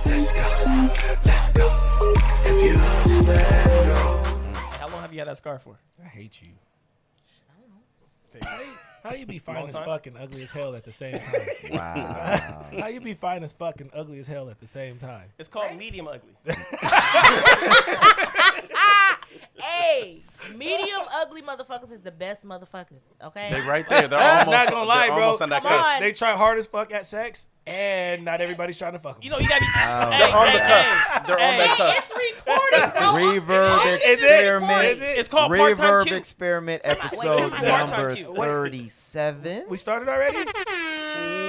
Let's go. If you just let go. How long have you had that scar for? I hate you. I don't know. How you be fine Long as time? fucking ugly as hell at the same time? Wow. How you be fine as fucking ugly as hell at the same time? It's called medium ugly. Hey, medium ugly motherfuckers is the best motherfuckers. Okay. They right there. They're I'm almost. not gonna lie, they're bro. Almost on that Come cusp. on. They try hard as fuck at sex, and not everybody's trying to fuck them. You know, you gotta be. They're on the cusp. They're on that Hey, it's cusp. recorded, bro. Reverb Is it? Experiment. Is it? It's called part-time Reverb Q. Experiment Wait, episode part-time number Q. 37. We started already?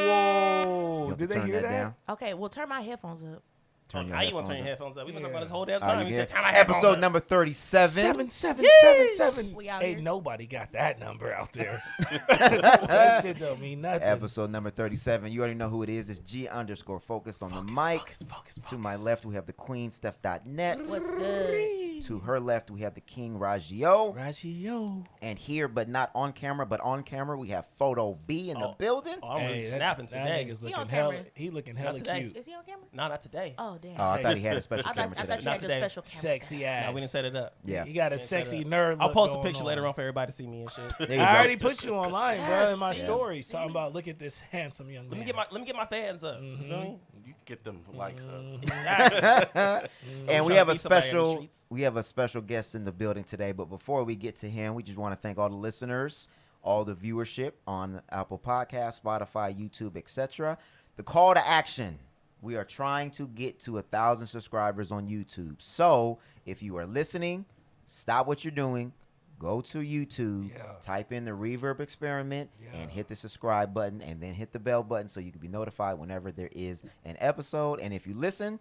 Whoa. You Did they turn hear that? down? Okay, well, turn my headphones up. Turn your How you want to turn your headphones headphones up? We've been talking Yeah. about this whole damn up. time. Are You you said good? turn my headphones Episode up. number 37. 777. We out Ain't here. nobody got that number out there. That shit don't mean nothing. Episode number 37. You already know who it is. It's G_focus on the mic. Focus. To my left, we have the queen, Steph.net. What's good? To her left, we have the king, Rajeo. Rajeo. And here, but not on camera, but on camera, we have Photo B in the building. Oh, I'm really snapping today. That nigga's He looking on hella. camera. He looking Not hella today. cute. Is he on camera? No, not today. Oh, damn. Oh, I thought he had a special I camera thought today. you Not had today. a special camera. Sexy ass. No, we didn't set it up. Yeah. You got a Set it sexy up. nerd. I'll look post a going picture later on for everybody to see me and shit. There you I go. already put you online, bro, in my Yes. stories talking about look at this handsome young man. Let me get my fans up. You feel me? You can get them likes up. Exactly. And we trying have to a beat somebody on the special streets. guest in the building today. But before we get to him, we just want to thank all the listeners, all the viewership on Apple Podcasts, Spotify, YouTube, etc. The call to action: we are trying to get to 1,000 subscribers on YouTube. So if you are listening, stop what you're doing. Go to YouTube, type in the Reverb Experiment, and hit the subscribe button, and then hit the bell button so you can be notified whenever there is an episode. And if you listen,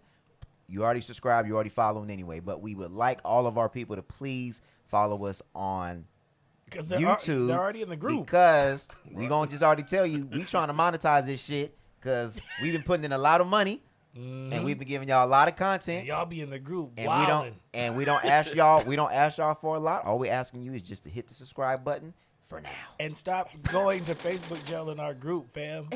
you already subscribed, you're already following anyway. But we would like all of our people to please follow us on because YouTube. they're already in the group. Because we gonna just already tell you, we trying to monetize this shit because we've been putting in a lot of money. And we've been giving y'all a lot of content. And y'all be in the group. And wildin'. we don't ask y'all for a lot. All we asking you is just to hit the subscribe button for now. And stop going to Facebook jail in our group, fam.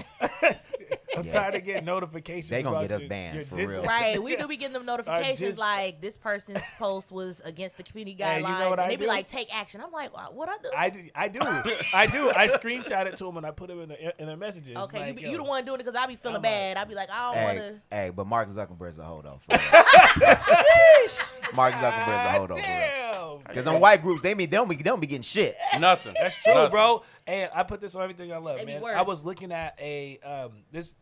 I'm Yeah. tired of getting notifications. They gonna about get us your- banned, your for dis- real. Right, we do be getting them notifications just- like this person's post was against the community Hey, guidelines, you know what and I they be do? like, "Take action." I'm like, "What I do?" I do. I screenshot it to them and I put them in their messages. Okay, like, you the one doing it because I be feeling I'm bad. I be like, I don't want to. Hey, but Mark Zuckerberg's a hold on. Mark Zuckerberg's a hold on. Damn. Because them white groups, they don't be getting shit. Nothing. That's true, Nothing. bro. And I put this on everything I love, They be man. worse. I was looking at a this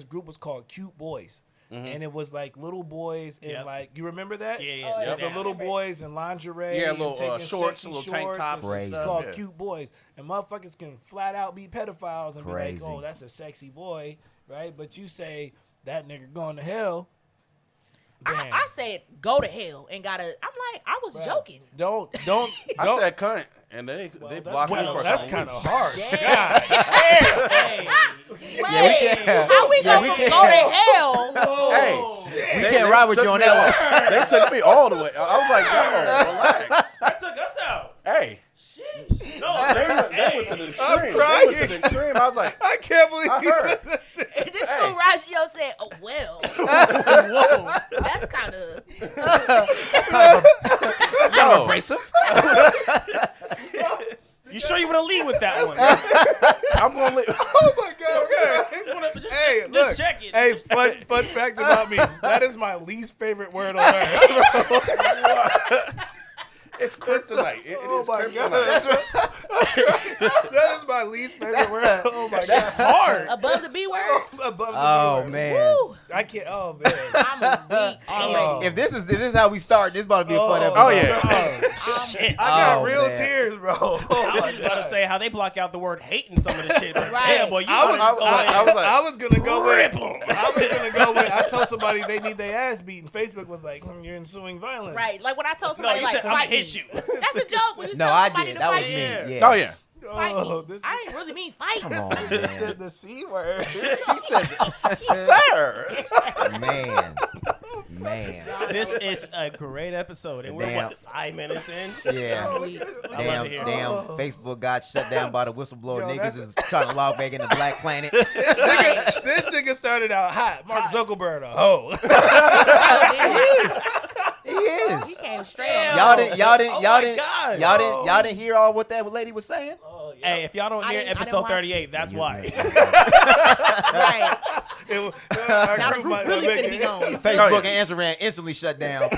group was called Cute Boys. And it was like little boys in Yep. like you remember that? Yeah. Oh, It was yeah. the little boys in lingerie. Yeah, and little, taking shorts, sexy little tank shorts tops and and It's stuff, called yeah. Cute Boys, and motherfuckers can flat out be pedophiles and Crazy. be like, "Oh, that's a sexy boy," right? But you say that nigga going to hell. Damn. I said, "Go to hell," and gotta. I'm like, I was Bruh, joking. Don't. I said cunt, and they blocked me for a That's couple kind of weeks. harsh. Damn. God. Hey. Wait, can't- how we yeah, go we from can't- go to hell? Hey, We can't ride with you on that one. They took me all the way. I was like, yo, relax. That took us out. Hey, No, they went to the extreme. I'm They crying. went to the extreme. I was like, I can't believe I you heard. said that shit. And this fool Rajeo said, "Oh well." That's kind of. no. Abrasive. you sure you want to lead with that one? I'm going to leave. Oh my god. Okay. Hey, Just look. check it. Hey, fun fact about me. That is my least favorite word on earth. It's kryptonite. It Oh is my kryptonite. god. That's right. That is my least favorite word. Oh my god. hard. Above the B word? Above the Oh word. man. Woo. I can't. Oh man. I'm weak Oh. already. If this is how we start, this about to be a fun episode. Oh, yeah. Shit. I got Oh, real man. tears, bro. Oh I my was just about to god. say how they block out the word hate in some of the shit. Like, Right. Damn, boy, you I was, wanna go ahead. I was like, I was gonna go Rip with. 'em. I was gonna go with. I told somebody they need their ass beaten. Facebook was like, "You're ensuing violence." Right, like when I told No, somebody, you like, said I'm fight me. hit you. That's a joke. When you No, tell I somebody did. to That was fight me. me. Yeah. oh, yeah. Fight Oh, me. this I didn't really mean fight. Come on, this man. said the C word. Sir. Man. Man. This is a great episode, and we're Damn. what, 5 minutes in? Yeah. I love to hear it. Damn. Facebook got shut down by the whistleblower. Yo, Niggas that's- is trying to log back into Black Planet. This nigga started out hot. Mark Zuckerberg, a hoe. He is. He came straight on. Y'all didn't Oh my God. y'all didn't hear all what that lady was saying? Hey, if y'all don't I hear didn't episode watch 38, that's why. Right. Now the group really finna be gone. Facebook and Instagram instantly shut down.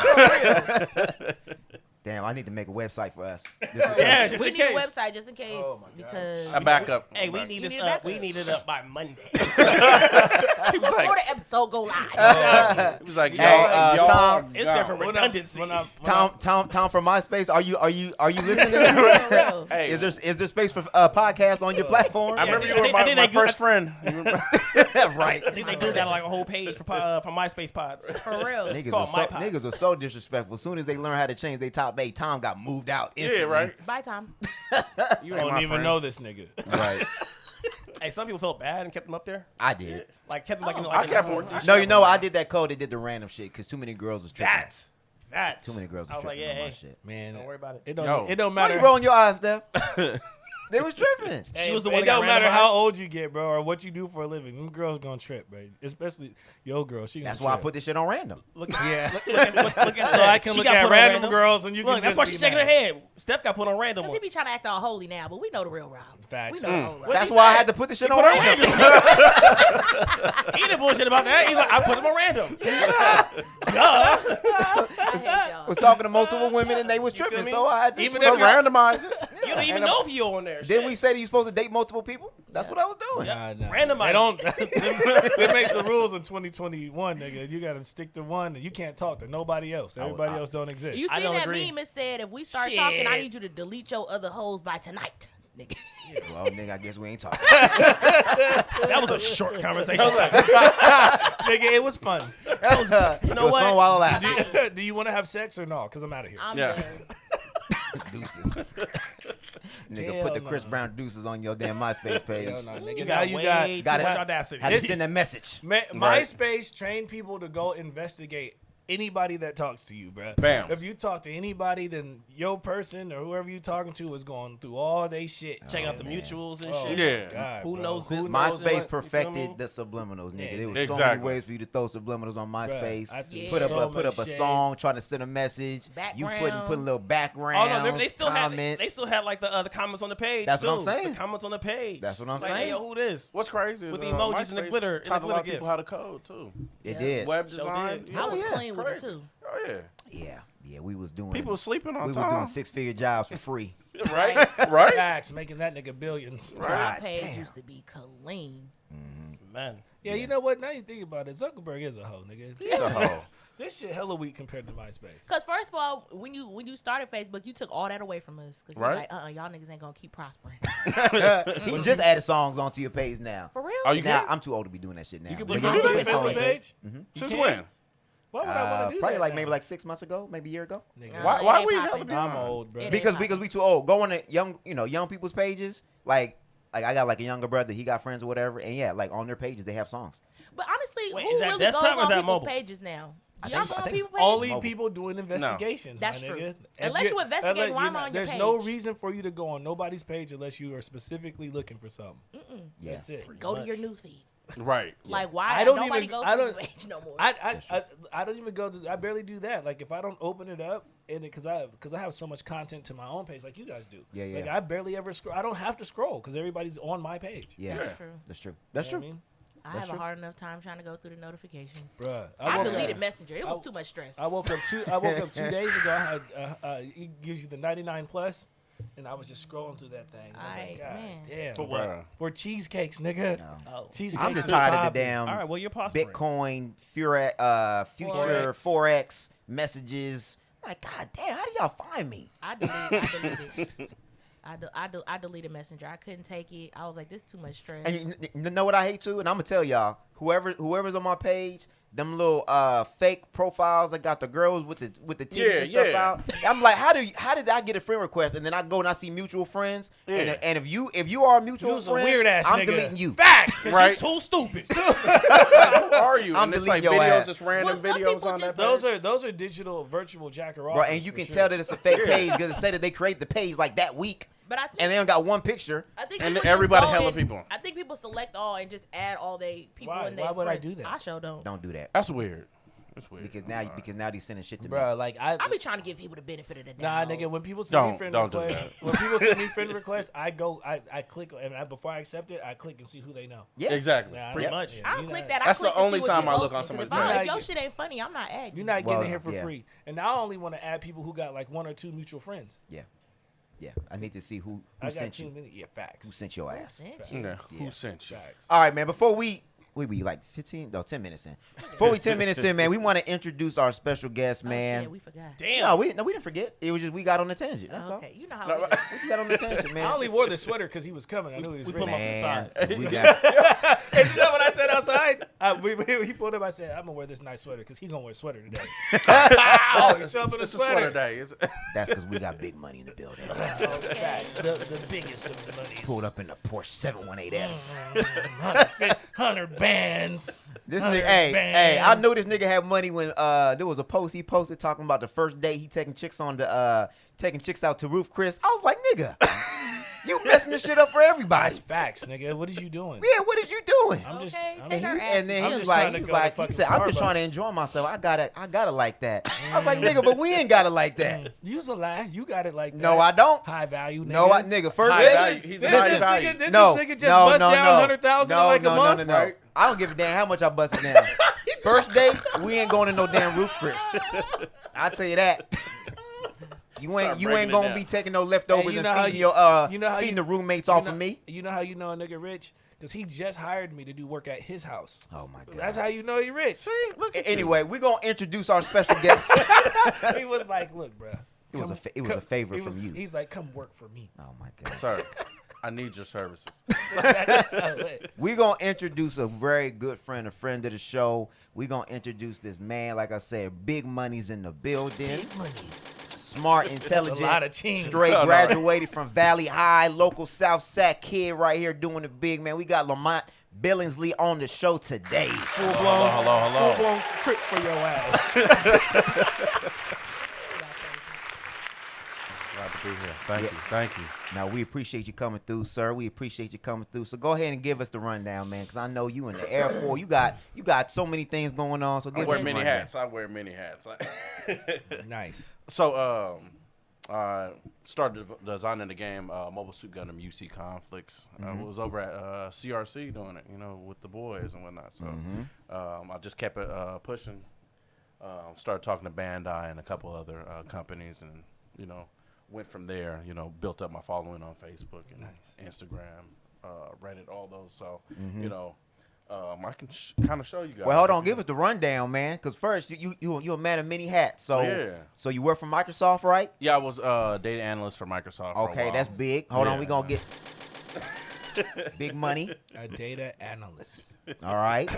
Damn, I need to make a website for us. Just in case. Yeah, just We in need a case. website just in case because I back up. Hey, we need You this need up. backup. We need it up by Monday. He was before like, the episode go live. he was like, Hey, y'all Tom, It's gone. different redundancy. Tom from MySpace, are you listening? For real. Hey, Is there space for podcast on your platform? I remember you I were think my they first friend. You remember? Right. I think they do that like a whole page for MySpace pods. For real. Niggas were so disrespectful. As soon as they learned how to change their top 8, Tom got moved out instantly. Yeah, right. Bye, Tom. You ain't don't my even friend. know this nigga. Right. Hey, some people felt bad and kept them up there. I did. Like kept them like in I the kept fourth. one. No, you know I did that code. They did the random shit because too many girls was tripping. That. Too many girls I was was like, tripping yeah, on my hey, shit. Man, don't worry about it. It Yo. don't. It don't Why matter. you rolling your eyes, Steph? They was tripping. She was the one It that got don't matter randomized. how old you get, bro, or what you do for a living. Them girls gonna trip, bro. Especially your girl. She gonna That's why I trip. put this shit on random. Look at So I can She look got at put on random girls and you Look, can that's just why be she's shaking mad. her head. Steph got put on random Because he ones. be trying to act all holy now, but we know the real Rob. Facts. We know the whole Rob. That's he why I say? had to put this shit on Put on random. random. He didn't bullshit about that. He's like, I put him on random. I hate y'all. Was talking to multiple women and they was tripping, me? so I had to. Even So if you're- randomize it. You don't even know if you're on there. Didn't we say that you supposed to date multiple people? That's what I was doing. Yeah. Nah. Randomize They don't. They make the rules in 2021, nigga. You gotta stick to one, and you can't talk to nobody else. Everybody else don't exist. You I seen don't that agree. meme? It said, if we start Shit. talking, I need you to delete your other hoes by tonight. Nigga. Well, nigga, I guess we ain't talking. That was a short conversation. Nigga, it was fun. You know It was what? fun while it lasted. Do you want to have sex or no? Because I'm out of here. I'm Yeah. done. Deuces. Nigga, Hell put the no. Chris Brown deuces on your damn MySpace page. Hell no, nigga. You Now got you way got. too got much it. audacity. Had to send a message. MySpace trained people to go investigate anybody that talks to you, bruh. Bam. If you talk to anybody, then your person or whoever you talking to is going through all they shit. Check out the mutuals and Oh, shit. Yeah. God, Who bro. knows this? MySpace knows what, you feel me? perfected the subliminals, nigga. Yeah, There was so many exactly. ways for you to throw subliminals on MySpace. I threw Yeah. Put up so put up much a shade. song, trying to send a message. Background. You put a little background. Oh no, remember they still comments. had like the comments on the page. That's too. what I'm saying. The comments on the page. That's what I'm like, saying. Hey, yo, who this? What's crazy is With the emojis and the MySpace glitter- and taught the a lot of glitter people gift. how to code too. It Yeah. did. Web Sure design. did. Yeah. I was yeah. clean with it Crazy. too. Oh yeah. Yeah, we was doing. People sleeping on we time. were doing 6-figure jobs for free. Right. Right. Facts, making that nigga billions. My God page damn. used to be clean. Man. Yeah, you know what? Now you think about it, Zuckerberg is a hoe, nigga. Oh. This shit hella weak compared to MySpace. Because first of all, when you started Facebook, you took all that away from us. Because Right. like, y'all niggas ain't gonna keep prospering. He just added songs onto your page now. For real? Oh, you Now can. I'm too old to be doing that shit now. You can But put yeah, songs you on your can put songs Facebook page? Since can? when? Why would I want to do probably that? like now? maybe like 6 months ago, maybe a year ago. Nigga, Why- it why ain't we popping. hella be- I'm old, bro. It ain't Because popping. we too old. Going to young people's pages, like I got like a younger brother, he got friends or whatever, and yeah, like on their pages they have songs. But honestly, Wait, who is that really goes desktop or is on that people's mobile? pages now? I Y'all think- go I on think people's it's pages? Only Mobile. people doing investigations. That's my true. nigga. Unless If you investigate unless- why you're I'm not- on your There's no page. reason for you to go on nobody's page unless you are specifically looking for something. Yeah. That's it. Go to your newsfeed. Right. Like why I don't nobody even- goes I to don't- the page no more? I don't even go to. I barely do that. Like if I don't open it up, and because I have so much content to my own page, like you guys do. Yeah, yeah. Like I barely ever scroll. I don't have to scroll because everybody's on my page. Yeah, That's true. that's true. That's You know what what I mean? I That's have true. a hard enough time trying to go through the notifications. Bruh, I woke deleted up- Messenger. It was I- too much stress. I woke up 2 days ago. I had it gives you the 99 plus, and I was just scrolling through that thing. I was Aight, like, God man. damn. For what? Bruh. For cheesecakes, nigga. Oh. Cheesecakes. I'm just is tired of the popping. damn All right, well, you're prospering. Bitcoin, future Forex messages. Like, God damn, how do y'all find me? I deleted. I deleted Messenger. I couldn't take it. I was like, this is too much stress. And you know what I hate too? And I'm gonna tell y'all, whoever's on my page, them little fake profiles that got the girls with the titties and stuff out. I'm like, how did I get a friend request? And then I go and I see mutual friends. And if you are a mutual friend, weird ass I'm nigga. deleting you. Facts. Right. You too stupid. Who are you? I'm And it's like deleting your videos, ass. just random Well, some videos people on that. just- page. Those are digital virtual jacker Bro, and you can tell that it's a fake page because it said that they created the page like that week. But I think, And they don't got one picture. I think And people just everybody go hella and- people. I think people select all and just add all they people Why? in their Why would I friends. do that? I sure don't. Don't do that. That's weird. That's weird. Because now they sending shit to me. Bro, like I be trying to give people the benefit of the Nah, doubt. nigga. When people send me Don't friend do requests, that. when people send me friend requests, I click, and before I accept it, I click and see who they know. Yeah. Exactly. Nah, Pretty yeah. much. I don't You click not- that. That's I click the only to see what time you I look posted, on 'cause somebody's if, I, page. if your shit ain't funny, I'm not adding. You're not getting Well, it here for yeah. free. And I only want to add people who got like 1 or 2 mutual friends. Yeah. Yeah. I need to see who I got sent too you. many. Yeah, facts. Who sent your ass. Sent you. Yeah. Yeah. Who sent you? Facts. All right, man. Before we like 10 minutes in. Before we 10 minutes in, man, we want to introduce our special guest, Oh, man. shit, we forgot. Damn. No, we didn't forget. It was just we got on the tangent. That's Okay, you know how. No, we do. all. We got on the tangent, man. I only wore the sweater because he was coming. I knew he was We put him ready. off to the Man, we got, And you know what I said outside? He pulled up. I said, "I'm gonna wear this nice sweater because he's gonna wear a sweater today." Oh, he show up in a It's a sweater sweater. day. that's because we got big money in the building. Facts. The biggest of the monies. Pulled up in the Porsche 718S. 100 bands. This 100 nigga, hey, I bands. knew this nigga had money when there was a post he posted talking about the first day he taking chicks out to Roof Chris. I was like, nigga, you messing this shit up for everybody. That's facts, nigga. What is you doing? Yeah, what is you doing? I'm just, Okay, I'm take just- her ass. And then I'm he was just like, trying to go to fucking he said, I'm just trying to Starbucks. enjoy myself. I gotta like that. I was like, nigga, but we ain't gotta like that. You's a lie. You got it like that. No, I don't. High value, nigga. No, nigga. First High day, value. He's a Did high this value. nigga, did no, this nigga just no, bust no, down no. 100,000 no, in like no, a month? No, no, no. Right. I don't give a damn how much I busted down. First date, we ain't going to no damn Roof Chris. I tell you that. You ain't breaking it gonna down. be taking no leftovers Hey, you and know how feeding you- your you know how feeding you- the roommates You off know- of me. You know how you know a nigga rich? Because he just hired me to do work at his house. Oh my god. That's how you know he rich. Anyway, we're gonna introduce our special guest. He was like, "Look, bro, It was a favor from you. He's like, "Come work for me." Oh my god. Sir, I need your services. We're gonna introduce a very good friend, a friend of the show. We're gonna introduce this man, like I said, big money's in the building. Smart, intelligent, lot of change. straight No, no. graduated from Valley High, local South Sac kid right here doing it big, man. We got Lamont Billingsley on the show today. Full blown, hello. full blown trip for your ass. Glad to be here. Thank you. Now, we appreciate you coming through, sir. We appreciate you coming through. So go ahead and give us the rundown, man, because I know you in the Air Force. You got so many things going on. So I give wear us the many rundown. hats. I wear many hats. Nice. So, I started designing the game Mobile Suit Gundam UC Conflicts. I was over at CRC doing it, with the boys and whatnot. So I just kept it pushing. Started talking to Bandai and a couple other companies, and went from there. Built up my following on Facebook and Instagram, Reddit, all those. So I can kind of show you guys. Well, hold on. Give us the rundown, man. Because first, you're a man of many hats. So, Yeah. So you work for Microsoft, right? Yeah, I was data analyst for Microsoft. For a Okay, while. that's big. Hold on, Yeah. we gonna get big money. A data analyst. All right.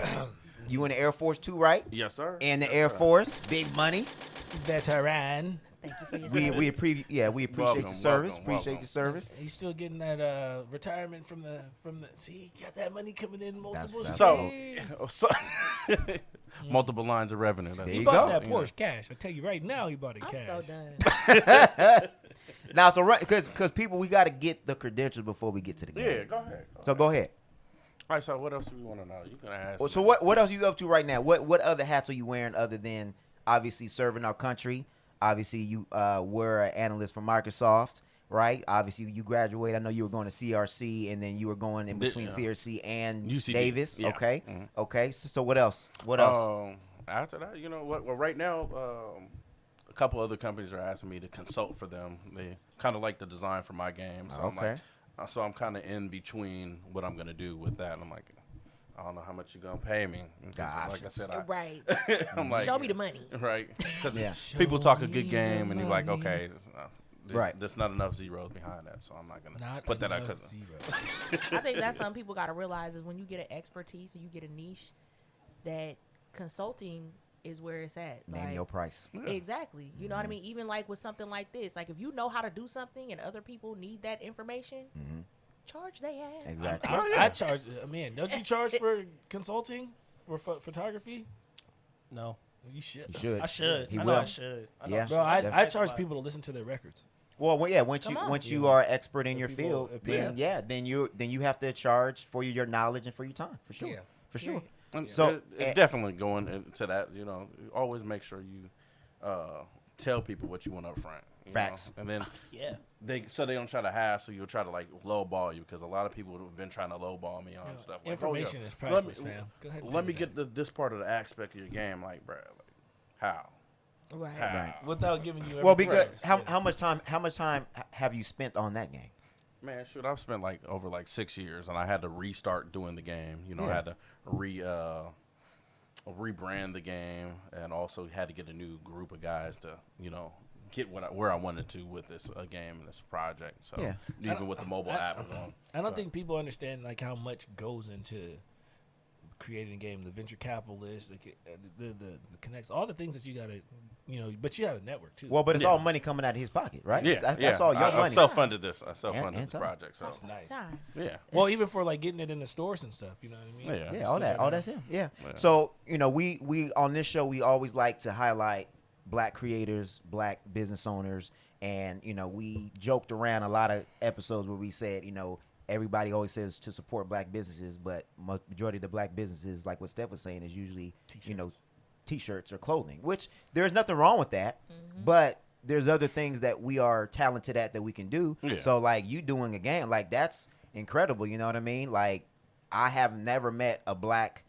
You in the Air Force too, right? Yes, sir. In the Yes, Air sir. Force, big money. Veteran. Thank you for your We service. we appreciate Welcome, your service. welcome, Appreciate welcome. your service. He's still getting that retirement from the. See, he got that money coming in multiple That's So, streams. multiple lines of revenue. There He you bought go. that Porsche cash. I tell you right now, he bought it I'm cash. so done. Now, so because people, we got to get the credentials before we get to the game. Yeah, go ahead. So go ahead. All right, so what else do we want to know? You can ask. Well, so me. what else are you up to right now? What other hats are you wearing other than obviously serving our country? Obviously, you were an analyst for Microsoft, right? Obviously, you graduated. I know you were going to CRC, and then you were going in between CRC and UCD, Davis. yeah. Okay, Mhm. okay. So what else? What else? After that, what? Well, right now, a couple other companies are asking me to consult for them. They kind of like the design for my game, so Okay. I'm kind of in between what I'm gonna do with that. And I'm like, I don't know how much you're gonna pay me. Because, Gotcha. like I said, Right. I'm like, Show me the money. right? Because Yeah. people talk a me good the game, and you're like, money. okay, Right. There's not enough zeros behind that, so I'm not gonna Not put that out. enough 'Cause zero. I think that's something people got to realize is when you get an expertise or you get a niche that consulting is where it's at. Name Like, your price. exactly. You know what I mean? Even like with something like this, like if you know how to do something and other people need that information, charge their ass. Exactly. I charge. Man, don't you charge for consulting for photography? No. You should. You should. I should. He I know will. I should. I know Yeah. I should. Bro, I That's charge why. people to listen to their records. Well, yeah. Once Come on. you are expert in If your people- field, if then you have to charge for your knowledge and for your time, for sure. Yeah. For sure. And So, it's definitely going into that. You know, always make sure you tell people what you want up front. You Facts. know? And then Yeah. they don't try to hassle you or try to like lowball you, because a lot of people have been trying to lowball me on stuff. Like, Information oh, yeah, is priceless, fam. Go ahead. and Let do me that. get this part of the aspect of your game, like, bro, like, how? Right. How? Right. without giving you. Well, every because prize. how much time have you spent on that game? Man, shoot, I've spent like over like 6 years, and I had to restart doing the game. You know, Yeah. I had to rebrand the game, and also had to get a new group of guys to, you know, get where I wanted to with this game and this project. So Yeah. even with the mobile app on. I don't think people understand like how much goes into creating a game. The venture capitalists, the connects, all the things that you gotta, you know. But you have a network too. Well, but it's Yeah. all money coming out of his pocket, right? Yeah, That's all your I money. self-funded this. I self-funded and this time. project. So That's nice. Time. yeah, Well, even for like getting it in the stores and stuff, you know what I mean? Yeah. Yeah, all that, Still all gotta- that's him. Yeah. Yeah. So we on this show we always like to highlight Black creators, Black business owners, and we joked around a lot of episodes where we said everybody always says to support Black businesses, but majority of the Black businesses, like what Steph was saying, is usually t-shirts or clothing, which there's nothing wrong with that, but there's other things that we are talented at that we can do. Yeah. So like you doing a game, like that's incredible. You know what I mean? Like I have never met a Black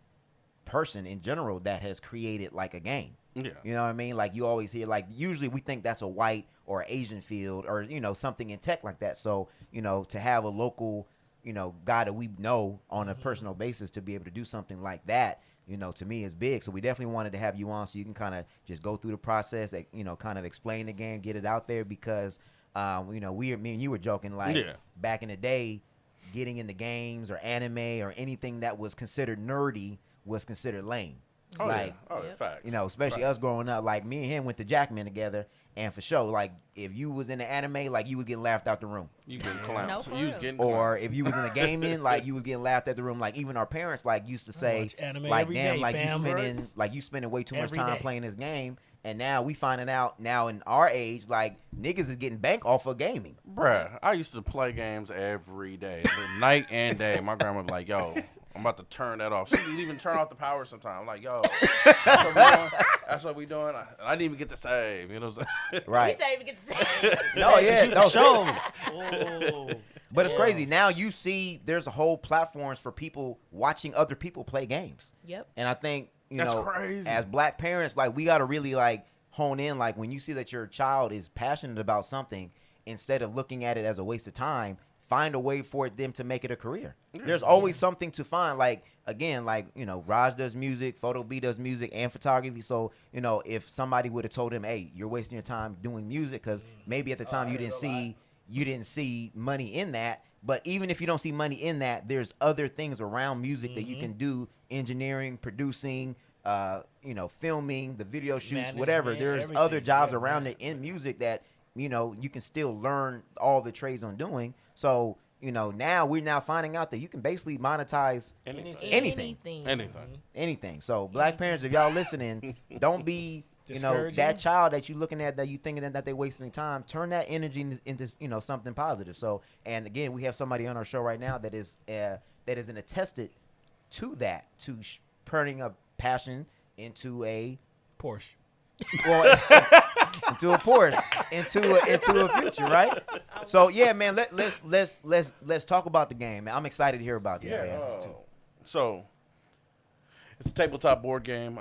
person in general that has created like a game. yeah. You know what I mean? Like you always hear, like usually we think that's a white or Asian field or something in tech like that. So to have a local guy that we know on a personal basis to be able to do something like that, to me is big. So we definitely wanted to have you on so you can kind of just go through the process, kind of explain the game, get it out there, because me and you were joking like back in the day, getting into games or anime or anything that was considered nerdy was considered lame. Oh, like, yeah. Oh, Yep. facts. especially us growing up, like me and him went to Jackman together, and for sure, like if you was in the anime, like you was getting laughed out the room. You getting clowns. No, for you was real. getting Or clowns. if you was in the gaming, like you was getting laughed at the room. Like even our parents like used to say, watch anime like every damn, day, like fam. you spending way too much Every time day. playing this game. And now we finding out now in our age, like niggas is getting bank off of gaming. Bruh, I used to play games every day, night and day. My grandma would be like, yo, I'm about to turn that off. She would even turn off the power sometimes. I'm like, yo, that's what we doing. That's what we doing. I didn't even get to save. You know what I'm saying? Right. He said even get to say. No, yeah, no, Show. but it's crazy. Now you see there's a whole platforms for people watching other people play games. Yep. And I think, That's crazy. as Black parents, like we got to really like hone in, like when you see that your child is passionate about something, instead of looking at it as a waste of time, find a way for them to make it a career. There's always something to find. Like, again, like, Raj does music, Photo B does music and photography. So, if somebody would have told him, hey, you're wasting your time doing music, because maybe at the time you didn't see money in that. But even if you don't see money in that, there's other things around music that you can do: engineering, producing, filming, the video shoots, whatever. Management, There's everything. other jobs Yeah, around it in music that you can still learn all the trades on doing. So now we're finding out that you can basically monetize Anything. anything. So Black parents, if y'all listening, don't be Discouraging. that child that you looking at that you thinking that they wasting their time. Turn that energy into something positive. So, and again, we have somebody on our show right now that is an attested to that, to turning a passion into a Porsche. well, into a Porsche, into a future, right? So yeah, man, let's talk about the game. Man. I'm excited to hear about that, man. So it's a tabletop board game.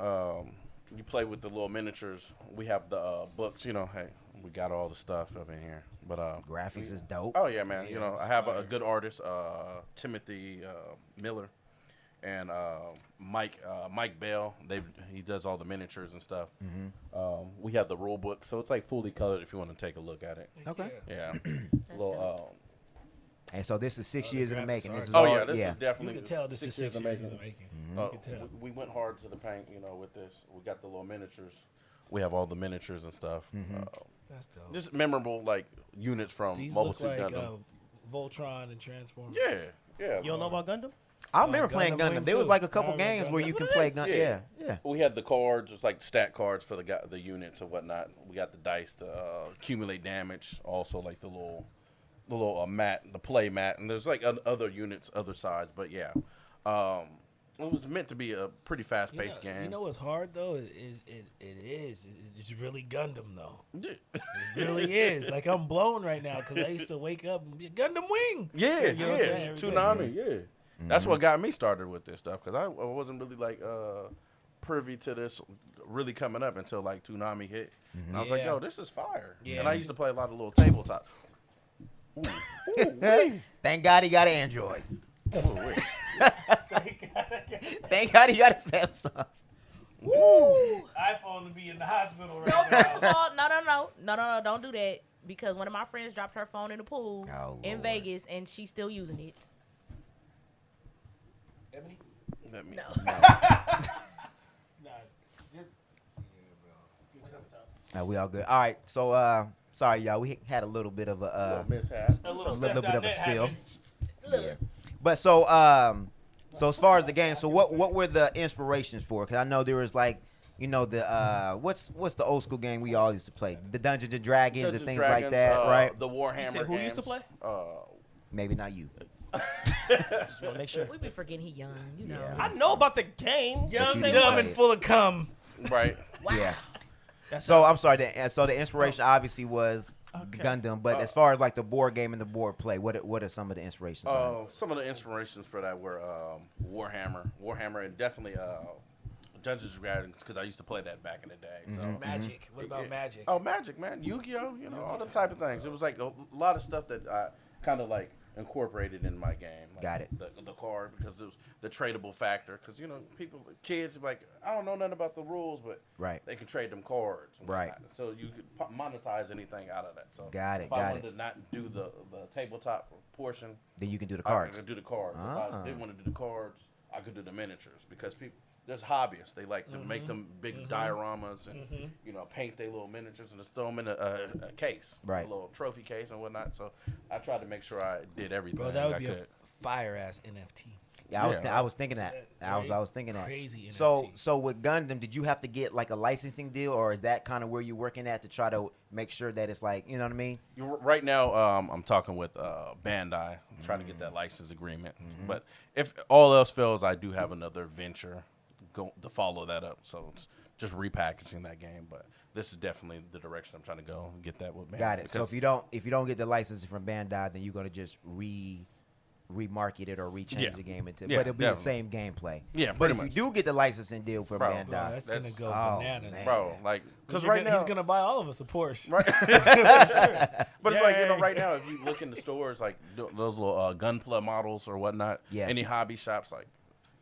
You play with the little miniatures. We have the books. Hey, we got all the stuff up in here. But Graphics is dope. oh yeah, man. I have a good artist, Timothy Miller, and Mike Bell. He does all the miniatures and stuff. We have the rule book, so it's like fully colored if you want to take a look at it. Okay. Yeah. That's Little, And so this is 6 years in the graphics making. are- This is oh all, yeah, this is You definitely can tell this is 6 years in the making. can tell. We went hard to the paint, with this. We got the little miniatures. We have all the miniatures and stuff. That's dope. Just memorable units from These Mobile look Suit like Gundam. Voltron and Transformers. Yeah. You don't know about Gundam? I remember Gundam playing Wing Gundam. There was too. like a couple I remember games Gundam. where That's you can what it play is. Gundam. Yeah. We had the cards, it's like stat cards for the units and whatnot. We got the dice to accumulate damage. Also, like the little mat, the play mat, and there's like other units, other sides. But yeah, it was meant to be a pretty fast-paced game. You know what's hard though? It's really Gundam though. It really is. Like I'm blown right now because I used to wake up and be a Gundam Wing. Yeah, You know what I'm saying? Every day. Toonami, yeah. That's what got me started with this stuff because I wasn't really privy to this really coming up until like Toonami hit. And I was like, Yeah. yo, this is fire. Yeah. And I used to play a lot of little tabletop. Thank God he got an Android. Wait. Thank God he got a Samsung. iPhone to be in the hospital right No, now. first of all, no, don't do that because one of my friends dropped her phone in the pool Oh, in Lord. Vegas and she's still using it. Ebony? Let me- No. Nah, just No, we all good. All right, so sorry y'all, we had a little bit of a mishap. a little, little bit of a spill. Look, But so as far as the game, so what were the inspirations for? Because I know there was like, the what's the old school game we all used to play, the Dungeons and Dragons and things like that, right? The Warhammer. said who used to games. play? Maybe not you. Just want to make sure. we be forgetting he young, you know. Yeah. I know about the game. Young, you dumb, didn't and play it. full of cum. Right. Wow. Yeah. That's So I'm sorry. So the inspiration obviously was Gundam, but as far as like the board game and the board play, what are some of the inspirations? behind it? Some of the inspirations for that were Warhammer, and definitely Dungeons and Dragons because I used to play that back in the day. So. Magic. What about magic? Oh, Magic, man, Yu-Gi-Oh, all them type of things. It was like a lot of stuff that I kind of like incorporated in my game. Like Got it. The card because it was the tradable factor. Because kids like I don't know nothing about the rules, but Right. they can trade them cards. and Right. whatnot. So you could monetize anything out of that. So Got it, If I got wanted it. to not do the tabletop portion, Then you can do the I cards. could do the cards. If Ah. I didn't want to do the cards, I could do the miniatures because there's hobbyists. They like to make them big dioramas and paint their little miniatures and just throw them in a case, Right. a little trophy case and whatnot. So I tried to make sure I did everything. Bro, that would I be could. a fire ass NFT. Yeah, I Yeah. was thinking that. I was thinking that. Crazy NFT. So with Gundam, did you have to get like a licensing deal, or is that kind of where you're working at to try to make sure that it's like, you know what I mean? Right now, I'm talking with Bandai. I'm trying to get that license agreement. But if all else fails, I do have another venture to follow that up. So it's just repackaging that game. But this is definitely the direction I'm trying to go and get that with Bandai. Got it. So if you don't get the licensing from Bandai, then you're gonna just remarket it or rechange Yeah. the game into, Yeah, but it'll be the definitely. same gameplay. Yeah, but pretty if much. you do get the licensing deal from Bro, Bandai, Bro, that's gonna That's- go oh, bananas. man. bro, like, because You're right gonna- now, he's gonna buy all of us a Porsche. right? But it's like, Yay. right now, if you look in the stores, like those little Gunpla models or whatnot, Yeah. any hobby shops, like,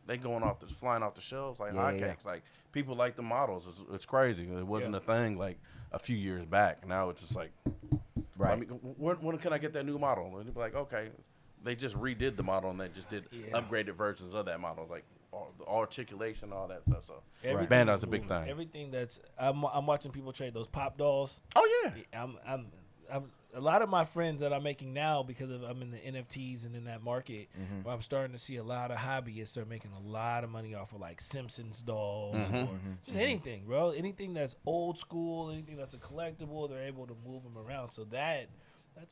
they flying off the shelves like Yeah, hotcakes. yeah. Like, people like the models. It's crazy. It wasn't a thing like a few years back. Now it's just like, right? I mean, when can I get that new model? And you'd be like, okay. They just redid the model and they just did upgraded versions of that model, like the articulation, all that stuff. So Everything's Bandai's a big moving. thing. Everything that's I'm watching people trade those pop dolls. Oh yeah. I'm a lot of my friends that I'm making now because I'm in the NFTs and in that market where I'm starting to see a lot of hobbyists are making a lot of money off of like Simpsons dolls or just anything, bro. Anything that's old school, anything that's a collectible, they're able to move them around. So that's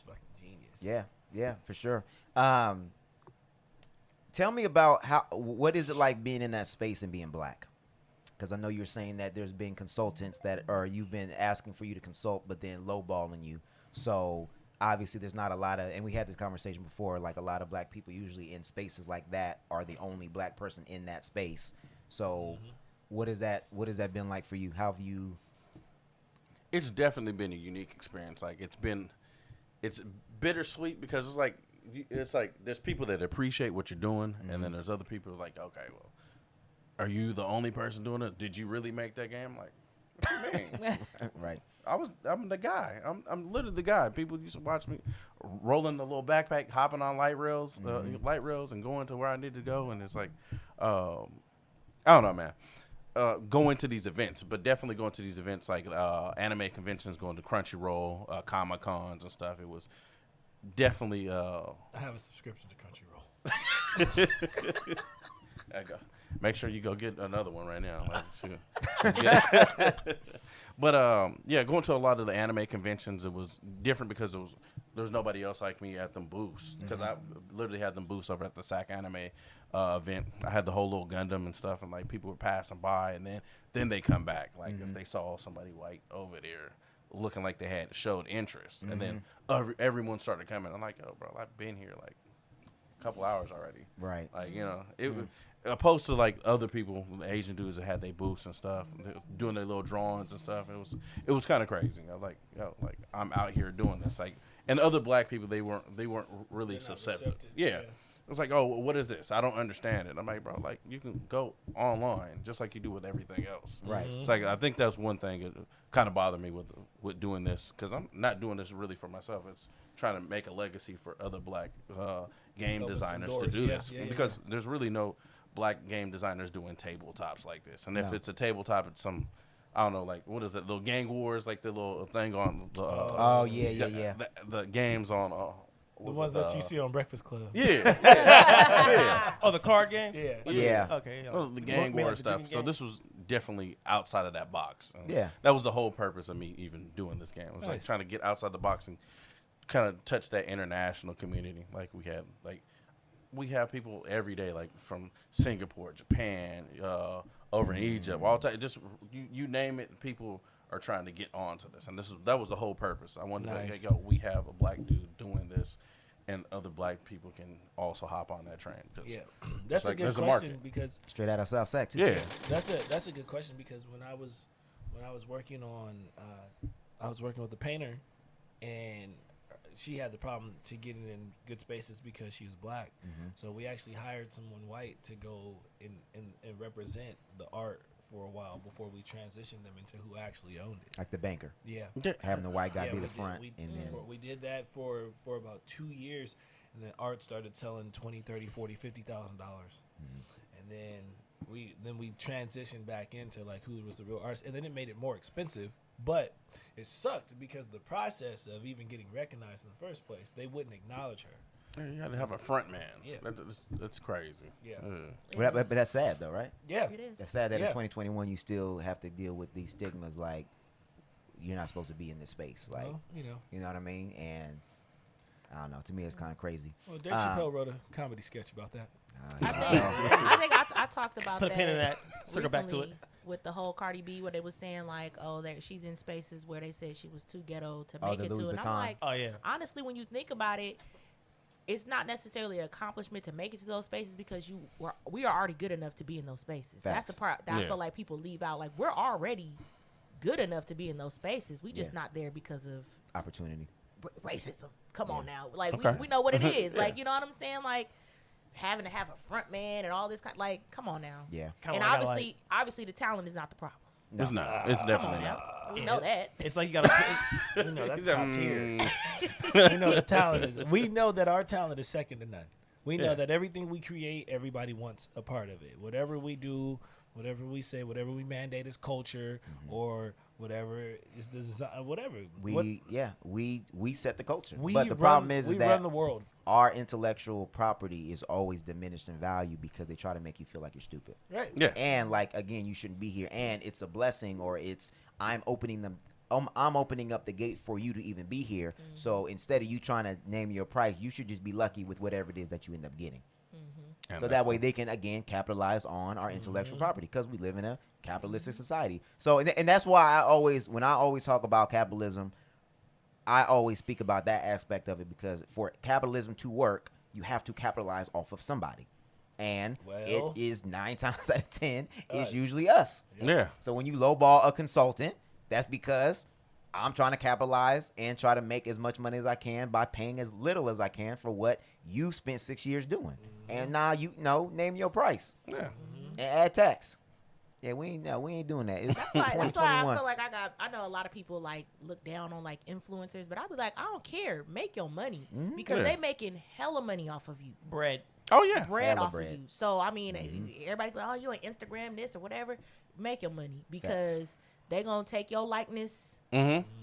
fucking genius. Yeah, for sure. Tell me about what is it like being in that space and being black? Because I know you're saying that there's been consultants you've been asking for you to consult, but then lowballing you. So obviously there's not a lot of, and we had this conversation before, like a lot of black people usually in spaces like that are the only black person in that space. So what is that been like for you? How have you? It's definitely been a unique experience. Like it's bittersweet because it's like there's people that appreciate what you're doing, and then there's other people like, okay, well, are you the only person doing it? Did you really make that game? Like, what do you mean? Right. I'm the guy. I'm literally the guy. People used to watch me rolling the little backpack, hopping on light rails, and going to where I need to go. And it's like, I don't know, man. Going to these events, but definitely going to these events like anime conventions, going to Crunchyroll, Comic Cons and stuff. It was definitely. I have a subscription to Crunchyroll. I go. Make sure you go get another one right now. Like, but yeah, going to a lot of the anime conventions, it was different because there was nobody else like me at them booths. Because I literally had them booths over at the SAC anime event. I had the whole little Gundam and stuff, and like people were passing by, and then they come back. Like if they saw somebody white over there looking like they had showed interest, and then everyone started coming. I'm like, oh, bro, I've been here like a couple hours already. Right. Like, you know, it opposed to like other people, the Asian dudes that had their booths and stuff, doing their little drawings and stuff. It was kind of crazy. I was like, yo, like I'm out here doing this. Like, and other black people, they weren't really receptive. Yeah. It was like, oh, what is this? I don't understand it. I'm like, bro, like you can go online just like you do with everything else. Right. It's like I think that's one thing that kind of bothered me with doing this, because I'm not doing this really for myself. It's trying to make a legacy for other black game designers to do this, because there's really no black game designers doing tabletops like this. And if it's a tabletop, it's some, I don't know, like what is it? Little Gang Wars, like the little thing on the the games on. The ones that you see on Breakfast Club. Yeah. Oh, the card game? Yeah. Okay. Yeah. Well, the Gang Like War the stuff. Chicken So Gang? this was definitely outside of that box. And Yeah. that was the whole purpose of me even doing this game. It was like Nice. trying to get outside the box and kind of touch that international community. Like we have people every day, like from Singapore, Japan, over in Egypt. Just you name it, people are trying to get onto this, and that was the whole purpose. I wanted to be like, hey, yo, we have a black dude doing this, and other black people can also hop on that train. Yeah, that's a like, good there's a question market. because Straight out of South Sac, too. Yeah. that's a good question because when I was working on I was working with a painter, and she had the problem to getting in good spaces because she was black. So we actually hired someone white to go and represent the art for a while before we transitioned them into who actually owned it. Like the banker. Yeah. Having the white guy be we the did. front. We did that for about 2 years, and then art started selling $20,000, $30,000, $40,000, $50,000, and then we transitioned back into like who was the real artist, and then it made it more expensive. But it sucked because the process of even getting recognized in the first place, they wouldn't acknowledge her. Yeah, you got to have a front man. Yeah. That's crazy. Yeah. But that's sad, though, right? Yeah. It is. That's sad that in Yeah. 2021 you still have to deal with these stigmas like you're not supposed to be in this space. Like, Well, you know what I mean? And I don't know. To me, it's kind of crazy. Well, Dave Chappelle wrote a comedy sketch about that. I talked about Put a that. pin in that. Circle back to it. recently with the whole Cardi B, where they was saying like, oh, that she's in spaces where they said she was too ghetto to make the it to, Louis and I'm Vuitton. like, Oh, yeah. honestly, when you think about it, it's not necessarily an accomplishment to make it to those spaces because we are already good enough to be in those spaces. That's the part that I feel like people leave out. Like, we're already good enough to be in those spaces. We just not there because of Opportunity. racism. Come on now. Like, Okay. we know what it is. Like, you know what I'm saying? Like, having to have a front man and all this kind, like, come on now. Yeah. And Kinda obviously the talent is not the problem. It's not. It's definitely Now, not. we know that. It's like you got to. We know that's He's like, top tier. We know the talent is. We know that our talent is second to none. We know that everything we create, everybody wants a part of it. Whatever we do, whatever we say, whatever we mandate is culture, or whatever is the design, whatever. We set the culture. We But the problem is we that run the world. our intellectual property is always diminished in value because they try to make you feel like you're stupid. Right. Yeah. And like again, you shouldn't be here. And it's a blessing, or I'm opening up the gate for you to even be here. So instead of you trying to name your price, you should just be lucky with whatever it is that you end up getting. And So that way they can again capitalize on our intellectual property because we live in a capitalistic society. So and that's why when I always talk about capitalism, I always speak about that aspect of it, because for capitalism to work, you have to capitalize off of somebody. And it is 9 times out of 10 is usually us. Yeah. So when you lowball a consultant, that's because I'm trying to capitalize and try to make as much money as I can by paying as little as I can for what you spent 6 years doing. And now name your price. Yeah. And add tax. Yeah, we ain't doing that. It's That's why I 2021. feel like I know a lot of people like look down on like influencers, but I'd be like, I don't care. Make your money because Yeah. they making hella money off of you. Bread. Oh yeah. bread Hella off bread. of you. So I mean, everybody go, oh, you on Instagram this or whatever. Make your money because they gonna take your likeness.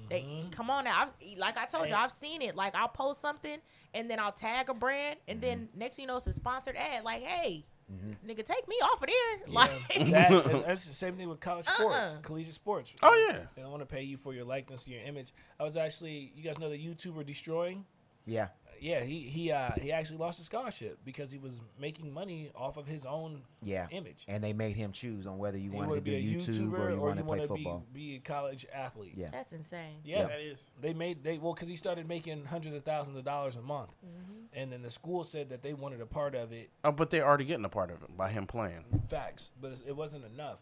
They come on now. Like I told you, I've seen it. Like I'll post something and then I'll tag a brand and then next thing you know, it's a sponsored ad. Like, hey, nigga, take me off of there. Like That's the same thing with college sports, collegiate sports. Oh yeah. They don't want to pay you for your likeness, your image. I was actually, you guys know the YouTuber Destroying? Yeah. Yeah, he actually lost his scholarship because he was making money off of his own image. And they made him choose on whether you You wanted want to to be a do YouTube YouTuber or you want to play wanna football. be a college athlete. Yeah. that's insane. Yeah, That is. because he started making hundreds of thousands of dollars a month, and then the school said that they wanted a part of it. Oh, but they're already getting a part of it by him playing. Facts, but it wasn't enough.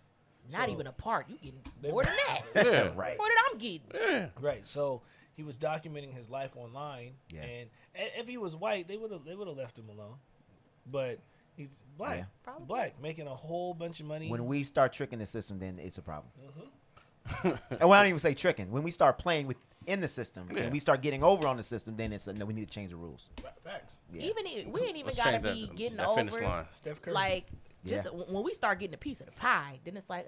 Not So- even a part. You getting more than that. Yeah. Right. More than I'm getting. Yeah. Right. So he was documenting his life online, and if he was white, they would have left him alone. But he's black, Yeah. Probably. black, making a whole bunch of money. When we start tricking the system, then it's a problem. And well, I don't even say tricking. When we start playing within the system and we start getting over on the system, then it's no. We need to change the rules. Facts. Yeah. We ain't even Let's gotta change be that, getting that finish over. line. Steph Curry. Like just Yeah. when we start getting a piece of the pie, then it's like,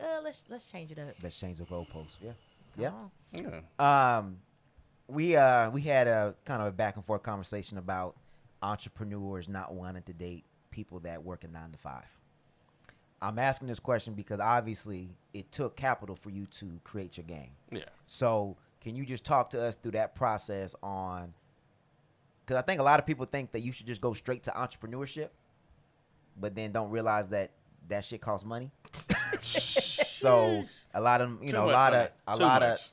let's change it up. Let's change the goalposts. Yeah. Come Yeah. on. Yeah. We had a kind of a back and forth conversation about entrepreneurs not wanting to date people that work a 9 to 5. I'm asking this question because obviously it took capital for you to create your game. Yeah. So can you just talk to us through that process on? Because I think a lot of people think that you should just go straight to entrepreneurship, but then don't realize that shit costs money. So a lot of Too much.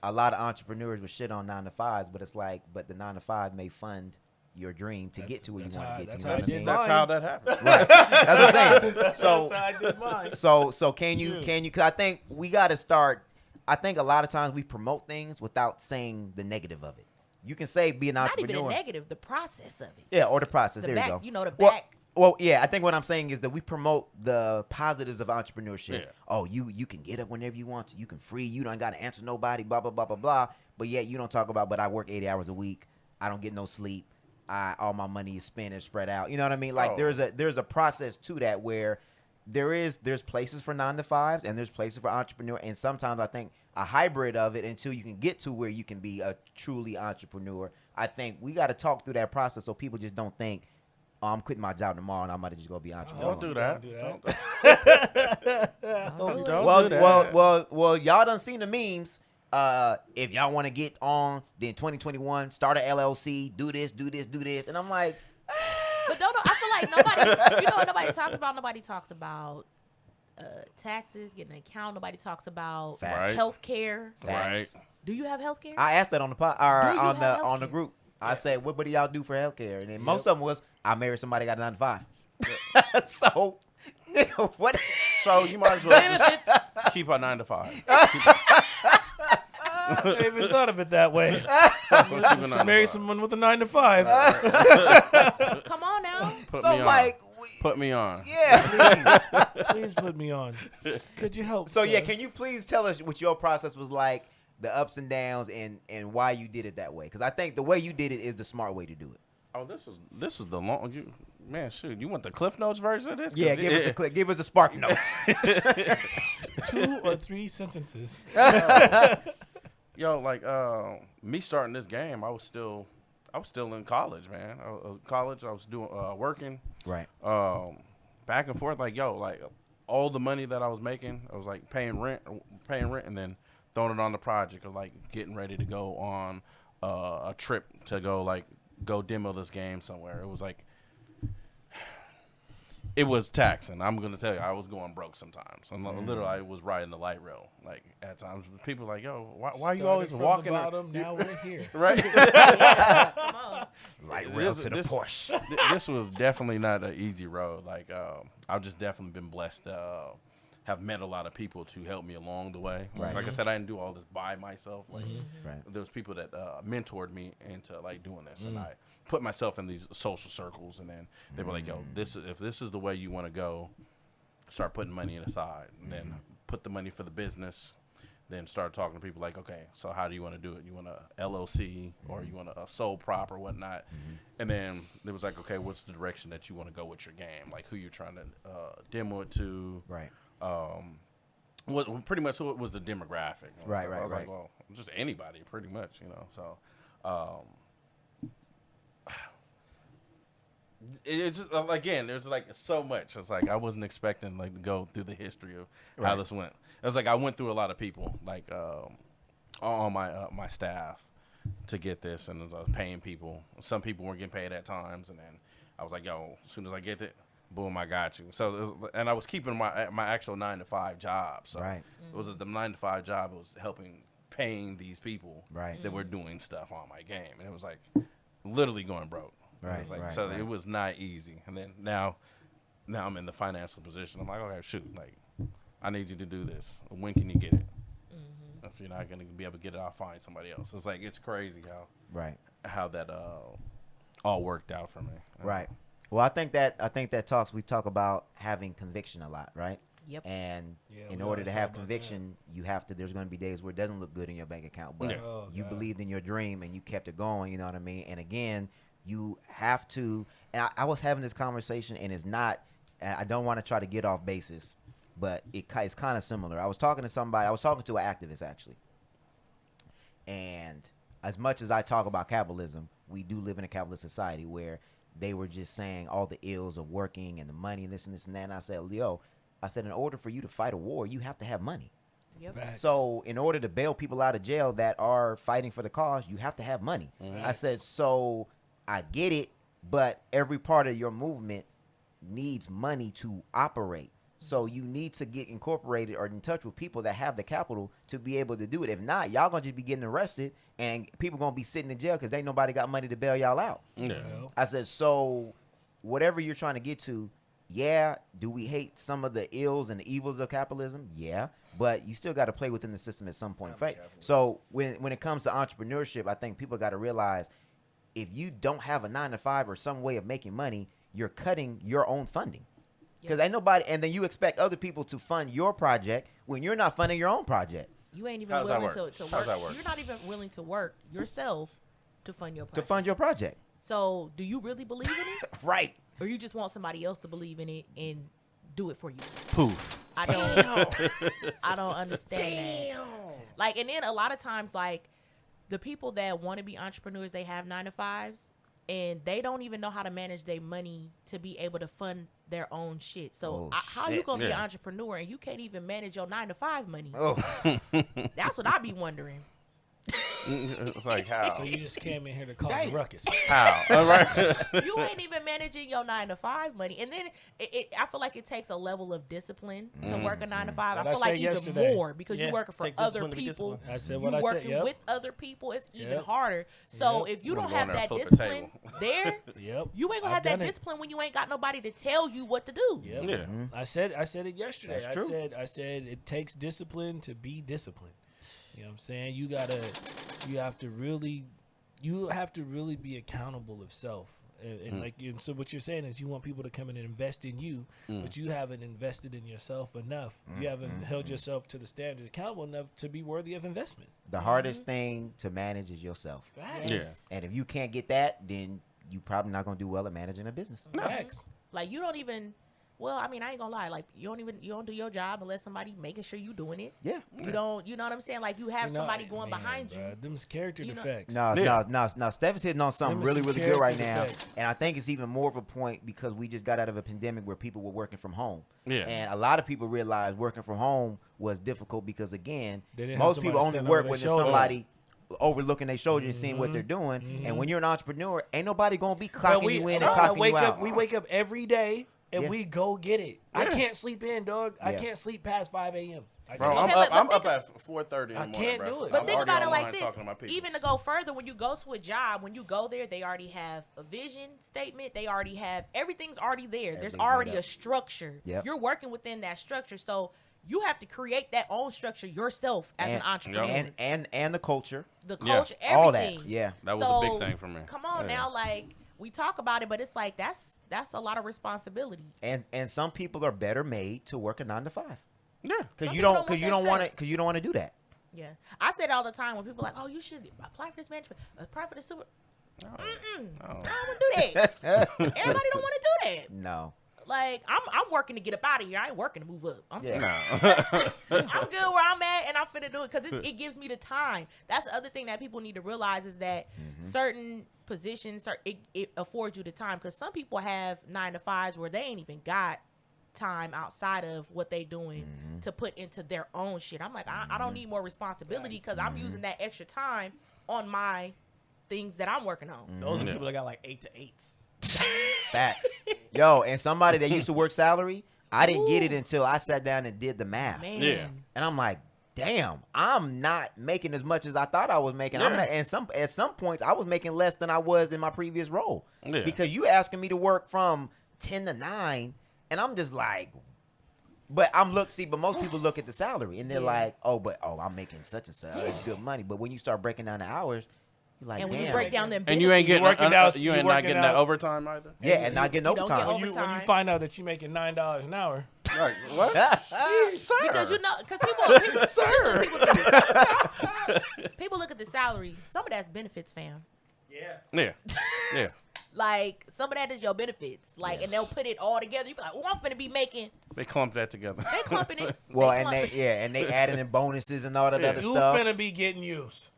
a lot of entrepreneurs would shit on 9 to 5s, but it's like, but the 9 to 5 may fund your dream to get to where you want to get to. that's You know how what I I did mean? mine. That's how that happened. Right. That's what I'm saying. So That's how I did mine. so can you cause I think we got to start. I think a lot of times we promote things without saying the negative of it. You can say be an Not entrepreneur. even a negative, the process of it. Yeah, or the process. The There back, you go. you know, the Well, back. Well, yeah, I think what I'm saying is that we promote the positives of entrepreneurship. Yeah. Oh, you can get up whenever you want to. You can free. You don't got to answer nobody, blah, blah, blah, blah, blah. But yet you don't talk about, but I work 80 hours a week. I don't get no sleep. All my money is spent and spread out. You know what I mean? Like there's a process to that where there's places for 9 to 5s and there's places for entrepreneur. And sometimes I think a hybrid of it until you can get to where you can be a truly entrepreneur. I think we got to talk through that process so people just don't think, oh, I'm quitting my job tomorrow and I'm about to just go be an entrepreneur. Don't do that. Don't do Don't it. do that. Well, y'all done seen the memes. If y'all want to get on, then 2021, start a LLC, do this. And I'm like, But I feel like nobody, you know what nobody talks about? Nobody talks about taxes, getting an account. Nobody talks about Facts. health care. Right. Do you have health care? I asked that on the Do you on have the healthcare? group. I said, what do y'all do for healthcare? And then most of them was, I married somebody that got a 9 to 5. So, nigga, what? So you might as well just keep a 9 to 5. I never even thought of it that way. Keep a 9 to Marry 5. someone with a 9 to 5. Come on now. Put So me on. like, Put me on. yeah. Please put me on. Could you help? So yeah, sir? can you please tell us what your process was like, the ups and downs, and why you did it that way? Because I think the way you did it is the smart way to do it. Oh, this is the long. Man, shoot, you want the Cliff Notes version of this? 'Cause Yeah, give us a spark notes. 2 or 3 sentences. Yo, like me starting this game, I was still in college, man. College, I was doing working, Right. back and forth. Like all the money that I was making, I was like paying rent, and then throwing it on the project, or like getting ready to go on a trip to go demo this game somewhere. It was like. It was taxing. I'm gonna tell you, I was going broke sometimes. I'm literally, I was riding the light rail. Like at times, people were like, "Yo, why are you always Started from walking?" the bottom, now we're here. Right? Come on. Light rail to the this- Porsche. This was definitely not an easy road. Like I've just definitely been blessed to have met a lot of people to help me along the way. Right. Like I said, I didn't do all this by myself. Like Right. there was people that mentored me into like doing this, and I put myself in these social circles, and then they were like, "Yo, if this is the way you want to go, start putting money aside, and then put the money for the business." then started talking to people like, okay, so how do you want to do it? You want a LLC or you want a sole prop or whatnot? And then it was like, okay, what's the direction that you want to go with your game? Like who you're trying to demo it to? Right. What pretty much who was the demographic? Right, I was right. like, well, just anybody, pretty much, you know. So, it's just, again, there's like so much. It's like I wasn't expecting like to go through the history of how this went. It was like I went through a lot of people, like on my staff, to get this, and I was paying people. Some people weren't getting paid at times, and then I was like, yo, as soon as I get it, boom, I got you. So, and I was keeping my actual 9-to-5 job. So Right. it was the 9-to-5 job. It was helping paying these people Right. that were doing stuff on my game, and it was like literally going broke. Right, It was like, right, so right. it was not easy. And then now I'm in the financial position. I'm like, okay, shoot, like I need you to do this. When can you get it? If you're not gonna be able to get it, I'll find somebody else. It's like it's crazy how that all worked out for me. Right. Well, I think that we talk about having conviction a lot, right? Yep. And Yeah, in we order to always have talk about conviction, you have to. There's going to be days where it doesn't look good in your bank account, but Yeah. Oh, you God. believed in your dream and you kept it going. You know what I mean? And again, you have to. And I was having this conversation, and it's not. And I don't want to try to get off basis, but it's kind of similar. I was talking to somebody. I was talking to an activist actually, and as much as I talk about capitalism, we do live in a capitalist society where they were just saying all the ills of working and the money and this and this and that. And I said, Leo, in order for you to fight a war, you have to have money. Yep. Facts. So in order to bail people out of jail that are fighting for the cause, you have to have money. I said, so I get it, but every part of your movement needs money to operate. So you need to get incorporated or in touch with people that have the capital to be able to do it. If not, y'all gonna just be getting arrested and people gonna be sitting in jail because ain't nobody got money to bail y'all out. Yeah. I said, so whatever you're trying to get to, yeah, do we hate some of the ills and the evils of capitalism? Yeah, but you still got to play within the system at some point. So when it comes to entrepreneurship, I think people got to realize if you don't have a 9-to-5 or some way of making money, you're cutting your own funding. Because ain't nobody, and then you expect other people to fund your project when you're not funding your own project. You ain't even How does that willing work? to How work. does that work? You're not even willing to work yourself to fund your To project. fund your project. So, do you really believe in it, Right. or you just want somebody else to believe in it and do it for you? Poof. I don't understand that. Like, and then a lot of times, like the people that want to be entrepreneurs, they have 9-to-5s, and they don't even know how to manage their money to be able to fund their own shit. So, how you shit. gonna be an Yeah. entrepreneur and you can't even manage your 9-to-5 money? Oh, That's what I be wondering. It's like how? So you just came in here to cause a ruckus. How? All right. You ain't even managing your 9-to-5 money, and then I feel like it takes a level of discipline to work a 9-to-5. What I I feel like said even yesterday. more because Yeah, you're working for takes other discipline to be people. disciplined. I said You what I said. working Yep. with other people, it's even Yep. harder. So Yep. if you Wanna don't go have in there and that flip the discipline table. there, Yep. you ain't gonna I've have that done it. discipline when you ain't got nobody to tell you what to do. Yep. Yeah. I said it yesterday. That's true. I said it takes discipline to be disciplined. You know what I'm saying? You have to really be accountable of self. And so what you're saying is you want people to come in and invest in you, but you haven't invested in yourself enough. You haven't held yourself to the standard accountable enough to be worthy of investment. the hardest thing to manage is yourself. Yes. And if you can't get that, then you probably not gonna do well at managing a business. Facts. Like you don't even. Well, I mean, I ain't gonna lie. Like you don't do your job unless somebody making sure you doing it. Yeah. You don't. You know what I'm saying? Like you have You know, somebody going man, behind bruh, you. Them's character You know- defects. No, Steph is hitting on something Them is really, some really good right character now. defects. And I think it's even more of a point because we just got out of a pandemic where people were working from home. Yeah. And a lot of people realized working from home was difficult because, again, They didn't have most somebody people only stand work over their when there's shoulder. somebody overlooking their shoulder and seeing what they're doing. And when you're an entrepreneur, ain't nobody going to be clocking you in and clocking wake you up. out. We wake up every day and Yeah. we go get it. I can't sleep in, dog. I Yeah. can't sleep past 5 a.m. I Bro, can't. I'm but up at 4:30 in the I morning, can't bro. do it. But I'm think already about it online like this. talking to my people. Even to go further, when you go to a job, when you go there, they already have a vision statement. They already have everything's already there. There's Everything's already laid a out. structure. Yep. You're working within that structure, so you have to create that own structure yourself as an entrepreneur. and the culture. The Yeah. culture, All that. everything. Yeah. That was a big thing for me. Come on Yeah. now, like we talk about it, but it's like that's a lot of responsibility. And some people are better made to work a 9 to 5. Yeah. Because Some you people don't don't want that want to stress. do that. Yeah, I say it all the time when people are like, "Oh, you should apply for this management, apply for the super." I don't want to do that. Everybody don't want to do that. No. Like I'm working to get up out of here. I ain't working to move up. I'm good where I'm at, and I'm finna do it because it gives me the time. That's the other thing that people need to realize is that certain positions it affords you the time, because some people have 9 to 5s where they ain't even got time outside of what they doing to put into their own shit. I'm like, I don't need more responsibility because I'm using that extra time on my things that I'm working on. Those are people that got like 8 to 8s. Facts. Yo, and somebody that used to work salary, I didn't get it until I sat down and did the math. Man. Yeah. And I'm like, damn, I'm not making as much as I thought I was making. Yeah. At some points, I was making less than I was in my previous role. Yeah. Because you asking me to work from 10 to 9, and I'm just like, but most people look at the salary and they're like, I'm making such and such. It's good money. But when you start breaking down the hours, you're like, And when damn. you break down them And you ain't getting you not working getting that out. overtime either. Yeah, and not getting You don't get overtime. When you overtime. find out that you're making $9 an hour, Like what? because people look at the salary. Some of that's benefits, fam. Yeah. Yeah. Like some of that is your benefits. Like, and they'll put it all together. You be like, oh, I'm finna be making. They clump that together. They clumping it. Well, They and clumping it. they adding in bonuses and all that other you stuff. finna be getting used.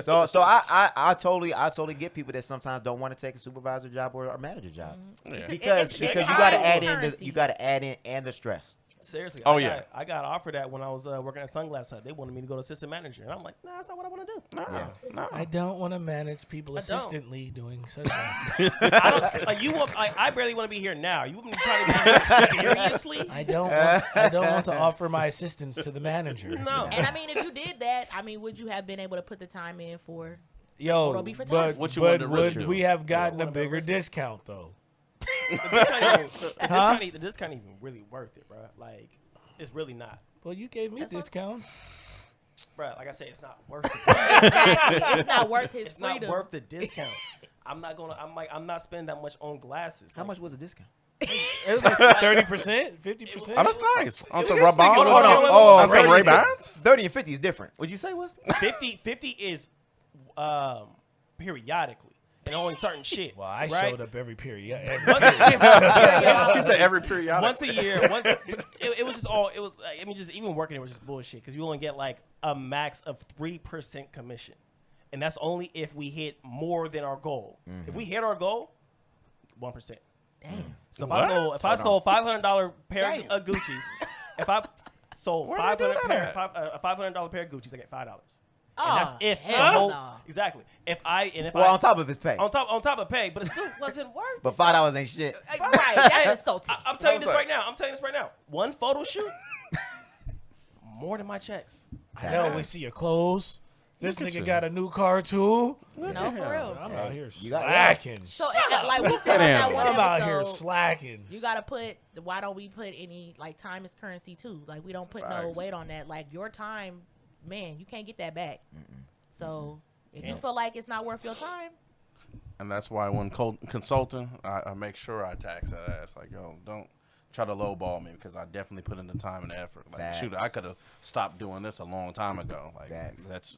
So I totally get people that sometimes don't want to take a supervisor job or a manager job Yeah. because It's you time gotta add in currency. you gotta add in and the stress. Seriously. Oh, I got offered that when I was working at Sunglass Hut. They wanted me to go to assistant manager, and I'm like, nah, that's not what I want to do. No. I don't want to manage people I don't. assistantly doing such. I barely want to be here now. You want me to try to be here seriously? I don't want to offer my assistance to the manager. No. And I mean, if you did that, I mean, would you have been able to put the time in for? Yo, Don't be for but, time. What you want but to risk would do? we have gotten Yeah, a what about bigger risk? discount though? The discount even really worth it, bro. Like, it's really not. Well, you gave me discounts. Bro, like I said, it's not worth it. Exactly. It's not worth his It's freedom. not worth the discounts. I'm not spending that much on glasses. How much was the discount? It was like 30%, 50%. Oh, that's nice. On some Hold Ray-Bans? on, hold on. On some 30 Ray-Bans? 30 and 50 is different. What'd you say was? 50 is periodically and only certain shit. Well, I right? showed up every period. He said every periodic. Once a year. It was just all. It was. I mean, just even working it was just bullshit because you only get like a max of 3% commission, and that's only if we hit more than our goal. If we hit our goal, 1%. Damn. So if I sold $500 pair of Gucci's, if I sold Where'd I do $500 that a $500 pair of Gucci's, I get $5. Oh, And that's if the hell whole no. exactly. If On top of his pay. on top of pay, but it still wasn't worth it. But $5 ain't shit. Right, that's insulting. I'm telling you this right now. One photo shoot, more than my checks. I know we see your clothes. This Look at nigga you. got a new car too. No, for real. I'm out here You got- slacking. So, like we said on that one I'm out here episode, slacking. you gotta put. Why don't we put any like time is currency too? Like we don't put no Facts. weight on that. Like your time, man, you can't get that back. So if you feel like it's not worth your time, And that's why when consulting, I make sure I tax that ass. Like, yo, don't try to lowball me because I definitely put in the time and effort. Like, shoot, Facts. I could have stopped doing this a long time ago. Like, Facts. that's,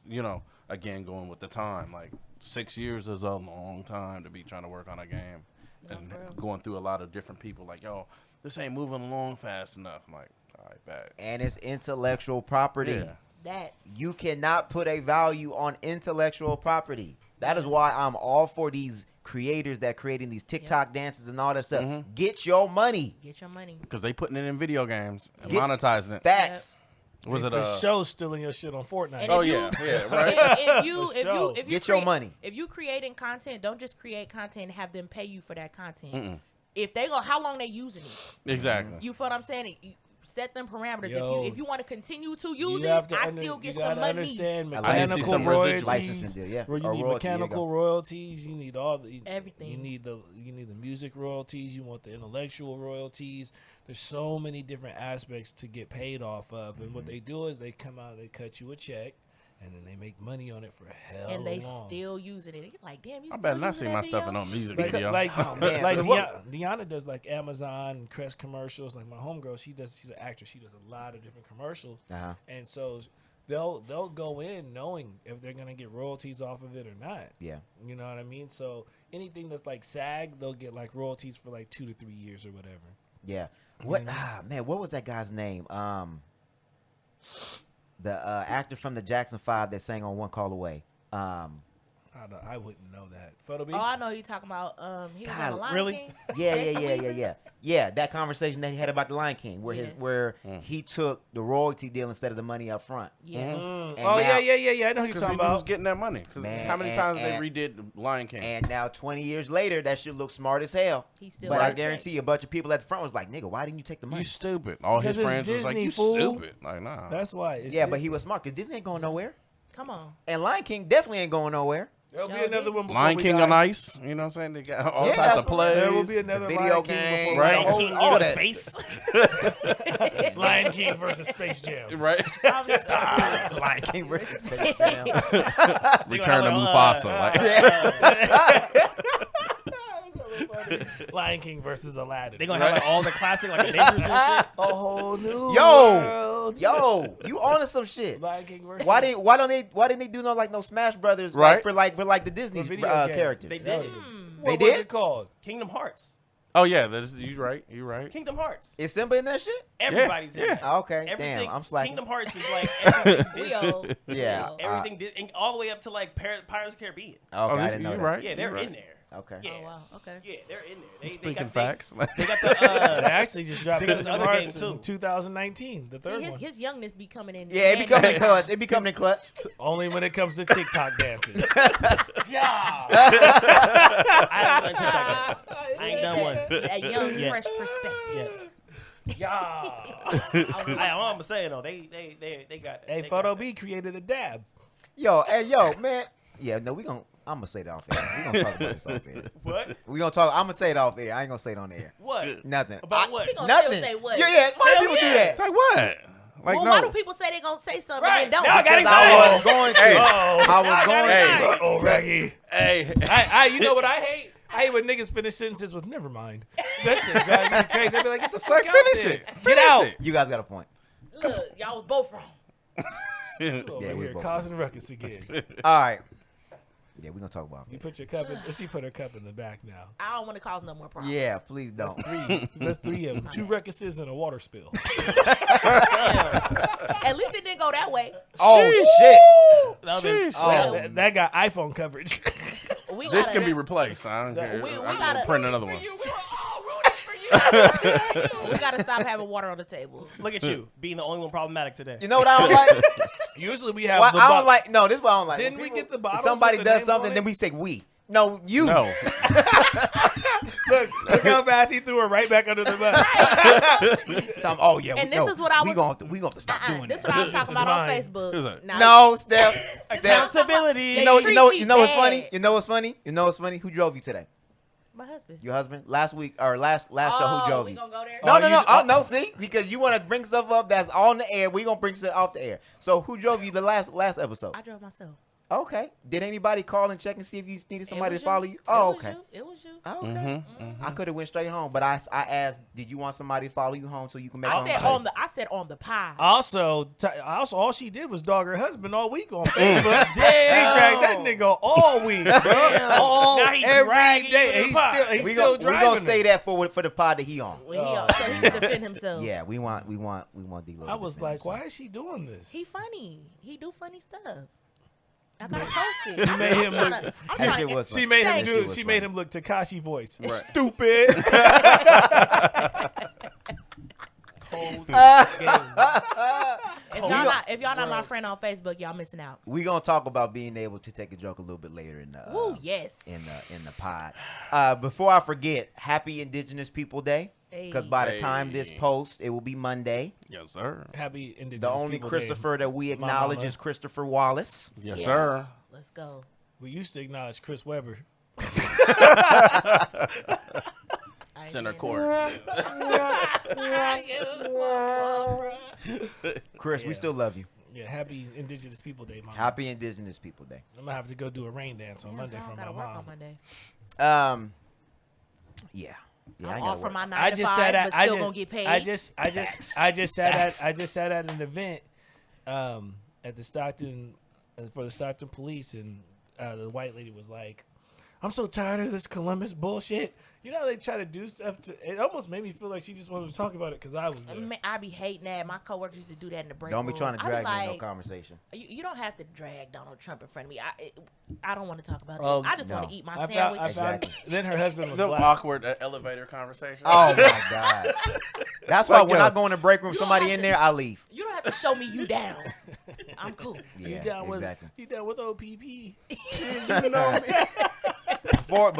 again, going with the time. Like, 6 years is a long time to be trying to work on a game. And for real. going through a lot of different people. Like, yo, this ain't moving along fast enough. I'm like, all right, bad. And it's intellectual property. Yeah. that You cannot put a value on intellectual property. That is why I'm all for these creators that creating these TikTok dances and all that stuff. Get your money. get your money. Because they putting it in video games and Get- monetizing it. Facts. Was it For a... show stealing your shit on Fortnite. And Oh, if you- yeah, right. If you Get your money. If you creating content, don't just create content and have them pay you for that content. If they go, how long they using it? Exactly. You feel what I'm saying? You set them parameters. Yo. if you want to continue to You use have it, to I still get you some gotta money. understand I like to see mechanical some royalties. licensing deal, yeah. Where you Or need royalty, there you mechanical go. royalties. You need all the Everything. You need the music royalties. You want the intellectual royalties. There's so many different aspects to get paid off of. And what they do is they come out, they cut you a check, and then they make money on it for hell And they long. still using it. You're like, damn, you I still better not using see that my stuff video? in no music Like, video. like, man. like What- Deanna does like Amazon and Crest commercials. Like my homegirl, she's an actress. She does a lot of different commercials. Uh-huh. And so they'll go in knowing if they're gonna get royalties off of it or not. Yeah. You know what I mean? So anything that's like SAG, they'll get like royalties for like 2 to 3 years or whatever. Yeah. What man, what was that guy's name? The actor from the Jackson 5 that sang on One Call Away. I wouldn't know that. Photo B? Oh, I know who you're talking about. He was on the Lion really? King. Yeah. That conversation that he had about the Lion King, where he took the royalty deal instead of the money up front. Yeah. And Oh, now- yeah. I know who you're Because talking he was about. getting that money. Because Man, how many and- times and- they redid the Lion King? And now 20 years later, that shit looks smart as hell. He still But got I a check. guarantee you, a bunch of people at the front was like, "Nigga, why didn't you take the money?" You stupid. All his Because it's friends was like, Disney, you fool. stupid. Like, nah. That's why. It's Yeah, but he was smart because Disney ain't going nowhere, Come on. and Lion King definitely ain't going nowhere. There'll be Sure another did. one before Lion we King die. on Ice. You know what I'm saying? They got all Yeah, types of plays. There will be another video Lion King game, before right? we Lion die. King all in that. space. Lion King versus Space Jam. Right? I'm sorry. Lion King versus Space Jam. Return to have a, Mufasa. Lion King versus Aladdin. They're gonna have like all the classic like Avengers and shit. a whole new Yo, world. yo, you on to some shit? Lion King versus Why didn't they do no Smash Brothers Right. for the Disney For video game. characters? They That did. was- They What was did? it called? Kingdom Hearts. Oh, yeah. You right. You right. Kingdom Hearts. Is Simba in that shit? Everybody's in yeah. that. Okay, Everything, damn, I'm slacking. Kingdom Hearts is like everything We Disney. old. Yeah. Everything and all the way up to like Pirates of the Caribbean. Okay, I this- didn't know you that. right. Yeah, you they're right. in there. Okay. Yeah. Oh, wow. Okay. Yeah, they're in there. They Speaking got facts. They got the They actually just dropped Think of this Kingdom other Hearts game, in too. 2019, the third See, one. his youngness be coming in. Yeah, it be coming in clutch. It be coming in clutch. Only when it comes to TikTok dances. yeah. I ain't done TikTok dance. I ain't done one That young, Yeah. fresh perspective. yet. Yeah. All I'm saying though, they got. Hey, they Photo got B created the dab. Yo, man. Yeah, no, I'm gonna say it off air. We gonna talk about this off air. that. What? We gonna talk. I'm gonna say it off air. I ain't gonna say it on the air. What? Nothing. About what? He gonna Nothing. still say what? Yeah. Why do Hell people do yeah. that? It's like what? Like, Well, no. why do people say they gonna say something Right. and then don't? Now I got Because I was going to. Hey. I was going Hey. to. Oh, Raggy. Hey. You know what I hate? I hate when niggas finish sentences with "never mind." That shit drives me crazy. I be like, "Get the fuck out finish there. it. Get Finish out." it. You guys got a point. Look, y'all was both wrong. Over Yeah, we here both- causing ruckus again. All right. Yeah, we're gonna talk about You it. put your cup in. She put her cup in the back now. I don't want to cause no more problems. Yeah, please don't. That's three of them. 2 ruckuses and a water spill. At least it didn't go that way. Oh shit! That would've been- Sheesh. Oh. That got iPhone coverage. We This gotta, can be replaced. I don't care. We I'm gotta gonna print another one. We were all rooting for you. We gotta stop having water on the table. Look at you being the only one problematic today. You know what I don't like? Usually we have Well, the I don't like. No, this is what I don't like. Didn't When we people- get the bottles if somebody with the does names something, on then it? we say we. No, you. No. look how fast he threw her right back under the bus. Tom, oh yeah. And we, this no, is what I we was- gonna have to stop doing This is that. what I was talking about on mine. Facebook. Who's that? Now, No, Steph. Steph. Accountability. You know treat what's me funny? bad. You know what's funny? You know what's funny? Who drove you today? My husband. Your husband? Last week or last show? Who drove we you? gonna go there? No, Oh, no, you- no. Oh, no, see? Because you want to bring stuff up that's on the air. We going to bring stuff off the air. So who drove you the last episode? I drove myself. Okay. Did anybody call and check and see if you needed somebody It was to follow you? It Oh, was okay. you. It was you. Oh, okay. Mm-hmm. I could have went straight home, but I asked, did you want somebody to follow you home so you can make I home said safe? I said on the pie. Also, all she did was dog her husband all week on Facebook. She Damn. dragged that nigga all week, bro. All Now he every dragging you day. to the He's pot. still, he's we still gonna driving. say it. that for the pod that he on. When so he can defend himself. Yeah, we want D-Lo. I was like, why is she doing this? He funny. He do funny stuff. I gotta post it. You made him I'm look- trying to- I'm That trying shit to- was She made him Thank do. you. She made him look Takashi voice. Right. Stupid. Cold game. If y'all not my friend on Facebook, y'all missing out. We gonna talk about being able to take a joke a little bit later in the Woo, yes. in the pod. Before I forget, Happy Indigenous People Day. Because by the time this Hey. post, it will be Monday. Yes, sir. Happy Indigenous The only People Christopher Day. that we My acknowledge mama. is Christopher Wallace. Yes, Yeah. sir. Let's go. We used to acknowledge Chris Webber. I ain't Center saying court. Chris, we Yeah. still love you. Yeah, Happy Indigenous People Day, mama. Happy Indigenous People Day. I'm gonna have to go do a rain dance on that. Monday I don't for my gotta work on mom. Monday. Yeah. Yeah, I I'm ain't off gotta for work. my 9 I to just 5, sat at. but I still just, gonna get paid. I just sat at an event. at the Stockton for the Stockton police, and the white lady was like, "I'm so tired of this Columbus bullshit." You know, they try to do stuff it almost made me feel like she just wanted to talk about it because I was there. I be hating that. My coworkers used to do that in the break Don't be room. trying to I be drag me in no like, conversation. You don't have to drag Donald Trump in front of me. I don't want to talk about Oh, this. I just want no. to eat my I found, sandwich. Exactly. then her husband was Some black. awkward elevator conversation. Oh my God. That's why Like, when yo, I go in the break room, You don't somebody have in to- there, I leave. You don't have to show me you down. I'm cool. Yeah, You down exactly. with OPP? You know me. Before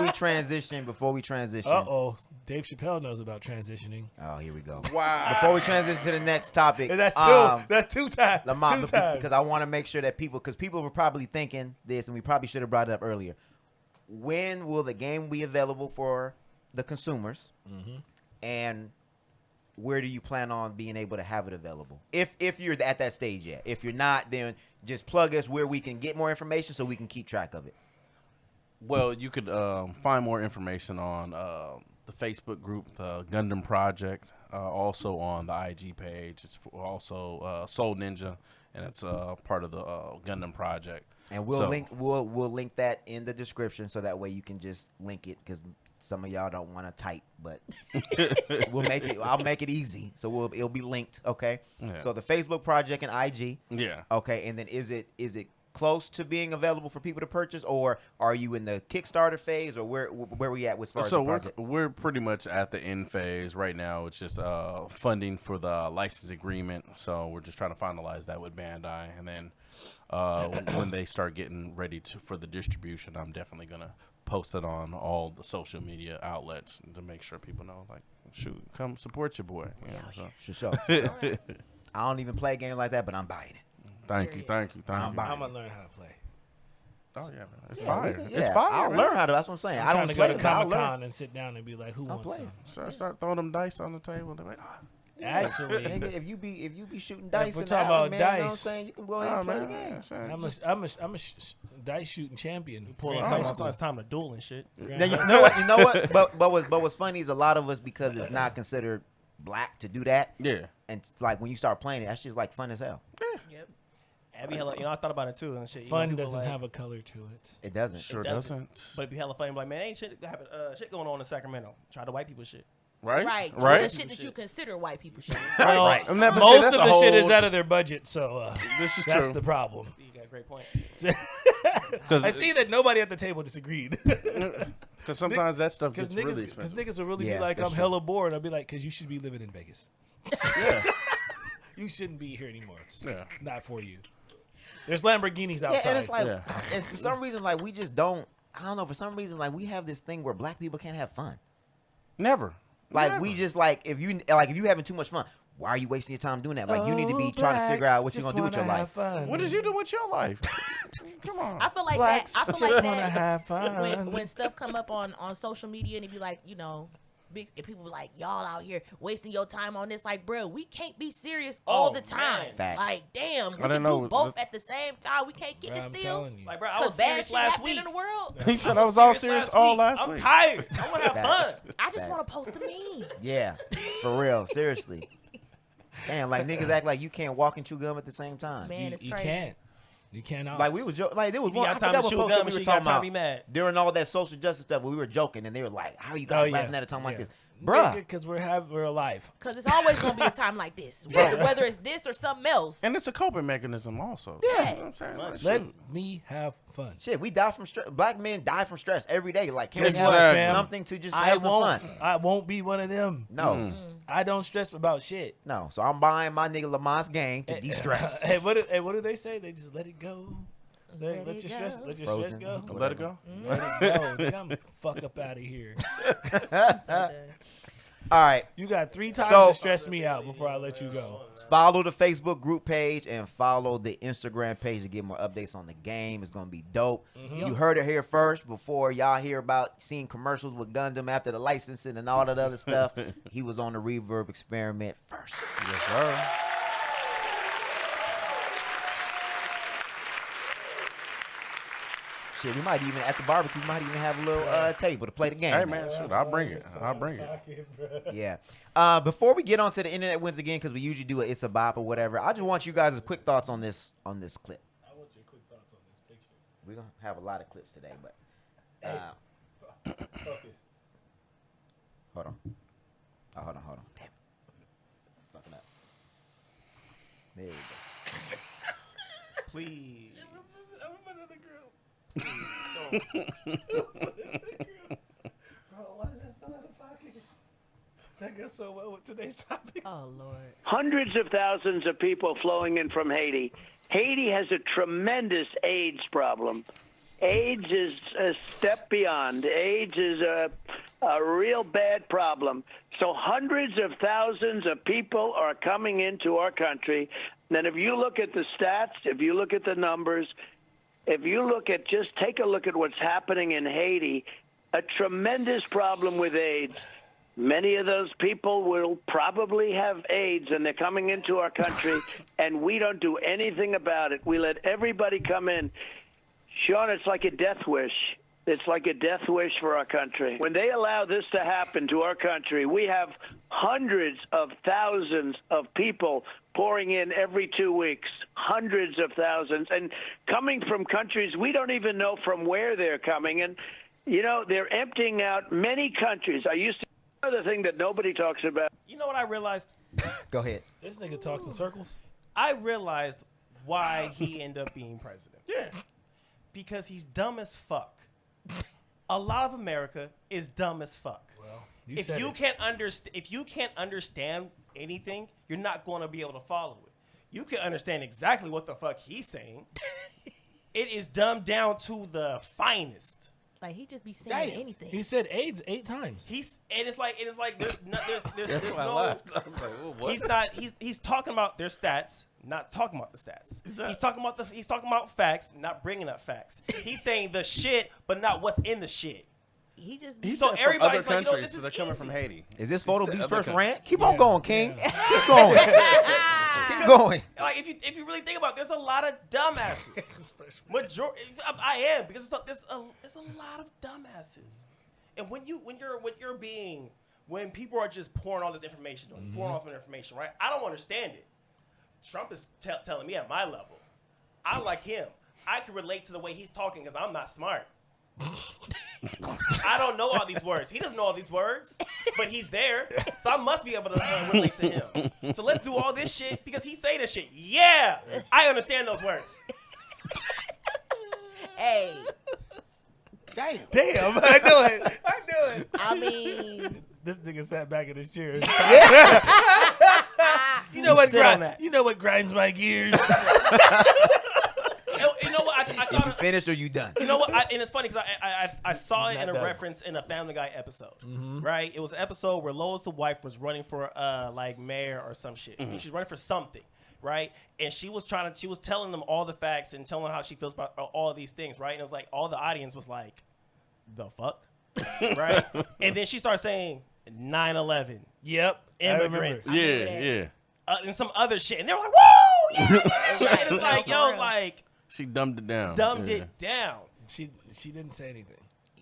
we transition. Uh-oh. Dave Chappelle knows about transitioning. Oh, here we go. Wow. Before we transition to the next topic, And that's two times. Lamont, Two times. because I want to make sure that because people were probably thinking this, and we probably should have brought it up earlier. When will the game be available for the consumers? Mm-hmm. And where do you plan on being able to have it available? If you're at that stage yet. If you're not, then just plug us where we can get more information so we can keep track of it. Well, you could find more information on the Facebook group, the Gundam Project, also on the IG page. It's also Soul Ninja, and it's part of the Gundam Project. And we'll link that in the description so that way you can just link it because some of y'all don't want to type, but I'll make it easy. So it'll be linked. Okay. Yeah. So the Facebook project and IG. Yeah. Okay. And then is it close to being available for people to purchase, or are you in the Kickstarter phase, or where we at with far as the project? we're pretty much at the end phase right now. It's just funding for the license agreement, so we're just trying to finalize that with Bandai, and then when they start getting ready for the distribution, I'm definitely gonna post it on all the social media outlets to make sure people know, like, shoot, come support your boy. You know, so. Sure. I don't even play a game like that, but I'm buying it. Thank you. I'm gonna learn how to play. Oh yeah, man. It's Yeah, fire. yeah, It's fire. I'll man. learn how to. That's what I'm saying. I'm I trying don't to go play to it, but I'll Comic learn. Con and sit down and be like, "Who I'll wants play some?" Start throwing them dice on the table. They're like, Actually, Nigga, if you be shooting dice we're in the talking alley, about man, you know what I'm dice. saying? You can go ahead and play the game. I'm a dice shooting champion. Pull up it's time to duel and shit. Now, you know what? But what's funny is a lot of us, because it's not considered black to do that. Yeah. And like when you start playing it, that's just like fun as hell. Yep. It'd be hella, I thought about it too and shit. Fun people doesn't like, have a color to it. It doesn't. Sure doesn't. doesn't. But it'd be hella funny. Like, man, ain't shit going on in Sacramento. Try the white people shit. Right. The shit that you consider white people shit. Well, Right. I'm never most saying of that's the a shit is whole- out of their budget, so This is that's true. the problem. You got a great point. I see that nobody at the table disagreed. Because sometimes that stuff Because gets really niggas, expensive. niggas will really Yeah, be like, that's I'm true. hella bored. I'll be like, because you should be living in Vegas. Yeah. You shouldn't be here anymore. It's Yeah. not for you. There's Lamborghinis outside. Yeah, and it's like, Yeah. it's for some reason, like we just don't. I don't know. For some reason, like we have this thing where black people can't have fun. Never. Like Never. we just like if you having too much fun, why are you wasting your time doing that? Like you need to be trying to figure out what you're gonna do with your life. What did you do with your life? Come on. I feel like Blacks that. I feel just like wanna that have fun. when stuff come up on social media and it be like, big, and people be like, y'all out here wasting your time on this. Like, bro, we can't be serious all the time. Facts. Like, damn, we didn't can know do both at the same time. We can't get Bro, this I'm deal. telling you. Like, bro, I Because was bad serious shit last happening week. in the world. He said I was all serious all last I'm week. tired. I want to have Facts. fun. I just Facts. want to post a meme. Yeah, for real, seriously. Damn, like niggas act like you can't walk and chew gum at the same time. Man, it's you crazy. can't. You cannot. Like we were joking. Like there was If you one. I got time forgot to what chew post gum that and we were shit, you got talking time to about be mad. during all that social justice stuff. We were joking, and they were like, "How are you guys Oh, yeah. laughing at a time like Yeah. this, bruh?" Because we're alive. Because it's always going to be a time like this. Whether it's this or something else. And it's a coping mechanism also. Yeah. You know what I'm saying? Like, Let shoot. me have fun. Shit, we die from stress. Black men die from stress every day. Like, can Guess we have what, fam? something to just I have some won't. fun? I won't be one of them. No, I don't stress about shit. no. So I'm buying my nigga Lamont's game to de-stress. Hey, what do they say? They just let it go. Let your it stress. go. Let your stress Frozen. go. Let it go. Let it go. Nigga, I'm fuck up out of here. All right. You got 3 times So- to stress me out before I let you go. Follow the Facebook group page and follow the Instagram page to get more updates on the game. It's gonna be dope. You heard it here first before y'all hear about seeing commercials with Gundam after the licensing and all that other stuff. He was on the Reverb Experiment first. Yes, sir. Shit, we might even at the barbecue. We might even have a little table to play the game. Hey man, shoot, I'll bring it. Yeah. Before we get on to the internet wins again, because we usually do a It's a Bop or whatever, I just want you guys' quick thoughts on this clip. I want your quick thoughts on this picture. We're gonna have a lot of clips today, but Focus. hold on. Oh, hold on. Damn it. Fucking up. There we go. Please. I'm another girl. Bro, why is that so out of pocket? That goes so well with today's topics. Oh, Lord. Hundreds of thousands of people flowing in from Haiti. Haiti has a tremendous AIDS problem. AIDS is a step beyond. AIDS is a real bad problem. So hundreds of thousands of people are coming into our country. And if you look at the stats, if you look at the numbers, if you look at just take a look at what's happening in Haiti, a tremendous problem with AIDS. Many of those people will probably have AIDS, and they're coming into our country, and we don't do anything about it. We let everybody come in. Sean, it's like a death wish. It's like a death wish for our country. When they allow this to happen to our country, we have hundreds of thousands of people pouring in every 2 weeks, hundreds of thousands, and coming from countries we don't even know from where they're coming. And, you know, they're emptying out many countries. I used to another thing that nobody talks about. You know what I realized? Go ahead. This nigga talks in circles. I realized why he ended up being president. Yeah. Because he's dumb as fuck. A lot of America is dumb as fuck. Well, if you can't understand anything, you're not going to be able to follow it. You can understand exactly what the fuck he's saying. It is dumbed down to the finest. Like, he just be saying anything. He said AIDS 8 times. It's like there's no I laughed. I was like, what? he's talking about their stats, not talking about the stats. He's talking about facts, not bringing up facts. He's saying the shit, but not what's in the shit. He just He So said everybody's from other like, you know, countries, this so is they're coming easy. from Haiti. Is this photo B's first other rant? Keep on Yeah. going, King. Yeah. Keep going. Keep going. Like if you really think about it, there's a lot of dumbasses. Majority, I am, because there's a lot of dumbasses. And when people are just pouring all this information on you, pouring off information, right? I don't understand it. Trump is telling me at my level. I like him. I can relate to the way he's talking because I'm not smart. I don't know all these words. He doesn't know all these words, but he's there, so I must be able to relate to him. So let's do all this shit because he say this shit. Yeah, I understand those words. Hey, Damn, I knew it. I mean, This nigga sat back in his chair. You know what? You know what grinds my gears? You know what? I If you thought. finished or you done? You know what? And it's funny because I saw it in a done. reference in a Family Guy episode, right? It was an episode where Lois, the wife, was running for like mayor or some shit. She's running for something, right? And she was telling them all the facts and telling them how she feels about all of these things, right? And it was like all the audience was like, the fuck, right? And then she started saying 9/11, Yep. immigrants, Yeah. and some other shit, and they were like, whoa, yeah. And it's like, yo, like. She dumbed it down. It down. She didn't say anything.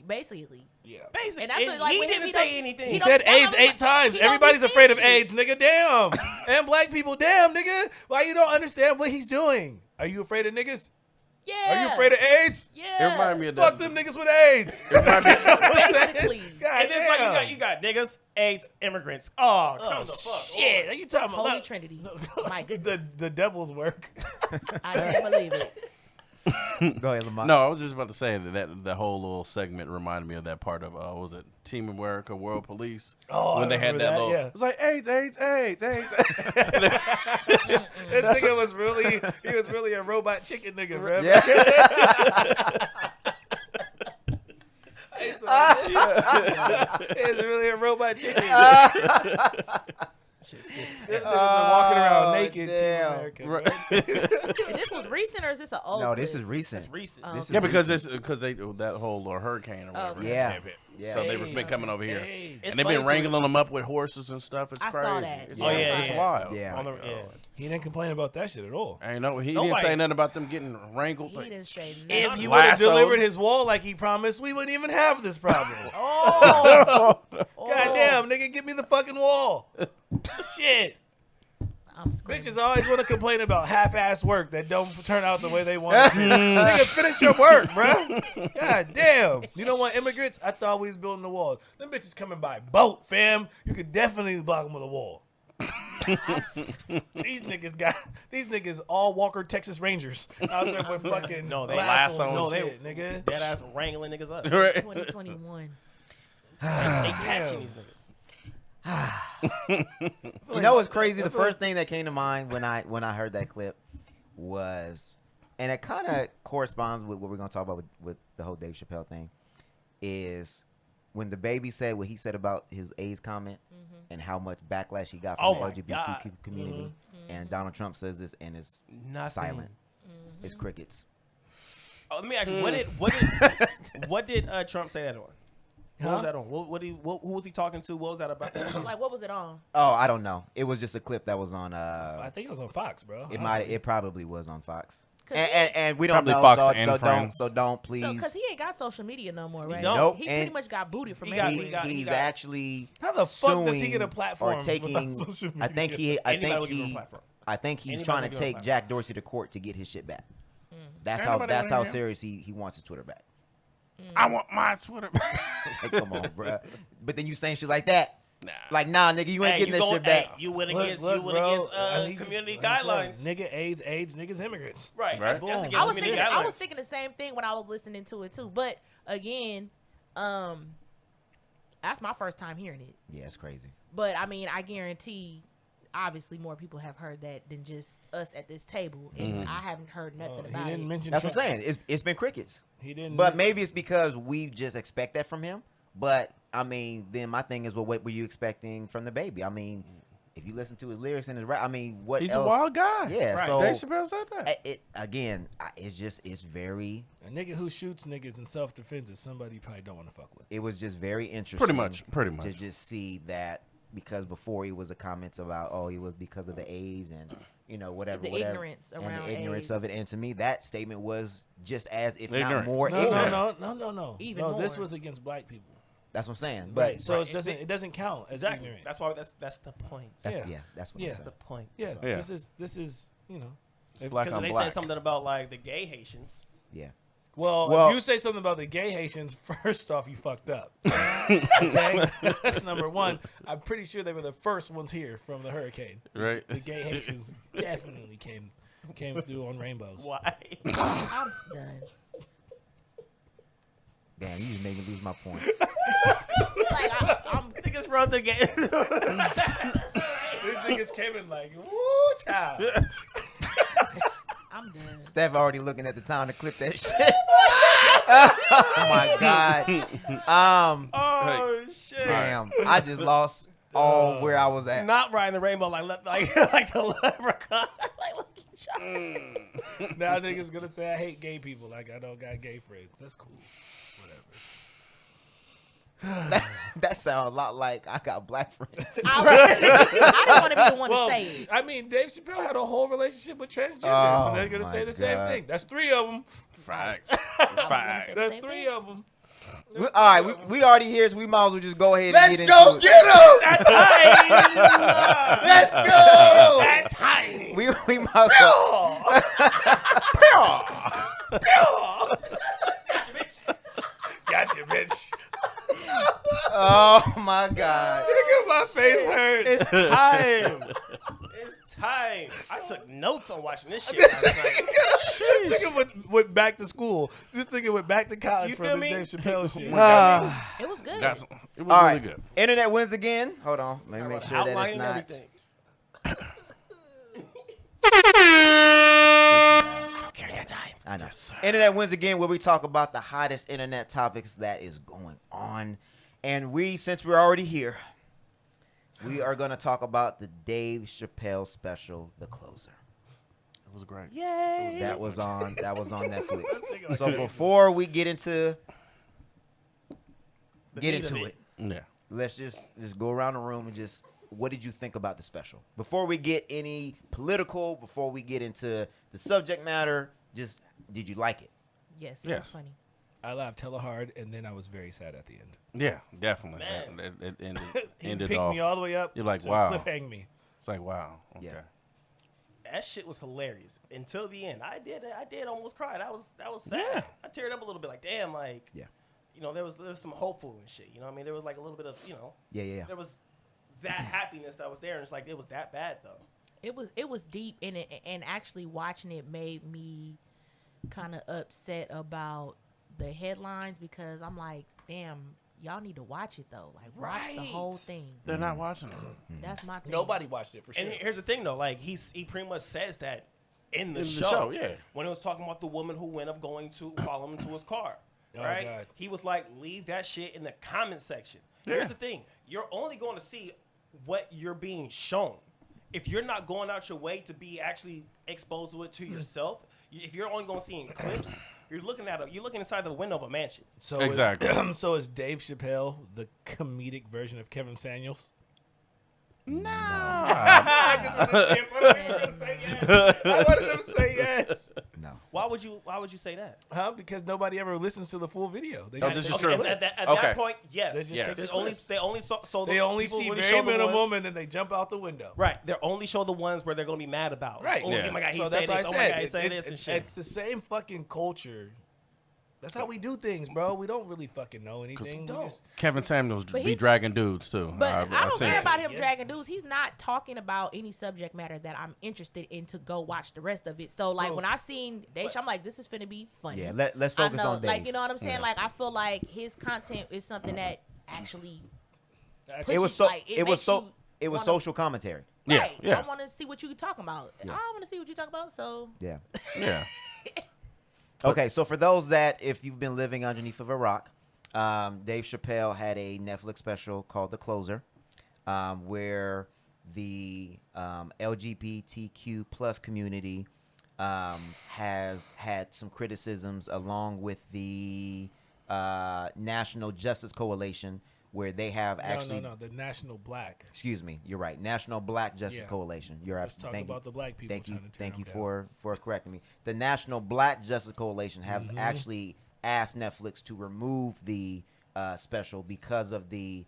basically. Yeah. Basically, And that's what, like, he when didn't he say don't- anything. He He said don't- AIDS he don't- 8 times. he don't Everybody's be afraid of saying AIDS, nigga. Damn. And black people, damn, nigga. Why you don't understand what he's doing? Are you afraid of niggas? Yeah. Are you afraid of AIDS? Yeah. It reminded me of Fuck that. them niggas with AIDS. Basically. God And then it's damn. like you got niggas, AIDS, immigrants. Oh, come the fuck. Shit, are you talking about Holy Trinity. My goodness. the devil's work? I can't believe it. Go ahead, Lamont. No, I was just about to say that whole little segment reminded me of that part of what was it Team America World Police? Oh, when I they had remember that that, little, yeah. it was like AIDS. This nigga was really a robot chicken nigga, bro. Yeah. It's really a robot chicken. shit's just Them niggas are walking around Oh, naked. Team damn. America. Right. Bro. And this was recent, or is this an old? No, this clip? is recent. It's recent. Oh, This is Yeah, because recent. they that whole hurricane or whatever. Okay. Yeah. hit. Yeah. So they've been coming over here, Hey. It's and they've funny been too. wrangling them up with horses and stuff. It's I crazy. saw that. It's, Oh, yeah, it's yeah. wild. Yeah. On the, yeah. He didn't complain about that shit at all. I know he Nobody- didn't say nothing about them getting wrangled. He Like, didn't say If nothing. he would have Lassoed. delivered his wall like he promised, we wouldn't even have this problem. Oh, Goddamn, nigga, give me the fucking wall. Shit. I'm screaming. Bitches always want to complain about half-ass work that don't turn out the way they want it to. Nigga, finish your work, bro. God damn. You don't want immigrants? I thought we was building the wall. Them bitches coming by boat, fam. You could definitely block them with a wall. These niggas all Walker Texas Rangers out there with fucking No, they lassos and lassos. shit, nigga. Dead ass wrangling niggas up. right? 2021. They catching these niggas. You know what's crazy? The first thing that came to mind when I heard that clip was, and it kind of corresponds with what we're gonna talk about with the whole Dave Chappelle thing, is when the baby said what he said about his AIDS comment and how much backlash he got Oh from my the LGBTQ God. community, and Donald Trump says this and it's Nothing. silent. It's crickets. Oh, let me ask you, what did Trump say that on? What was that on? Who was he talking to? What was that about? Like, what was it on? Oh, I don't know. It was just a clip that was on. I think it was on Fox, bro. It probably was on Fox. 'Cause And we don't Probably know, Fox and so Friends. don't please. So, because he ain't got social media no more, right? don't. Nope. He And pretty much got booted from he got- everywhere. he's got- actually How the fuck does he suing get a platform or taking without social I think media? Anybody will give him a platform. I think he's Anybody trying will to give him a take platform. Jack Dorsey to court to get his shit back. That's Ain't how nobody that's wanna how hear him. serious he wants his Twitter back. I want my Twitter. Like, come on, bruh. But then you saying shit like that. Nah. Like, nah, nigga, you ain't getting that shit back. You went Look, against look, bro, he's just- community like I said, guidelines. Nigga, AIDS, niggas, immigrants. Right. Right. That's Boom. against I was community thinking, I guidelines. was thinking the same thing when I was listening to it too. But again, that's my first time hearing it. Yeah, it's crazy. But I mean, I guarantee, obviously, more people have heard that than just us at this table, and I haven't heard nothing He about didn't it. mention That's what I'm Trump. saying. It's been crickets. He didn't. But maybe it's because we just expect that from him. But I mean, then my thing is, well, what were you expecting from the baby? I mean, if you listen to his lyrics and his rap, I mean, what He's else? a wild guy. Yeah, Right. so Dave Chappelle said that. it's very. a nigga who shoots niggas in self-defense is somebody you probably don't want to fuck with. It was just very interesting. Pretty much. to just see that, because before it was the comments about it was because of the AIDS and whatever, The whatever, ignorance and around the ignorance of it. AIDS. And to me, that statement was just as if not Ignorant. more ignorant. No. Even no, this more. was against black people. That's what I'm saying. But Right. So Right. it doesn't count as Exactly. ignorant. That's why. That's the point. that's Yeah. that's what Yeah. I'm That's saying. the point. Yeah. Yeah. This is Black Because on they black. said something about like the gay Haitians. Yeah. Well, if you say something about the gay Haitians, first off, you fucked up. Okay, that's number one. I'm pretty sure they were the first ones here from the hurricane. Right. The gay Haitians definitely came through on rainbows. Why? I'm done. Damn, you just made me lose my point. Like, I'm Niggas run the gay. These niggas came in like, woo, child. I'm done. Steph already looking at the time to clip that shit. Oh my god. Oh shit! Damn. I just lost all where I was at. Not riding the rainbow like like a leprechaun. Like look at y'all. Now niggas gonna say I hate gay people. Like I don't got gay friends. That's cool. Whatever. That sounds a lot like I got black friends. I don't want to be the one Well, to say it. I mean, Dave Chappelle had a whole relationship with transgenders, Oh, and they're gonna my say the same God. thing. That's three of them. Facts. I was Facts. gonna say the That's same three thing. of them. All right, we already here, so we might as well just go ahead Let's and go get into it. Let's go. That's tiny. We might as well. Gotcha, bitch. Oh my god. My face hurts. It's time. It's time. I took notes on watching this shit last night. Thinking with back to school. Just thinking with back to college You for feel the me? Dave Chappelle shit. It was good. It was All really right. good. Internet wins again. Hold on. Let me make sure that it's Outlining not. everything. I know. Internet wins again, where we talk about the hottest internet topics that is going on. And since we're already here, We are going to talk about the Dave Chappelle Special, The Closer. It was great. Yay! That was on Netflix. So before we get into it, Yeah. let's just go around the room and just, what did you think about the special? Before we get any political, before we get into the subject matter, just, did you like it? Yes, it Yes. was funny. I laughed hella hard, and then I was very sad at the end. Yeah, definitely. Man. It He ended picked off. me all the way up. You're like, to wow. cliffhang me. It's like, wow. Okay. Yeah. That shit was hilarious until the end. I did almost cry. That was sad. Yeah. I teared up a little bit. Like, damn, like, Yeah. you know, there was some hopeful and shit. You know what I mean? There was like a little bit of, you know, Yeah. there was that happiness that was there, and it's like it was that bad though. It was deep in it, and actually watching it made me kind of upset about the headlines because I'm like, damn, y'all need to watch it though. Like, watch the Right. whole thing. They're not watching it. That's my thing. Nobody watched it for sure. And here's the thing though, like he pretty much says that in the In the show. show, yeah. When it was talking about the woman who went up going to follow him to his car. Oh, Right? God. He was like, leave that shit in the comment section. Yeah. Here's the thing. You're only going to see what you're being shown. If you're not going out your way to be actually exposed to it to yourself, if you're only going to see in clips, you're looking inside the window of a mansion. So Exactly. So is Dave Chappelle the comedic version of Kevin Samuels? I wanted him to say yes. No. Why would you say that? Huh? Because nobody ever listens to the full video. They Oh, just this is take true. clips. At Okay. that point, yes. They just Yes. take the There's only clips. they only so They only people see really very show the minimum, ones- and then they jump out the window. Right. They only show the ones where they're going to be mad about. Right. Oh, Yeah. my God, he So said that's this. what I Oh, said. my God, he said this and shit. It's the same fucking culture. That's how we do things, bro. We don't really fucking know anything. We don't. just, Kevin Samuels But be he's- dragging dudes too. But I don't seen care it. about him Yes. dragging dudes. He's not talking about any subject matter that I'm interested in to go watch the rest of it. So like Bro. when I seen Dave, I'm like, this is finna be funny. Yeah, let's I focus know, on Dave. like you know what I'm saying. Like I feel like his content is something that actually it was so like, it was makes so you it was wanna- social commentary. Yeah, right. yeah. I want to see what you talking about. I want to see what you talking about. So Yeah. Yeah. Okay, so for those that, if you've been living underneath of a rock, Dave Chappelle had a Netflix special called The Closer, where the LGBTQ plus community has had some criticisms along with the National Justice Coalition, where they have actually. no, the National Black. Excuse me, you're right. National Black Justice Yeah. Coalition. You're Let's absolutely. talk about the black people Thank you, trying to tear thank you them down. for correcting me. The National Black Justice Coalition has Mm-hmm. actually asked Netflix to remove the special because of the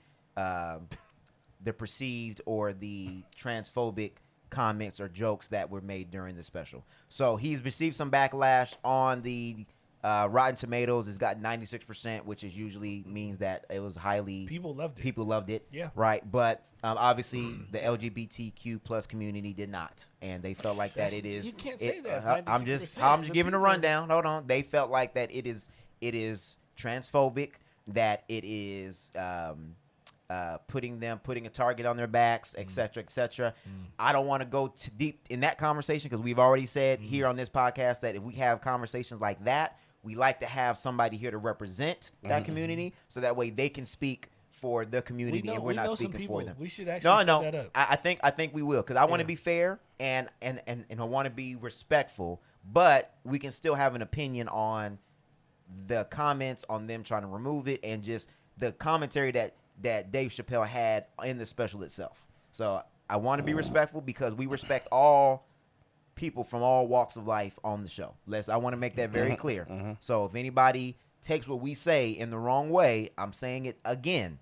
perceived or the transphobic comments or jokes that were made during the special. So he's received some backlash on the Rotten Tomatoes. It's got 96%, which is usually means that it was highly People loved it. People loved it. Yeah. Right. But obviously the LGBTQ plus community did not, and they felt like that it is. You can't say that. I'm just 96% giving a of rundown. Hold on. They felt like that it is transphobic. That it is putting a target on their backs, et cetera, et cetera. I don't want to go too deep in that conversation because we've already said here on this podcast that if we have conversations like that, we like to have somebody here to represent that community, so that way they can speak for the community and we're not speaking for them. We should actually set that up. I think we will, because I want to be fair and I want to be respectful, but we can still have an opinion on the comments on them trying to remove it and just the commentary that Dave Chappelle had in the special itself. So I want to be respectful because we respect all people from all walks of life on the show. I want to make that very clear. So if anybody takes what we say in the wrong way, I'm saying it again.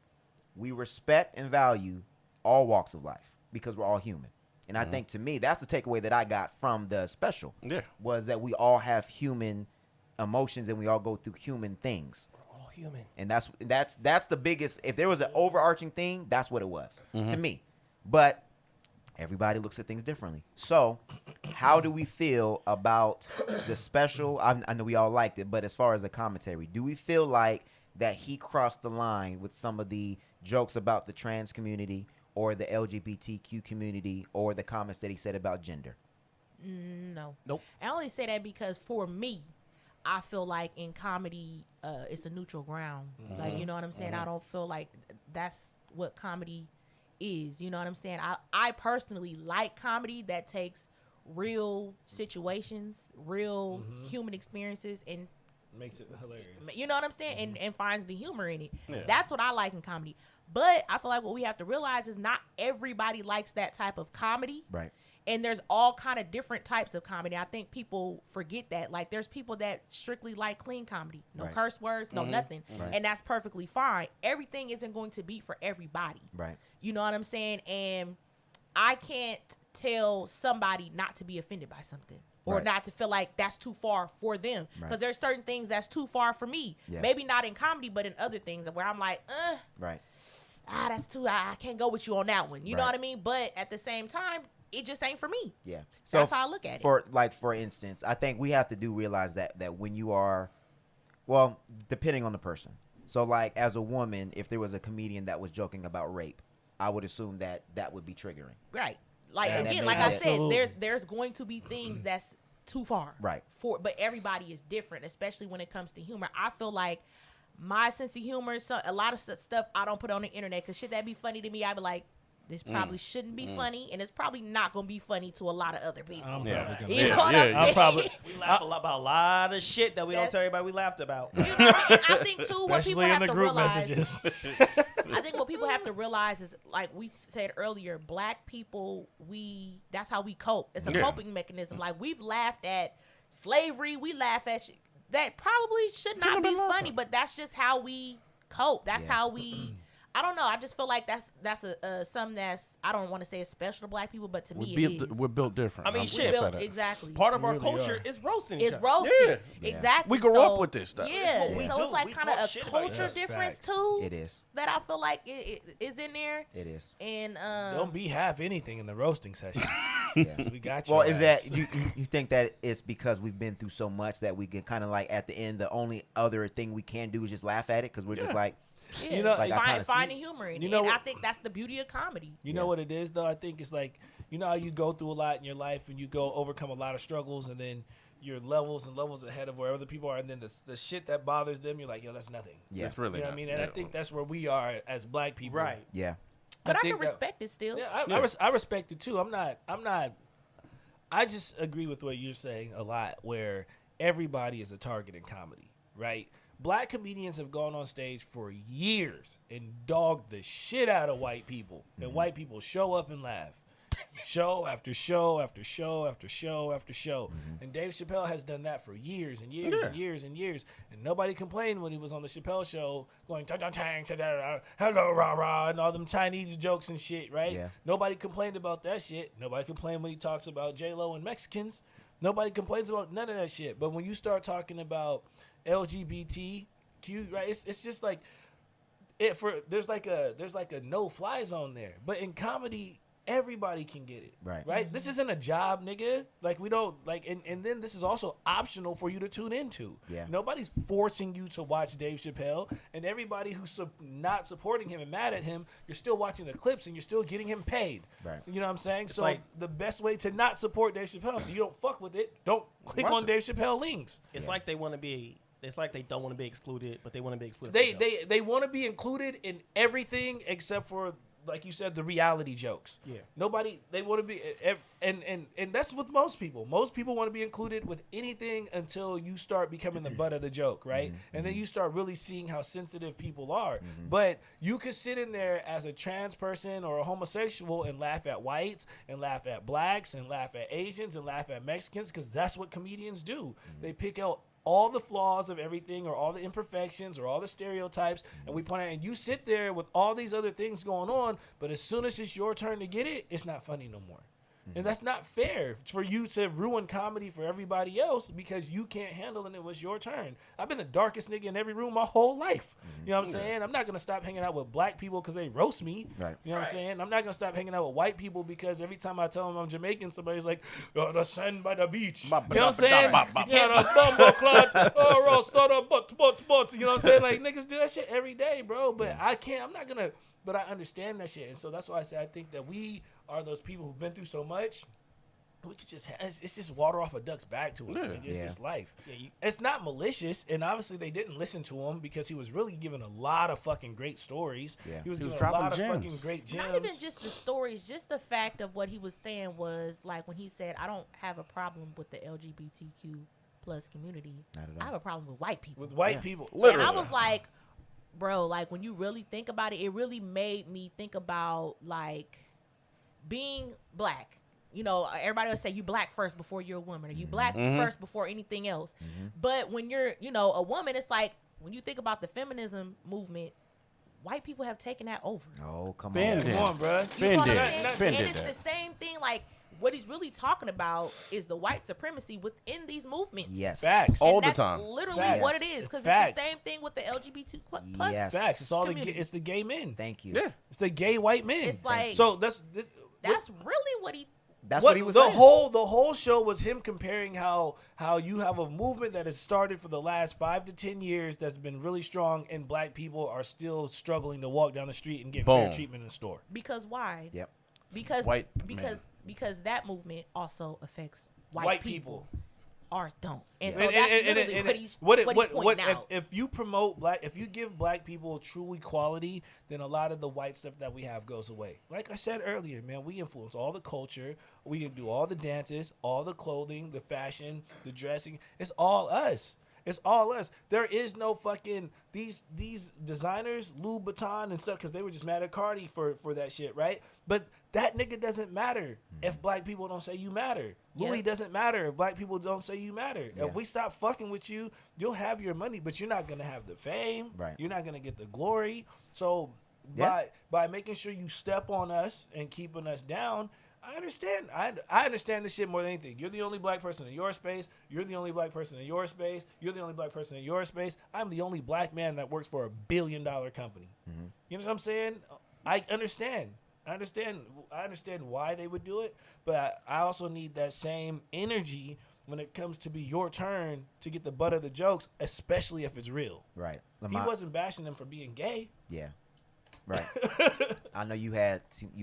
We respect and value all walks of life because we're all human. And I think, to me, that's the takeaway that I got from the special. Yeah. Was that we all have human emotions and we all go through human things. We're all human. And that's the biggest. If there was an overarching thing, that's what it was to me. But everybody looks at things differently. So how do we feel about the special? I know we all liked it, but as far as the commentary, do we feel like that he crossed the line with some of the jokes about the trans community or the LGBTQ community or the comments that he said about gender? no, Nope. I only say that because for me, I feel like in comedy, it's a neutral ground. Like you know what I'm saying. I don't feel like that's what comedy is. You know what I'm saying? I personally like comedy that takes real situations, real human experiences, and Makes it hilarious. you know what I'm saying, and finds the humor in it. Yeah. That's what I like in comedy. But I feel like what we have to realize is not everybody likes that type of comedy. Right. And there's all kind of different types of comedy. I think people forget that. Like, there's people that strictly like clean comedy. No Right. curse words, no nothing. Right. And that's perfectly fine. Everything isn't going to be for everybody. Right. You know what I'm saying? And I can't tell somebody not to be offended by something. Or Right. not to feel like that's too far for them. Because Right. there's certain things that's too far for me. Yeah. Maybe not in comedy, but in other things where I'm like, Right. that's too, I can't go with you on that one. You know Right. what I mean? But at the same time, it just ain't for me. Yeah. That's how I look at it. For instance, I think we have to realize that when you are, well, depending on the person. So like as a woman, if there was a comedian that was joking about rape, I would assume that would be triggering. Right. Like, Yeah, again, that like may- I said, Absolutely. there's going to be things that's too far. Right. But everybody is different, especially when it comes to humor. I feel like my sense of humor, a lot of stuff I don't put on the internet, because shit that be funny to me, I be like, this probably shouldn't be funny, and it's probably not going to be funny to a lot of other people. I'm Yeah. probably gonna. You know what I'm yeah. saying? probably. We laugh about a lot of shit that we don't That's- tell everybody we laughed about. You know, and I think, too, what people Especially in have the to group realize, messages. I think what people have to realize is, like we said earlier, black people, that's how we cope. It's a Yeah. coping mechanism. Like, we've laughed at slavery. We laugh at shit that probably should not be funny, but that's just how we cope. That's Yeah. how we, I don't know. I just feel like that's something that's, I don't want to say it's special to black people, but to me it is. We're built different. I mean, I'm shit. gonna say Built- that. exactly. Part of our really culture are. is roasting each It's other. roasted. Yeah. Exactly. We grew up with this stuff. Yeah. That's what we So do. it's like We kind of talk a shit about culture it. That's difference facts. too. It is. That I feel like it is in there. It is. And Don't be half anything in the roasting session. Yeah. So we got you. Well, is that you think that it's because we've been through so much that we can kind of like at the end the only other thing we can do is just laugh at it because we're just like yeah, You know, like, I kinda find the humor in you it. know And I what- think that's the beauty of comedy. You know what it is though? I think it's like, you know how you go through a lot in your life and you go overcome a lot of struggles and then you're levels and levels ahead of where other people are, and then the shit that bothers them, you're like, yo, that's nothing. yeah It's really You know what I not. mean? And I think that's where we are as black people. Right. yeah But I think can that- respect it still. Yeah, I respect it too. I'm not. I just agree with what you're saying a lot, where everybody is a target in comedy, right? Black comedians have gone on stage for years and dogged the shit out of white people, and white people show up and laugh. Show after show after show after show after show. And Dave Chappelle has done that for years and years and years and years. And nobody complained when he was on the Chappelle show going tang tang tang hello rah rah and all them Chinese jokes and shit, right? Yeah. Nobody complained about that shit. Nobody complained when he talks about J-Lo and Mexicans. Nobody complains about none of that shit. But when you start talking about LGBTQ, right? It's just like there's like a no-fly zone there. But in comedy, everybody can get it. Right. This isn't a job, nigga. Like, we don't like, and then this is also optional for you to tune into. Yeah. Nobody's forcing you to watch Dave Chappelle, and everybody who's not supporting him and mad at him, you're still watching the clips and you're still getting him paid. Right. You know what I'm saying? So like- the best way to not support Dave Chappelle, if you don't fuck with it, don't click Watch on it. Dave Chappelle links. It's like they want to be. It's like they don't want to be excluded, but they want to be excluded. They from jokes. they want to be included in everything except for, like you said, the reality jokes. Yeah. Nobody, they want to be, and that's with most people. Most people want to be included with anything until you start becoming the butt of the joke, right? And then you start really seeing how sensitive people are. But you could sit in there as a trans person or a homosexual and laugh at whites and laugh at blacks and laugh at Asians and laugh at Mexicans, because that's what comedians do. They pick out all the flaws of everything, or all the imperfections, or all the stereotypes, and we point out, and you sit there with all these other things going on, but as soon as it's your turn to get it, it's not funny no more. And that's not fair for you to ruin comedy for everybody else because you can't handle it and it was your turn. I've been the darkest nigga in every room my whole life. You know what I'm saying? I'm not going to stop hanging out with black people because they roast me. Right. You know what I'm saying? I'm not going to stop hanging out with white people because every time I tell them I'm Jamaican, somebody's like, oh, the sand by the beach. You know what I'm saying? Yeah, the bumbo clot. Oh, roast, but. You know what I'm saying? Like, niggas do that shit every day, bro. But I can't. I'm not going to. But I understand that shit. And so that's why I say I think that we are those people who've been through so much we could just it's just water off a duck's back to us. Yeah. I mean, it's Yeah. just life. Yeah, It's not malicious, and obviously they didn't listen to him because he was really giving a lot of fucking great stories. Yeah. He was He was giving a dropping lot of gems. fucking great gems. Not even just the stories, just the fact of what he was saying was like when he said, "I don't have a problem with the LGBTQ plus community. Not at all. I have a problem with white people." with white people. Literally. And I was like, bro, like when you really think about it, it really made me think about like being black. You know, everybody will say you black first before you're a woman, or you black first before anything else. But when you're, you know, a woman, it's like when you think about the feminism movement, white people have taken that over. Oh, come Ben on. did. Come on, bro. You Ben know what did. I'm saying? Ben And did it's that. the same thing. Like what he's really talking about is the white supremacy within these movements. Yes. Facts. All And the that's time. literally Facts. what it is, because it's Facts. the same thing with the LGBT plus. Yes. Facts. It's all community. it's the gay men. Thank you. Yeah. It's the gay white men. It's like so that's really what he. That's what he was the saying. the whole show was him comparing how you have a movement that has started for the last 5 to 10 years that's been really strong, and black people are still struggling to walk down the street and get fair Boom. treatment in the store. Because why? Yep. Because White because that movement also affects white, White people. people. Ours don't. And so And- that's and- literally and- what he's what pointing out. if you promote if you give black people true equality, then a lot of the white stuff that we have goes away. Like I said earlier, man, we influence all the culture. We can do all the dances, all the clothing, the fashion, the dressing. It's all us. It's all us. There is no fucking these designers, Louis Vuitton and stuff, because they were just mad at Cardi for that shit, right? But that nigga doesn't matter if black people don't say you matter. Yeah. Louis doesn't matter if black people don't say you matter. Yeah. If we stop fucking with you, you'll have your money, but you're not gonna have the fame. Right. You're not gonna get the glory. So Yeah. by making sure you step on us and keeping us down, I understand. I understand this shit more than anything. You're the only black person in your space. You're the only black person in your space. You're the only black person in your space. I'm the only black man that works for $1 billion company. You know what I'm saying? I understand. I understand why they would do it, but I also need that same energy when it comes to be your turn to get the butt of the jokes, especially if it's real. Right. He Lamont- wasn't bashing them for being gay. Yeah. Right. I know you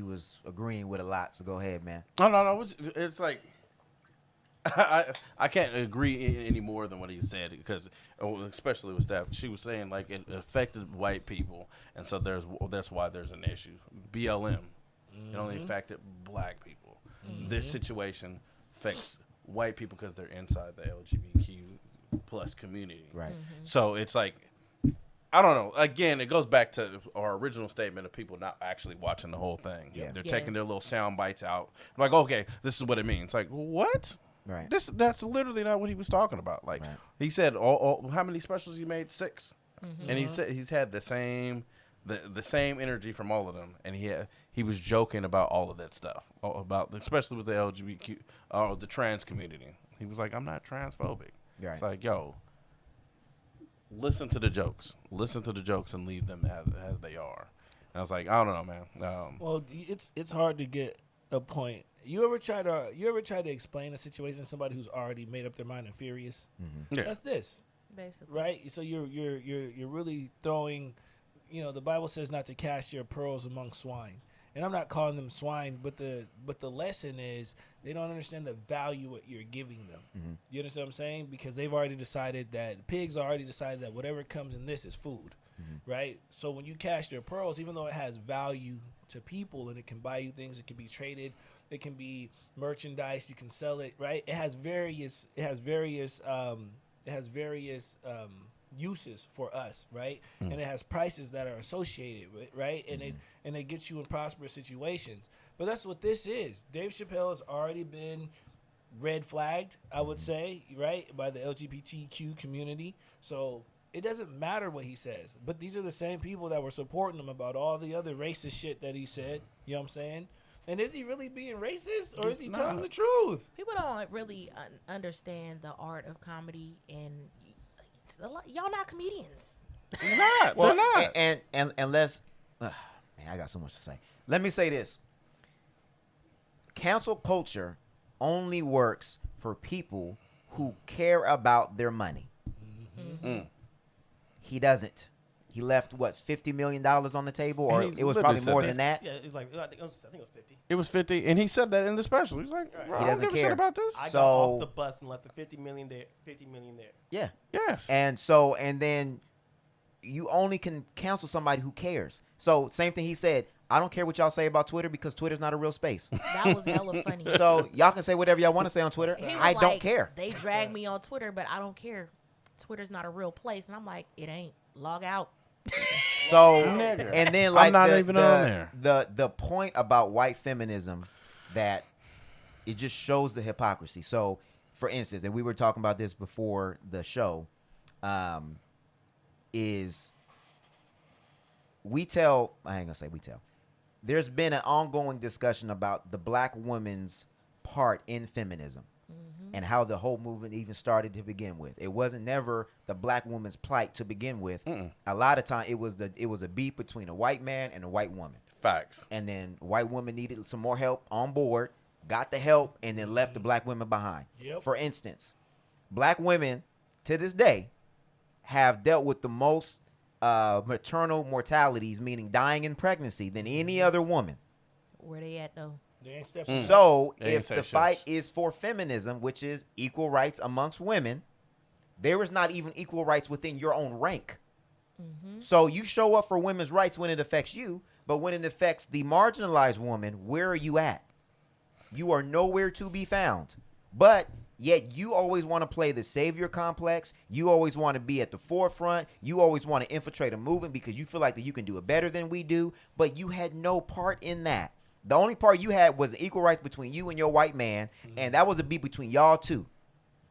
was agreeing with a lot, so go ahead, man. No. It's like I can't agree any more than what he said, because especially with Steph, she was saying like it affected white people, and so that's why there's an issue. BLM, it only affected black people. This situation affects white people because they're inside the LGBTQ plus community. Right. So it's like, I don't know. Again, it goes back to our original statement of people not actually watching the whole thing. Yeah. They're taking their Yes. little sound bites out. Like, okay, this is what it means. Like, what? Right. That's literally not what he was talking about. Like, Right. he said, how many specials he made? 6. And he said he's had the same energy from all of them, and he was joking about all of that stuff, about especially with the LGBTQ or the trans community. He was like, I'm not transphobic. Right. It's like, yo, listen to the jokes and leave them as they are. And I was like, I don't know, man. Well, it's hard to get a point. You ever try to explain a situation to somebody who's already made up their mind and furious? Yeah. That's this, Basically. right? So you're really throwing. You know, the Bible says not to cast your pearls among swine, and I'm not calling them swine, but the lesson is they don't understand the value what you're giving them. You understand what I'm saying? Because they've already decided that pigs already decided that whatever comes in this is food, right? So when you cast your pearls, even though it has value to people and it can buy you things, it can be traded, it can be merchandise, you can sell it, right? It has various uses for us, right? And it has prices that are associated with, right? And it gets you in prosperous situations. But that's what this is. Dave Chappelle has already been red flagged, I would say, right, by the LGBTQ community. So it doesn't matter what he says. But these are the same people that were supporting him about all the other racist shit that he said. You know what I'm saying? And is he really being racist, or is he telling the truth? People don't really understand the art of comedy, and y'all not comedians. They're not. Well, They're not. and let's, man, I got so much to say. Let me say this. Cancel culture only works for people who care about their money. He doesn't. he left what $50 million on the table, or And he it was literally probably said more that. than that. Yeah, it's like I think it was 50. It was 50, and he said that in the special. He's like, bro, I don't doesn't give a care. shit about this. I So- got off the bus and left the 50 million there. 50 million there. Yeah. Yes. And then you only can cancel somebody who cares. So same thing he said. I don't care what y'all say about Twitter because Twitter's not a real space. That was hella funny. So y'all can say whatever y'all want to say on Twitter. He was I don't like, care. They drag me on Twitter, but I don't care. Twitter's not a real place. And I'm like, it ain't. Log out. So Nigga. and then like I'm not the, even the, on there. The point about white feminism that it just shows the hypocrisy. So for instance, and we were talking about this before the show, is I ain't gonna say we tell. There's been an ongoing discussion about the black woman's part in feminism and how the whole movement even started to begin with. It wasn't never the black woman's plight to begin with. A lot of time it was a beef between a white man and a white woman. Facts. And then white woman needed some more help on board, got the help, and then left the black women behind. Yep. For instance, black women to this day have dealt with the most maternal mortalities, meaning dying in pregnancy, than any other woman. Where they at, though? They ain't steps So They ain't if say the shit. fight is for feminism, which is equal rights amongst women, there is not even equal rights within your own rank. So you show up for women's rights when it affects you, but when it affects the marginalized woman, where are you at? You are nowhere to be found. But yet you always want to play the savior complex. You always want to be at the forefront. You always want to infiltrate a movement because you feel like that you can do it better than we do. But you had no part in that. The only part you had was equal rights between you and your white man, and that was a beef between y'all two.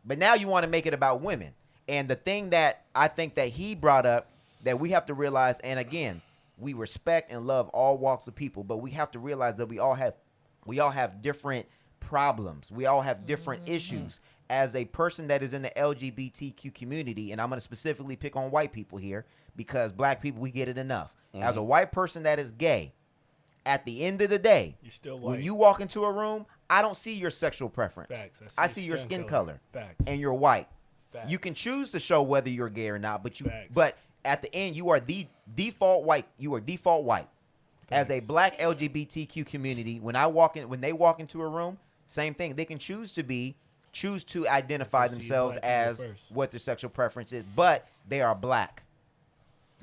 But now you want to make it about women. And the thing that I think that he brought up that we have to realize, and again, we respect and love all walks of people, but we have to realize that we all have different problems. We all have different issues. As a person that is in the LGBTQ community, and I'm going to specifically pick on white people here because black people, we get it enough. As a white person that is gay, at the end of the day, You're still when white. you walk into a room, I don't see your sexual preference. Facts. I see your skin color. Facts. And you're white. Facts. You can choose to show whether you're gay or not, but Facts. but at the end, you are the default white. You are default white. As a Facts. black LGBTQ community, when they walk into a room, same thing. They can choose to identify See themselves black people as first. what their sexual preference is, but they are black.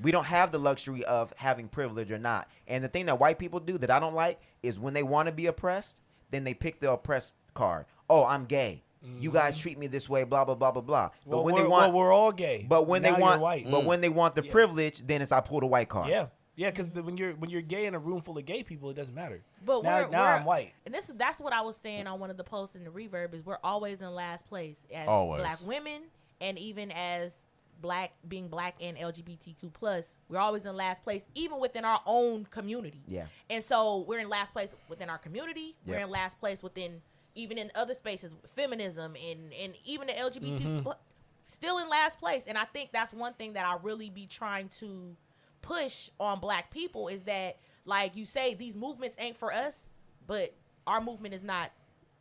We don't have the luxury of having privilege or not. And the thing that white people do that I don't like is when they want to be oppressed, then they pick the oppressed card. Oh, I'm gay. You guys treat me this way, blah blah blah blah blah. But when they want, we're all gay. but when Now they you're want, white. but when they want the privilege, then it's I pull the white card. Yeah, because when you're gay in a room full of gay people, it doesn't matter. But now I'm white. And that's what I was saying on one of the posts in the Reverb is we're always in last place as Always. black women, and even as being black and LGBTQ plus, we're always in last place, even within our own community. Yeah. And so we're in last place within our community. We're Yeah. in last place within even in other spaces, feminism and even the LGBTQ still in last place. And I think that's one thing that I really be trying to push on black people is that, like you say, these movements ain't for us, but our movement is not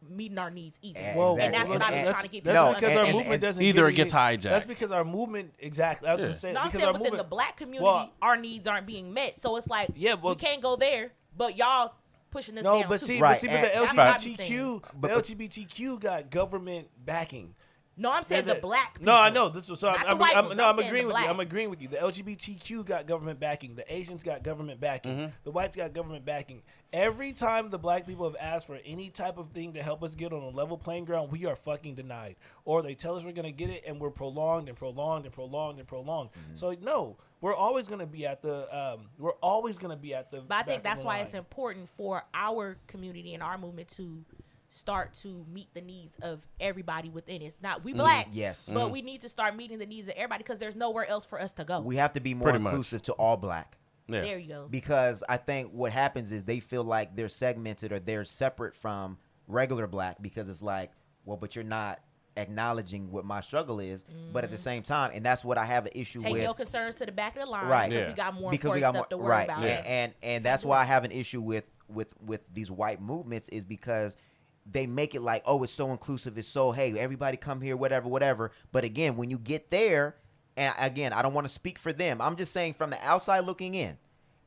meeting our needs either. Well, and that's exactly. what I And was trying to get That's people to because our understand. movement doesn't. Either give it gets you- hijacked. That's because our movement exactly. I was Yeah. gonna say No, I'm because saying our within movement. the black community, Well- our needs aren't being met. So it's like, Yeah, well- we can't go there, but y'all pushing us No, down but too. see, Right, but see, but the and- That's what I'm LGBTQ, saying. the LGBTQ got government backing. No, I'm saying the black people. No, I know. This was so Not the I'm white ones, I'm I'm saying agreeing the with you. black. I'm agreeing with you. The LGBTQ got government backing. The Asians got government backing. The whites got government backing. Every time the black people have asked for any type of thing to help us get on a level playing ground, we are fucking denied. Or they tell us we're gonna get it, and we're prolonged and prolonged and prolonged and prolonged. So no, we're always gonna be at the. We're always gonna be at the. But I back think of that's the why line. it's important for our community and our movement to start to meet the needs of everybody within it. It's not we black, Yes. but we need to start meeting the needs of everybody because there's nowhere else for us to go. We have to be more Pretty much. inclusive to all black. Yeah. There you go. Because I think what happens is they feel like they're segmented or they're separate from regular black because it's like, well, but you're not acknowledging what my struggle is. But at the same time, and that's what I have an issue Take with. your concerns to the back of the line, Right. because Yeah. we got more Because we important got stuff to more, worry right? about. Yeah, and that's do why I it. have an issue with these white movements is because they make it like, oh, it's so inclusive, it's so, hey, everybody come here, whatever. But again, when you get there, and again, I don't want to speak for them. I'm just saying from the outside looking in,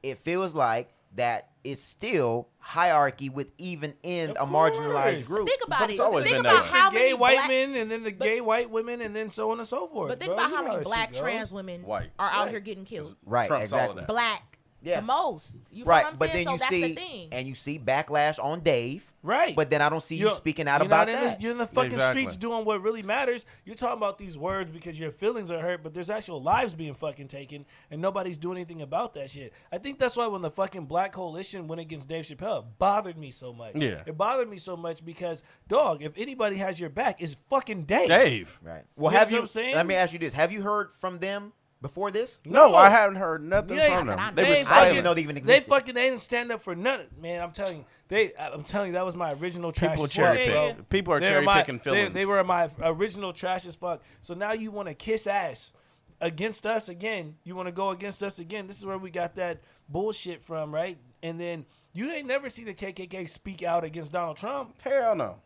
it feels like that it's still hierarchy with even in a marginalized group. Think about it. always Think been about that how gay many white black, men, and then the gay white women, and then so on and so forth. but think bro. about You how know many that black shit goes. trans women White. are out here getting killed. Right, Trump's all of exactly. that. Black, Yeah. the most. You feel Right, what I'm but saying? then So you that's see, the thing. and you see backlash on Dave. Right. But then I don't see you You're- speaking out you're about not in that. You're in the fucking Exactly. streets doing what really matters. You're talking about these words because your feelings are hurt, but there's actual lives being fucking taken, and nobody's doing anything about that shit. I think that's why when the fucking Black Coalition went against Dave Chappelle, it bothered me so much. Yeah. It bothered me so much because, dog, if anybody has your back, it's fucking Dave. Dave. Right. Well, You know have what you? I'm saying? Let me ask you this: have you heard from them before this? No, I haven't heard nothing Yeah, from not them. that I They know. were They I silent. didn't even know they even They existed. fucking they didn't stand up for nothing, man. I'm telling you, that was my original trash. People as cherry fuck, pick. bro. People are They were cherry my- picking feelings. They were my original trash as fuck. So now you want to kiss ass against us again. You want to go against us again. This is where we got that bullshit from, right? And then you ain't never see the KKK speak out against Donald Trump. Hell no.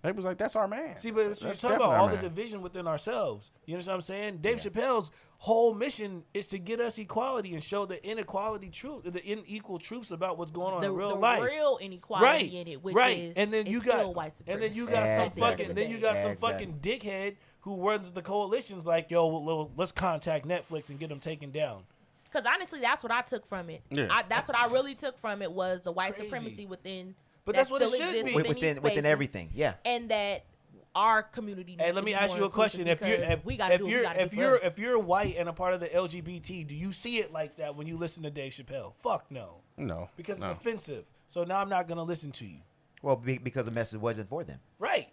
They was like, that's our man. See, but it's That's talking about definitely all our the man. division within ourselves. You understand what I'm saying? Dave Chappelle's whole mission is to get us equality and show the inequality truth, the unequal truths about what's going on the in real the life. real inequality Right, in it, which right. is And then it's you still got, white and then supremacy. you got some at the end of fucking, the then you day. got some Exactly. fucking dickhead who runs the coalitions like, yo, well, let's contact Netflix and get them taken down. Because honestly, that's what I took from it. Yeah. That's what I really took from it was the white Crazy. supremacy within. But that that's what it still should exists be. within, within these within spaces, everything. Yeah. and that our community. Hey, needs let to me be ask more you a question. If inclusive you're because we gotta do what we gotta do for us. if you're white and a part of the LGBT, do you see it like that when you listen to Dave Chappelle? Fuck no, No. because no. it's offensive. So now I'm not gonna listen to you. Well, because the message wasn't for them. Right.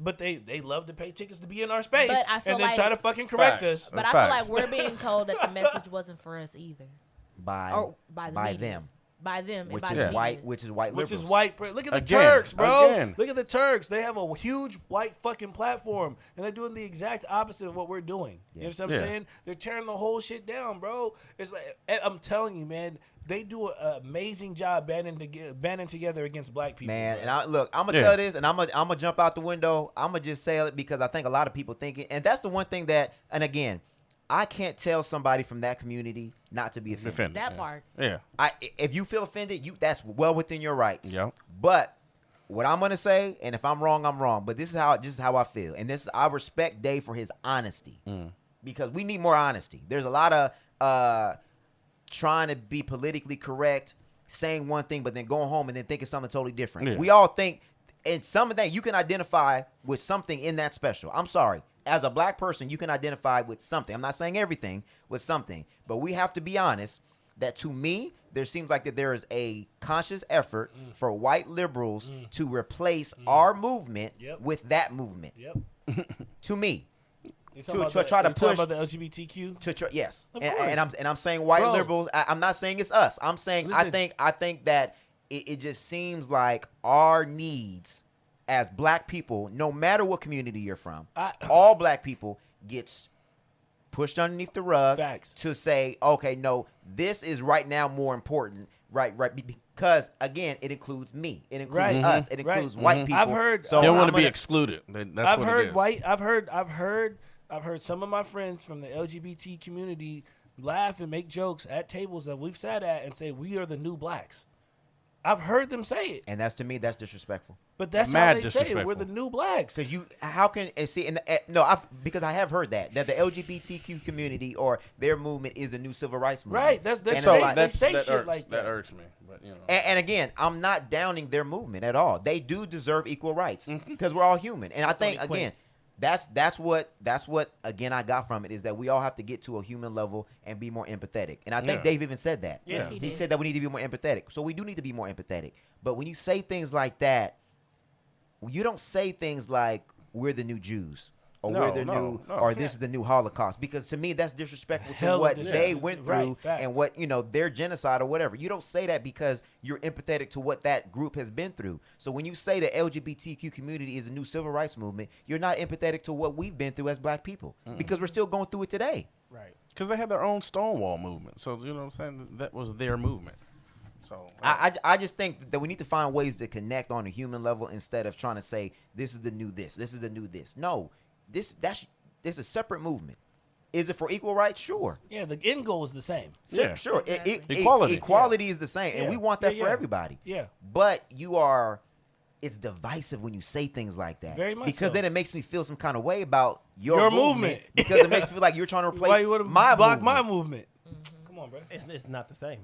But they love to pay tickets to be in our space But I feel and then like- try to fucking correct Facts. us. But I feel Facts. like we're being told that the message wasn't for us either, By or by the media. them, by them, and which by is the media. white, which is white Which liberals. is white. Look at the Again, Turks, bro. again. Look at the Turks. They have a huge white fucking platform, and they're doing the exact opposite of what we're doing. You understand what I'm Yeah. saying? They're tearing the whole shit down, bro. It's like I'm telling you, man. They do an amazing job banding together against black people. Man, bro. and I'm gonna Yeah. tell this, and I'm gonna jump out the window. I'm gonna just say it because I think a lot of people think it, and that's the one thing that, and again, I can't tell somebody from that community not to be offended. Defend it, That yeah. part. Yeah. If you feel offended, that's well within your rights. Yep. But what I'm gonna say, and if I'm wrong, I'm wrong. But this is how I feel, and I respect Dave for his honesty because we need more honesty. There's a lot of trying to be politically correct, saying one thing, but then going home and then thinking something totally different. Yeah. We all think, and some of that you can identify with something in that special. I'm sorry. As a black person, you can identify with something. I'm not saying everything, with something. But we have to be honest that to me, there seems like that there is a conscious effort for white liberals to replace our movement Yep. with that movement. Yep. To me. You To talking try about to you talking push- about the LGBTQ. Yes, Of and course. I'm saying white Bro. liberals. I'm not saying it's us. I'm saying Listen. I think that it just seems like our needs as black people, no matter what community you're from, all black people gets pushed underneath the rug. Facts. To say, okay, no, this is right now more important, right, because again, it includes me, it includes Right. us, it Mhm. Right. includes white people. I've heard- So They don't want I'm to be gonna- excluded. That's I've what heard it is. white. I've heard some of my friends from the LGBT community laugh and make jokes at tables that we've sat at and say we are the new blacks. I've heard them say it, And to me, that's disrespectful. but that's Mad how they say it. We're disrespectful. the new blacks. Because how can and see and because I have heard that the LGBTQ community or their movement is the new civil rights movement. Right, they And say- it's like- they say that shit irks, like that. irks me, but you know. and again, I'm not downing their movement at all. They do deserve equal rights because we're all human. And I think Tony Quinn. again, that's what again I got from it is that we all have to get to a human level and be more empathetic. And I think Yeah. Dave even said that. Yeah. He He did. said that we need to be more empathetic. So we do need to be more empathetic. But when you say things like that, you don't say things like we're the new Jews or No, we're the no, new no, or yeah. this is the new Holocaust, because to me that's disrespectful to Hella what disrespectful. they went Right, through facts. and what their genocide or whatever. You don't say that because you're empathetic to what that group has been through. So when you say the LGBTQ community is a new civil rights movement, you're not empathetic to what we've been through as black people because we're still going through it today. Right. Because they had their own Stonewall movement. So, you know what I'm saying? That was their movement. So, I just think that we need to find ways to connect on a human level instead of trying to say this is the new this is the new this. No, this is a separate movement. Is it for equal rights? Sure. Yeah, the end goal is the same. Yeah. Sure. Exactly. Equality. Is the same, and Yeah. we want that Yeah, for yeah. everybody. Yeah. But it's divisive when you say things like that. Very much because so. then it makes me feel some kind of way about your Your movement. movement. Because it makes me feel like you're trying to Why replace you wouldn't my block movement. my movement? Come on, bro. It's not the same.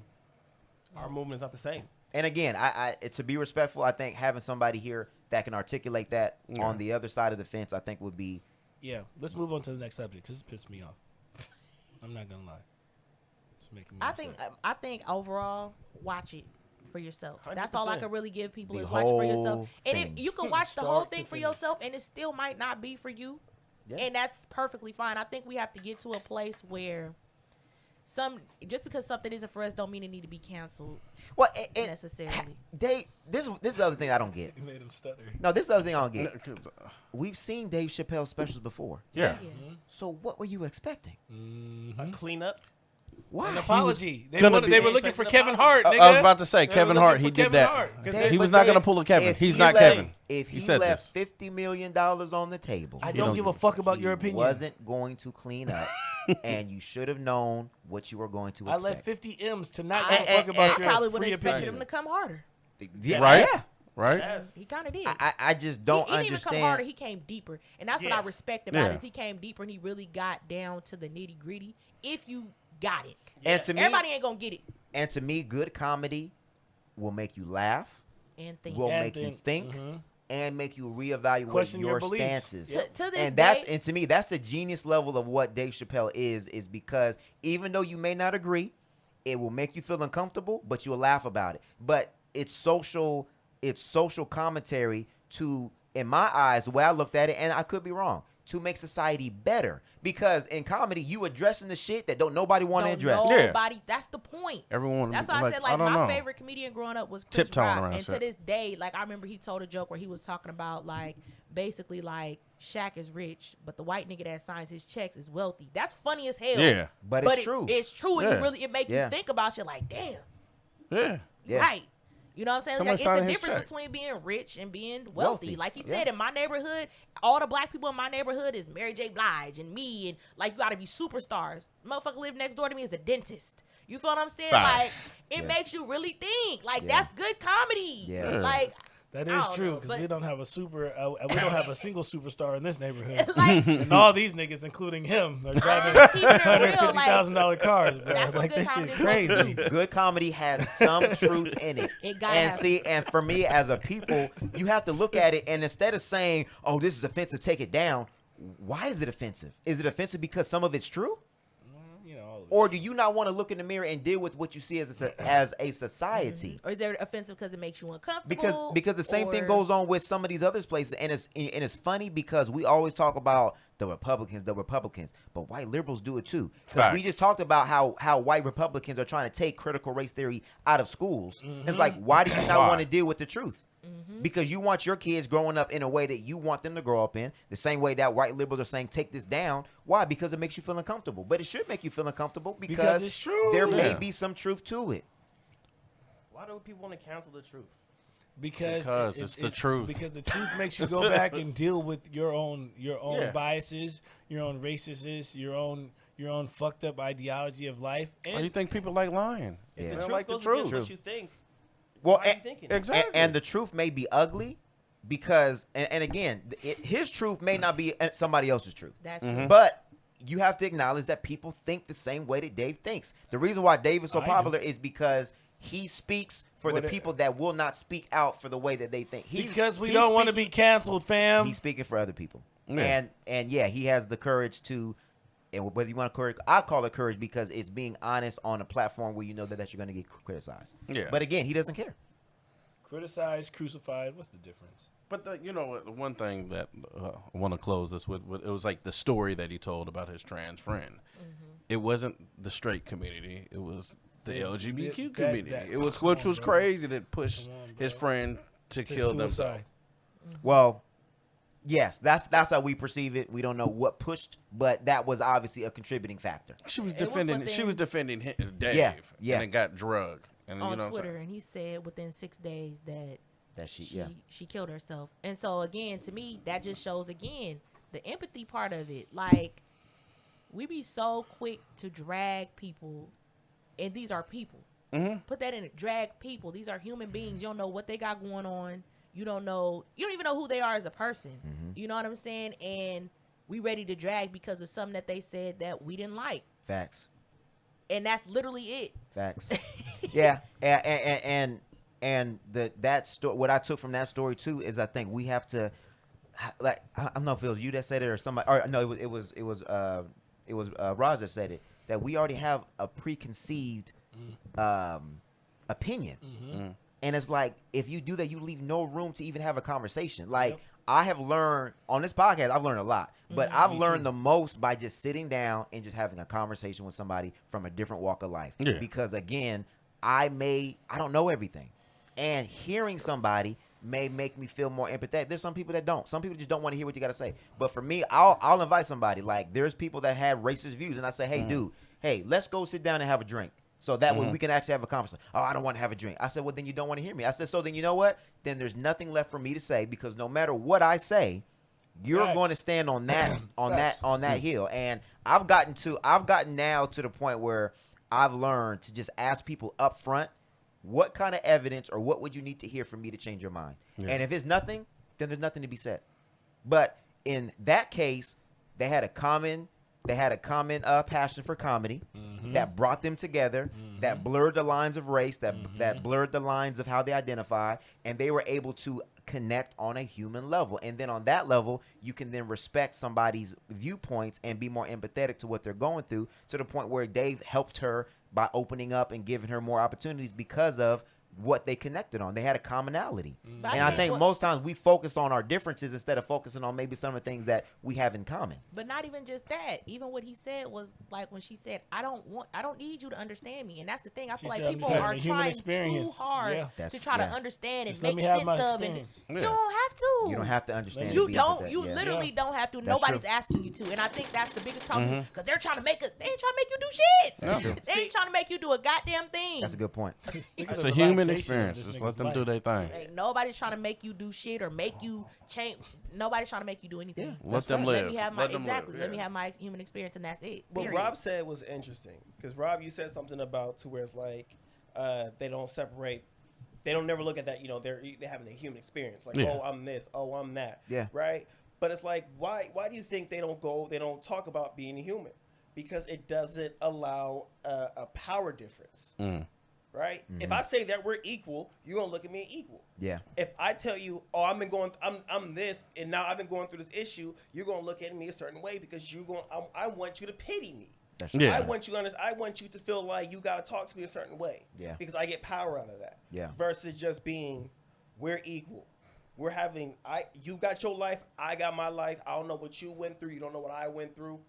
Our movement's not the same. And again, I to be respectful, I think having somebody here that can articulate that on the other side of the fence, I think would be. Yeah, let's move on to the next subject because this pissed me off. I'm not gonna lie. It's making me upset. I think overall, watch it for yourself. That's 100%. all I can really give people The is watch for yourself. whole And thing. if you can watch the Start whole to thing for finish. yourself, and it still might not be for you, Yeah. and that's perfectly fine. I think we have to get to a place where just because something isn't for us, don't mean it need to be canceled Well, necessarily. Dave, this is the other thing I don't get. You made him stutter. No, this is the other thing I don't get. We've seen Dave Chappelle specials before. Yeah. Yeah. So what were you expecting? A cleanup. Why? An apology. They, gonna wanted, be- they were looking for Kevin Hart. I Nigga. was about to say They Kevin were Hart. looking He for did Kevin that. Hart. He But was not then gonna pull a Kevin. if He's he not left- Kevin. If He he said left this. $50 million on the table, I You don't don't give give a fuck about your he opinion. wasn't going to clean up, and you should have known what you were going to I expect. left 50 M's to not I, give a fuck about I your probably would free have expected opinion. him to come harder. Yeah, Right. yeah. Right. Yes. He kind of did. I just don't he didn't even come harder. understand. He came deeper, and that's Yeah. what I respect about Yeah. it. Is he came deeper and he really got down to the nitty gritty. If you got it, And to me, everybody ain't gonna get it. good comedy will make you laugh, And think. will And make you think. think, and make you reevaluate Question your your beliefs. stances. To this And that's day, and to me, that's the genius level of what Dave Chappelle is because even though you may not agree, it will make you feel uncomfortable, but you'll laugh about it. But it's social commentary to, in my eyes, the way I looked at it, and I could be wrong, to make society better. Because in comedy, you addressing the shit that don't nobody want to don't address. Yeah. nobody. That's the point. Everyone. That's why I said, like, I don't my know. favorite comedian growing up was Chris Tiptoeing Rock. around And to shit. this day, like, I remember he told a joke where he was talking about, like, basically, like, Shaq is rich, but the white nigga that signs his checks is wealthy. That's funny as hell. Yeah. But it's true. It's true, and Yeah. it make Yeah. you think about shit like, damn, Yeah. Yeah. right. You know what I'm saying? Somebody Like, it's signing a his difference check. between being rich and being wealthy. Wealthy. Like he Yeah. said, in my neighborhood, all the black people in my neighborhood is Mary J. Blige and me, and like you gotta be superstars. Motherfucker live next door to me is a dentist. You feel what I'm saying? Facts. Like, it Yeah. makes you really think. Like, Yeah. that's good comedy. Yeah. Like, That I is don't true know, because but- we don't have we don't have a single superstar in this neighborhood. like, And all these niggas, including him, are driving keeping it real, like, $150,000 cars, bro. That's what Like good this shit comedy is crazy. Good comedy has some truth in it. It gotta And have see, and for me as a people, you have to look at it and instead of saying, "Oh, this is offensive, take it down." Why is it offensive? Is it offensive because some of it's true? You know, Or do you not want to look in the mirror and deal with what you see as a society? or is it offensive because it makes you uncomfortable? Because the same thing Or- goes on with some of these other places, and it's funny because we always talk about the Republicans, but white liberals do it too. Because we Facts. just talked about how white Republicans are trying to take critical race theory out of schools. It's like, why do you not Why? want to deal with the truth? Because you want your kids growing up in a way that you want them to grow up in, the same way that white liberals are saying take this down. Why? Because it makes you feel uncomfortable. But it should make you feel uncomfortable because it's true. there may Yeah. be some truth to it. Why do people want to cancel the truth? Because it's the truth. Because the truth makes you go back and deal with your own Yeah. biases, your own racism, your own fucked up ideology of life. Why And do you think people like lying? Yeah. The They truth like the goes truth. against what you think. Well, Why are you thinking it? Exactly. And the truth may be ugly because, and again, his truth may not be somebody else's truth. That's Mm-hmm. But you have to acknowledge that people think the same way that Dave thinks. The reason why Dave is so I do. popular is because he speaks for the What- people that will not speak out for the way that they think. because we he's don't want to be speaking- canceled, fam. He's speaking for other people. Yeah. And yeah, he has the courage to, and whether you want to courage, I call it courage because it's being honest on a platform where you know that you're going to get criticized. Yeah. But again, he doesn't care. Criticized, crucified. What's the difference? But the one thing that I want to close this with, it was like the story that he told about his trans friend. It wasn't the straight community; it was the LGBTQ community. It was, which was crazy that pushed his friend to kill themselves. Suicide. Well, yes, that's how we perceive it. We don't know what pushed, but that was obviously a contributing factor. She was It was defending. within- She was defending Dave. Yeah. And then got drugged. And on you know what I'm Twitter, saying? and he said within 6 days that That she, she yeah. she killed herself. And so again, to me, that just shows again the empathy part of it. Like, be so quick to drag people, and these are people. Put that in it. Drag people. These are human beings. You don't know what they got going on. You don't even know who they are as a person. You know what I'm saying? And we ready to drag because of something that they said that we didn't like. Facts. And that's literally it. Facts. Yeah. And that story, what I took from that story too is I think we have to, like, I don't know if it was you that said it or somebody, or no, it was Raj that said it, that we already have a preconceived opinion. And it's like, if you do that, you leave no room to even have a conversation. Like, I have learned on this podcast, I've learned a lot, but I've learned the most by just sitting down and just having a conversation with somebody from a different walk of life. Yeah. Because again, I don't know everything, and hearing somebody may make me feel more empathetic. There's some people that don't. Some people just don't want to hear what you got to say. But for me, I'll invite somebody. Like, there's people that have racist views, and I say, hey, dude, hey, let's go sit down and have a drink. So that way we can actually have a conversation. Oh, I don't want to have a drink. I said, well, then you don't want to hear me. I said, so then you know what? Then there's nothing left for me to say, because no matter what I say, you're going to stand on that on that hill. And I've gotten now to the point where I've learned to just ask people up front, what kind of evidence or what would you need to hear for me to change your mind? Yeah. And if it's nothing, then there's nothing to be said. But in that case, they had a common passion for comedy that brought them together, that blurred the lines of race, that blurred the lines of how they identify, and they were able to connect on a human level. And then on that level, you can then respect somebody's viewpoints and be more empathetic to what they're going through, to the point where Dave helped her by opening up and giving her more opportunities because of what they connected on. They had a commonality. And I think most times we focus on our differences instead of focusing on maybe some of the things that we have in common. But not even just that. Even what he said was like when she said, I don't need you to understand me. And that's the thing. I feel like people are trying too hard to try to understand and make sense of it. You don't have to. You don't have to understand. You don't. You literally don't have to. That's Nobody's true. asking you to. And I think that's the biggest problem, because they're trying to make they ain't trying to make you do shit. That's true. They ain't trying to make you do a goddamn thing. That's a good point. It's a human experience. Just let them do their thing. Like, nobody's trying to make you do shit or make you change. Nobody's trying to make you do anything. Yeah, let them live. Let me have my Let me Yeah. have my human experience, and that's it. What Period. Rob said was interesting, because Rob, you said something about to where it's like they don't separate. They don't never look at that. You know, they're having a human experience. Like, oh, I'm this. Oh, I'm that. Yeah. Right. But it's like, why do you think they don't talk about being human? Because it doesn't allow a power difference. Right? If I say that we're equal, you're gonna look at me equal. Yeah. If I tell you, oh, I'm this, and now I've been going through this issue, you're gonna look at me a certain way because I want you to pity me. That's right. I want you to feel like you gotta talk to me a certain way. Yeah. Because I get power out of that. Yeah. Versus just being, we're equal. We're having you got your life, I got my life. I don't know what you went through. You don't know what I went through.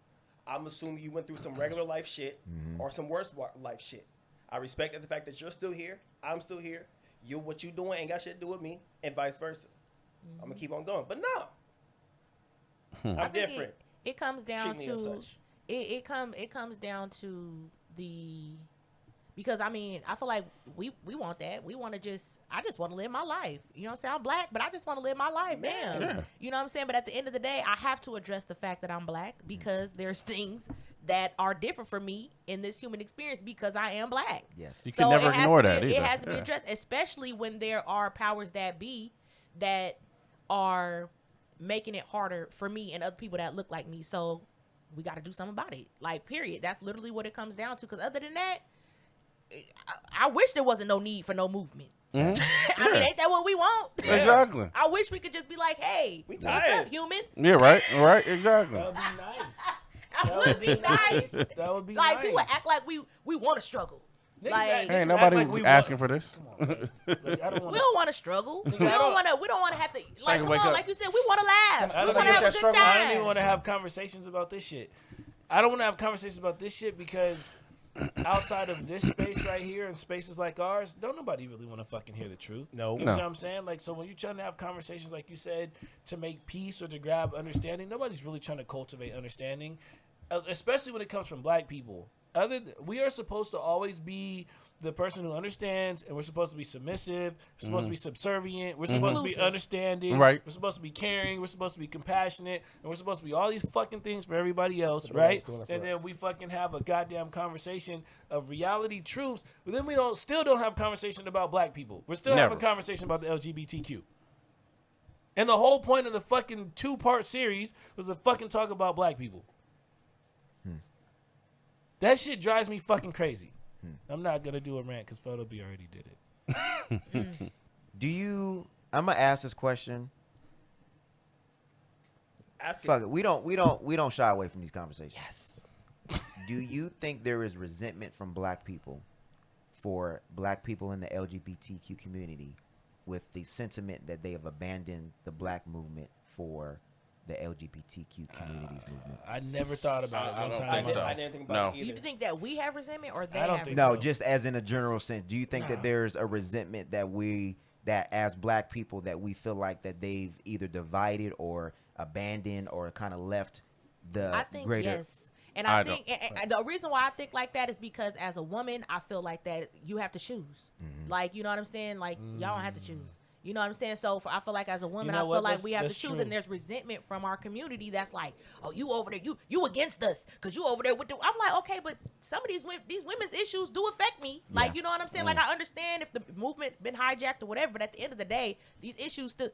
I'm assuming you went through some regular life shit or some worse life shit. I respect the fact that you're still here. I'm still here. What you doing ain't got shit to do with me, and vice versa. I'm gonna keep on going, but no, I'm different. It comes down Treat me as to such. it comes down to because I mean I feel like we want that. We want to I just want to live my life. You know what I'm saying? I'm black, but I just want to live my life. Damn. Yeah. You know what I'm saying? But at the end of the day, I have to address the fact that I'm black, because there's things that are different for me in this human experience because I am black. Yes. You can never ignore that either. It has to be addressed, especially when there are powers that be that are making it harder for me and other people that look like me. So we got to do something about it. Like, period. That's literally what it comes down to. Because other than that, I wish there wasn't no need for no movement. I mean, ain't that what we want? Exactly. I wish we could just be like, hey, what's up, human? Yeah, right, exactly. That would be nice. That would be nice. That would be like, nice. people act like we want to struggle. Like, ain't nobody asking for this. Come on, man. Like, we don't want to struggle. We don't want to have to, like, come on, like you said, we want to laugh. I We want to have a good time. I don't even want to have conversations about this shit. I don't want to have conversations about this shit because outside of this space right here and spaces like ours, don't nobody really want to fucking hear the truth. No. You know what I'm saying? Like, so when you're trying to have conversations, like you said, to make peace or to grab understanding, nobody's really trying to cultivate understanding, especially when it comes from black people. we are supposed to always be the person who understands, and we're supposed to be submissive. We're supposed to be subservient. We're supposed to be understanding. Right. We're supposed to be caring. We're supposed to be compassionate, and we're supposed to be all these fucking things for everybody else, right? And then we fucking have a goddamn conversation of reality truths, but then we still don't have a conversation about black people. We're still having a conversation about the LGBTQ. And the whole point of the fucking 2-part series was to fucking talk about black people. That shit drives me fucking crazy. I'm not going to do a rant because Photo B already did it. I'm going to ask this question. Ask it. Fuck it. We don't shy away from these conversations. Yes. Do you think there is resentment from black people for black people in the LGBTQ community with the sentiment that they have abandoned the black movement for the LGBTQ community's movement? I never thought about it. I one don't time. think so. I didn't think about it either. You think that we have resentment or they I don't have think resentment? No, just as in a general sense. Do you think that there's a resentment that as black people that we feel like that they've either divided or abandoned or kind of left the I think greater? yes. And I think and the reason why I think like that is because as a woman, I feel like that you have to choose. Like, you know what I'm saying? Like, y'all don't have to choose. You know what I'm saying? So I feel like as a woman, You know I feel what? like we have to That's choose, true. and there's resentment from our community that's like, oh, you over there, you against us because you over there with the. I'm like, okay, but some of these women's issues do affect me. Like, you know what I'm saying? Like, I understand if the movement been hijacked or whatever, but at the end of the day, these issues still.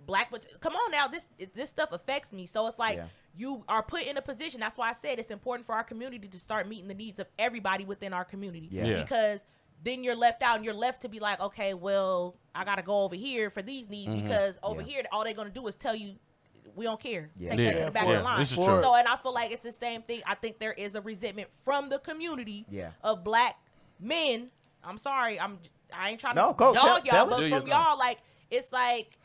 But come on now, this stuff affects me. So it's like you are put in a position. That's why I said it's important for our community to start meeting the needs of everybody within our community. Yeah. Because then you're left out and you're left to be like, okay, well, I got to go over here for these needs because over here, all they're going to do is tell you we don't care. Take that to the back of the line. This is true. So, and I feel like it's the same thing. I think there is a resentment from the community of black men. I'm sorry. I ain't trying to dog y'all, but from y'all, like, it's like,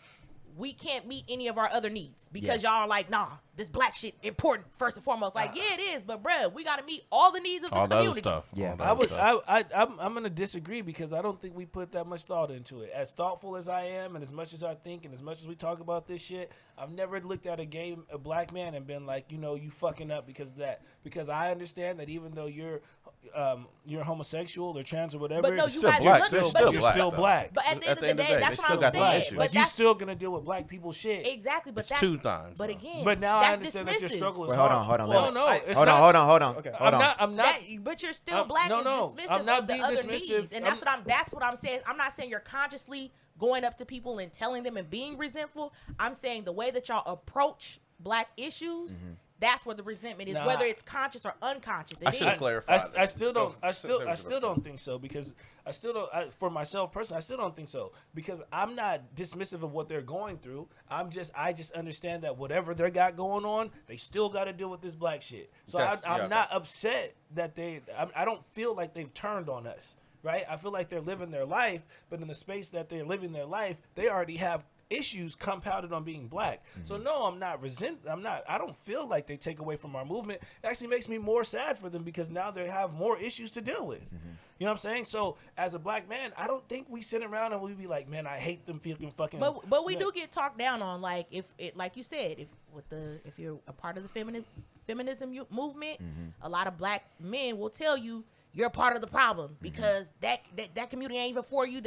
we can't meet any of our other needs because y'all are like, nah, this black shit important first and foremost. Like, yeah, it is, but bruh, we got to meet all the needs of the community. Stuff. Yeah. I'm gonna disagree because I don't think we put that much thought into it. As thoughtful as I am, and as much as I think, and as much as we talk about this shit, I've never looked at a black man and been like, you know, you fucking up because of that. Because I understand that even though you're homosexual or trans or whatever, But no, you're you still guys black. look- You're but- still black. But at the end of the day, that's what I'm saying. Like, you still gonna deal with black people shit. Exactly, but It's that's 2 times. But though. again, But now that's I understand that your dismissive. struggle is Wait, hold hard. on. Well, no, it's Hold not. on. Okay. Hold on. I'm not. But you're still black no, and dismissive I'm not of the being other dismissive. needs, and that's what I'm saying. I'm not saying you're consciously going up to people and telling them and being resentful. I'm saying the way that y'all approach black issues. That's where the resentment is, whether it's conscious or unconscious. I should have clarified. I still don't. I still don't don't think so because I still don't. For myself personally, I still don't think so because I'm not dismissive of what they're going through. I just understand that whatever they got going on, they still got to deal with this black shit. So I'm not upset that I don't feel like they've turned on us. Right? I feel like they're living their life, but in the space that they're living their life, they already have issues compounded on being black. So no, I don't feel like they take away from our movement. It actually makes me more sad for them because now they have more issues to deal with. You know what I'm saying? So as a black man, I don't think we sit around and we be like, man, I hate them fucking. But we do get talked down on, like if it, like you said, if you're a part of the feminism movement, a lot of black men will tell you you're a part of the problem because that community ain't even for you.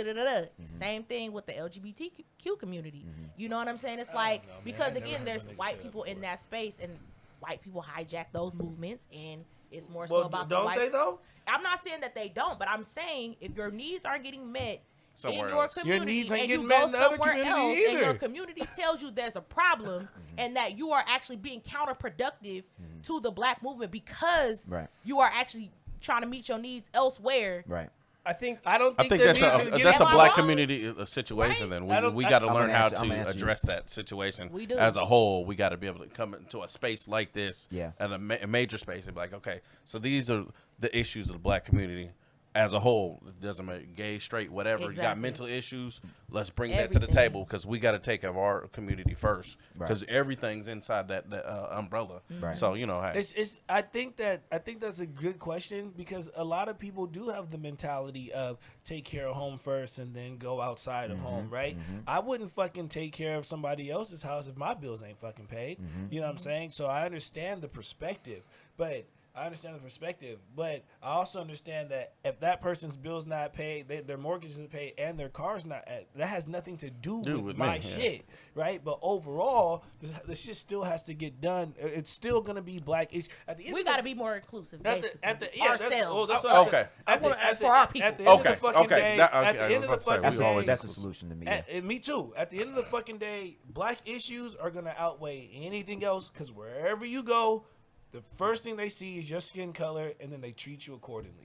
Same thing with the LGBTQ community. You know what I'm saying? It's like because again, there's white people in that space, and white people hijack those movements, and it's more so about the don't white. they though? I'm not saying that they don't, but I'm saying if your needs aren't getting met Somewhere in your else. Your community needs ain't and getting you met go in the other somewhere community else and either. your community tells you there's a problem and that you are actually being counterproductive to the black movement because you are actually trying to meet your needs elsewhere. Right. I think don't I think their that's needs a are getting that's a met. black community situation. Right? Then we got to I'm learn gonna how answer- I'm gonna to answer you. address that situation. We do. As a whole. We got to be able to come into a space like this, Yeah. at a major space, and be like, okay, so these are the issues of the black community as a whole. It doesn't matter, gay, straight, whatever. You got Exactly. mental issues. Let's bring that to the Everything. table because we got to take care of our community first because everything's inside that umbrella. Right. So you know, hey, I think that's a good question because a lot of people do have the mentality of take care of home first and then go outside of home, right? I wouldn't fucking take care of somebody else's house if my bills ain't fucking paid. You know what I'm saying? So I understand the perspective, but I understand the perspective, but I also understand that if that person's bill's not paid, their mortgage isn't paid, and their car's not, that has nothing to do with my shit, right? But overall, the shit still has to get done. It's still gonna be black issue. At the end, We got to be more inclusive, basically. Ourselves. Okay. I want to for our people. At the end of the fucking day, That- at the end of the fucking day, That's a solution to me. Yeah. and me too. At the end of the fucking day, black issues are gonna outweigh anything else because wherever you go, the first thing they see is your skin color, and then they treat you accordingly.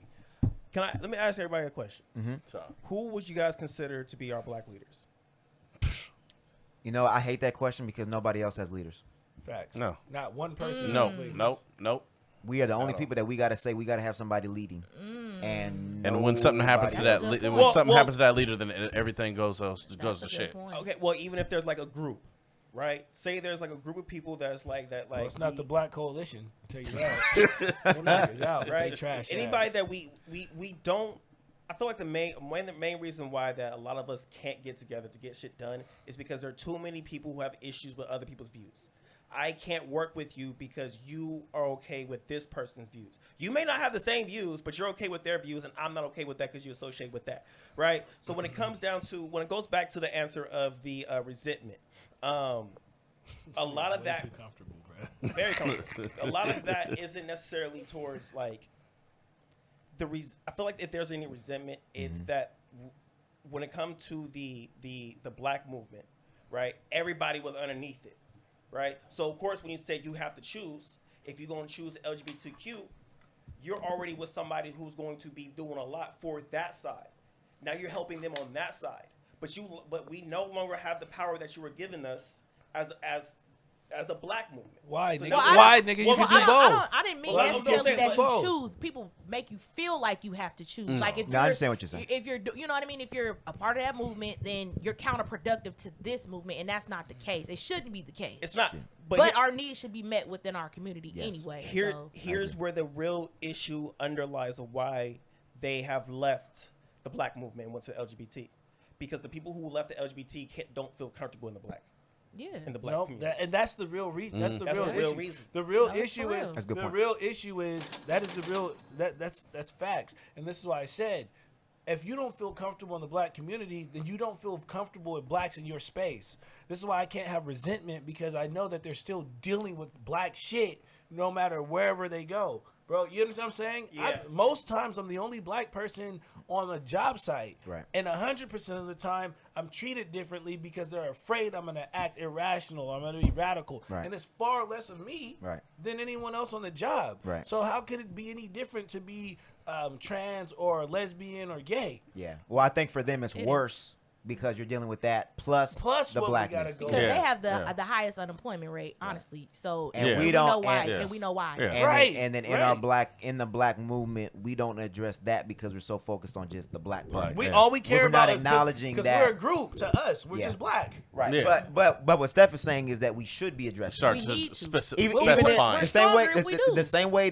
Let me ask everybody a question. So, Who would you guys consider to be our black leaders? You know, I hate that question because nobody else has leaders. Facts. No. Not one person. Nope. We are the only people that we got to say we got to have somebody leading. And And when something happens to that, That's a good when point. something Well- happens to that leader, then everything goes to That's a good shit. point. Okay, well, even if there's like a group, right? Say there's like a group of people that's like that, like Well, it's not the Black Coalition. I'll tell you that. Them niggas out, right? They trash. Anybody ass. that we don't. I feel like the main reason why that a lot of us can't get together to get shit done is because there are too many people who have issues with other people's views. I can't work with you because you are okay with this person's views. You may not have the same views, but you're okay with their views, and I'm not okay with that because you associate with that, right? So when it goes back to the answer of the resentment, a lot of Way that too comfortable, bro. very comfortable. A lot of that isn't necessarily towards like I feel like if there's any resentment, it's that when it comes to the black movement, right? Everybody was underneath it, right? So of course, when you say you have to choose, if you're going to choose the LGBTQ, you're already with somebody who's going to be doing a lot for that side. Now you're helping them on that side, but we no longer have the power that you were giving us as a black movement. Why, So nigga? now- Why, nigga? You Well, can I do don't- both. I didn't mean Well, necessarily I'm that saying you both. choose. People make you feel like you have to choose. No. Like if No, I you're, understand what you're saying. If you're, you know what I mean. If you're a part of that movement, then you're counterproductive to this movement, and that's not the case. It shouldn't be the case. It's not. But our needs should be met within our community Yes. anyway. so. Here's where the real issue underlies of why they have left the black movement and went to the LGBT, because the people who left the LGBT don't feel comfortable in the black No, community. and that's the real reason. That's the That's real the real issue. reason. The real No, it's issue for is real. That's a good the point. real issue is that's facts, and this is why I said, if you don't feel comfortable in the black community, then you don't feel comfortable with blacks in your space. This is why I can't have resentment, because I know that they're still dealing with black shit no matter wherever they go. Bro, you understand what I'm saying? Yeah. Most times I'm the only black person on a job site. Right. And 100% of the time I'm treated differently because they're afraid I'm going to act irrational or I'm going to be radical. Right. And it's far less of me Right. than anyone else on the job. Right. So how could it be any different to be trans or lesbian or gay? Yeah. Well, I think for them it's worse because you're dealing with that plus Plus the what we blackness. gotta go Because Yeah, they have yeah. the highest unemployment rate, honestly. So And Yeah. we we don't. know why, and, and we know why. Yeah. and Right, then, and then right. in the black movement, we don't address that because we're so focused on just the black part. We Yeah. all we care We're not about is acknowledging because that- we're a group. To us, we're Yeah. just black. Right. Yeah. But what Steph is saying is that we should be addressing. Start We to need to. Even specify. the We're same way, stronger if we the do. same way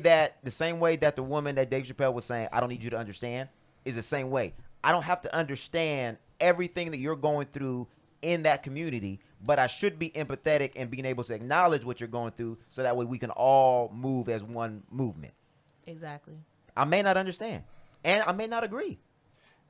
that the woman that Dave Chappelle was saying, I don't need you to understand, is the same way. I don't have to understand everything that you're going through in that community, but I should be empathetic and being able to acknowledge what you're going through, so that way we can all move as one movement. Exactly. I may not understand, and I may not agree.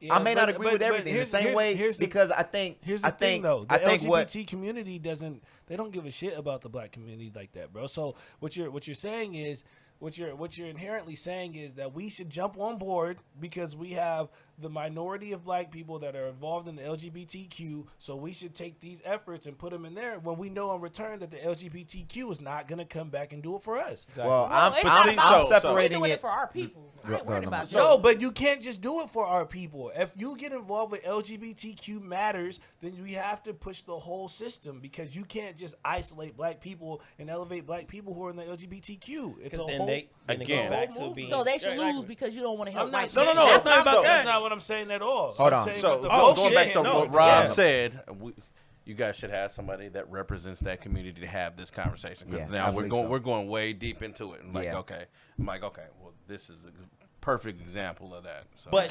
Yeah, I may not but- agree but- with but everything the here's- same here's- way here's the- because I think Here's the I thing, think though. The I think LGBT community they don't give a shit about the black community like that, bro. So what you're saying is, what you're inherently saying is that we should jump on board because we have the minority of black people that are involved in the LGBTQ. So we should take these efforts and put them in there when we know in return that the LGBTQ is not going to come back and do it for us. well, No, I'm it's not about- so- separating We're doing it. it for our people. I ain't Go worried ahead, about No, you. but you can't just do it for our people. If you get involved with LGBTQ matters, then you have to push the whole system, because you can't just isolate black people and elevate black people who are in the LGBTQ. It's a Because then whole. then it Again. goes back Whole to movement. being. So they should Yeah, lose because you don't want to help I'm white not. No, people. that's not about about. that. That's not what I'm saying at all. Hold I'm on. saying So that the oh, going bullshit- back to no, what Rob yeah. said, you guys should have somebody that represents that community to have this conversation, because Yeah, I now believe so. we're going way deep into it. And Yeah. okay, well, this is a perfect example of that. So. But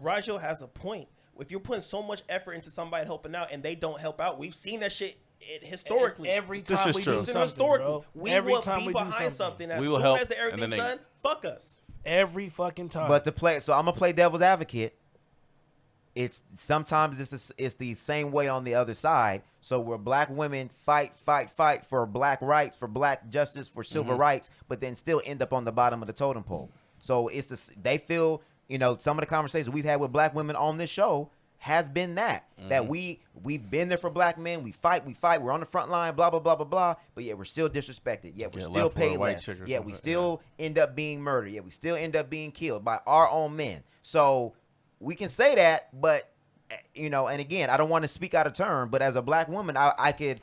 Rajeo has a point. If you're putting so much effort into somebody helping out and they don't help out, we've seen that shit historically. Every This time is we true. do We've seen something, historically. bro. We Every will time be we do behind something. As We will soon help, as and then everything's they- done, Fuck us. every fucking time. But to play, so I'm gonna play devil's advocate. It's sometimes it's the same way on the other side. So where black women fight for black rights, for black justice, for civil rights, but then still end up on the bottom of the totem pole. So they feel, some of the conversations we've had with black women on this show has been that we've been there for black men. We fight. We're on the front line. Blah blah blah blah blah. But yet we're still disrespected. Yet we're still paid less. Yet we still end up being murdered. Yet we still end up being killed by our own men. So we can say that, but and again, I don't want to speak out of turn. But as a black woman, I could,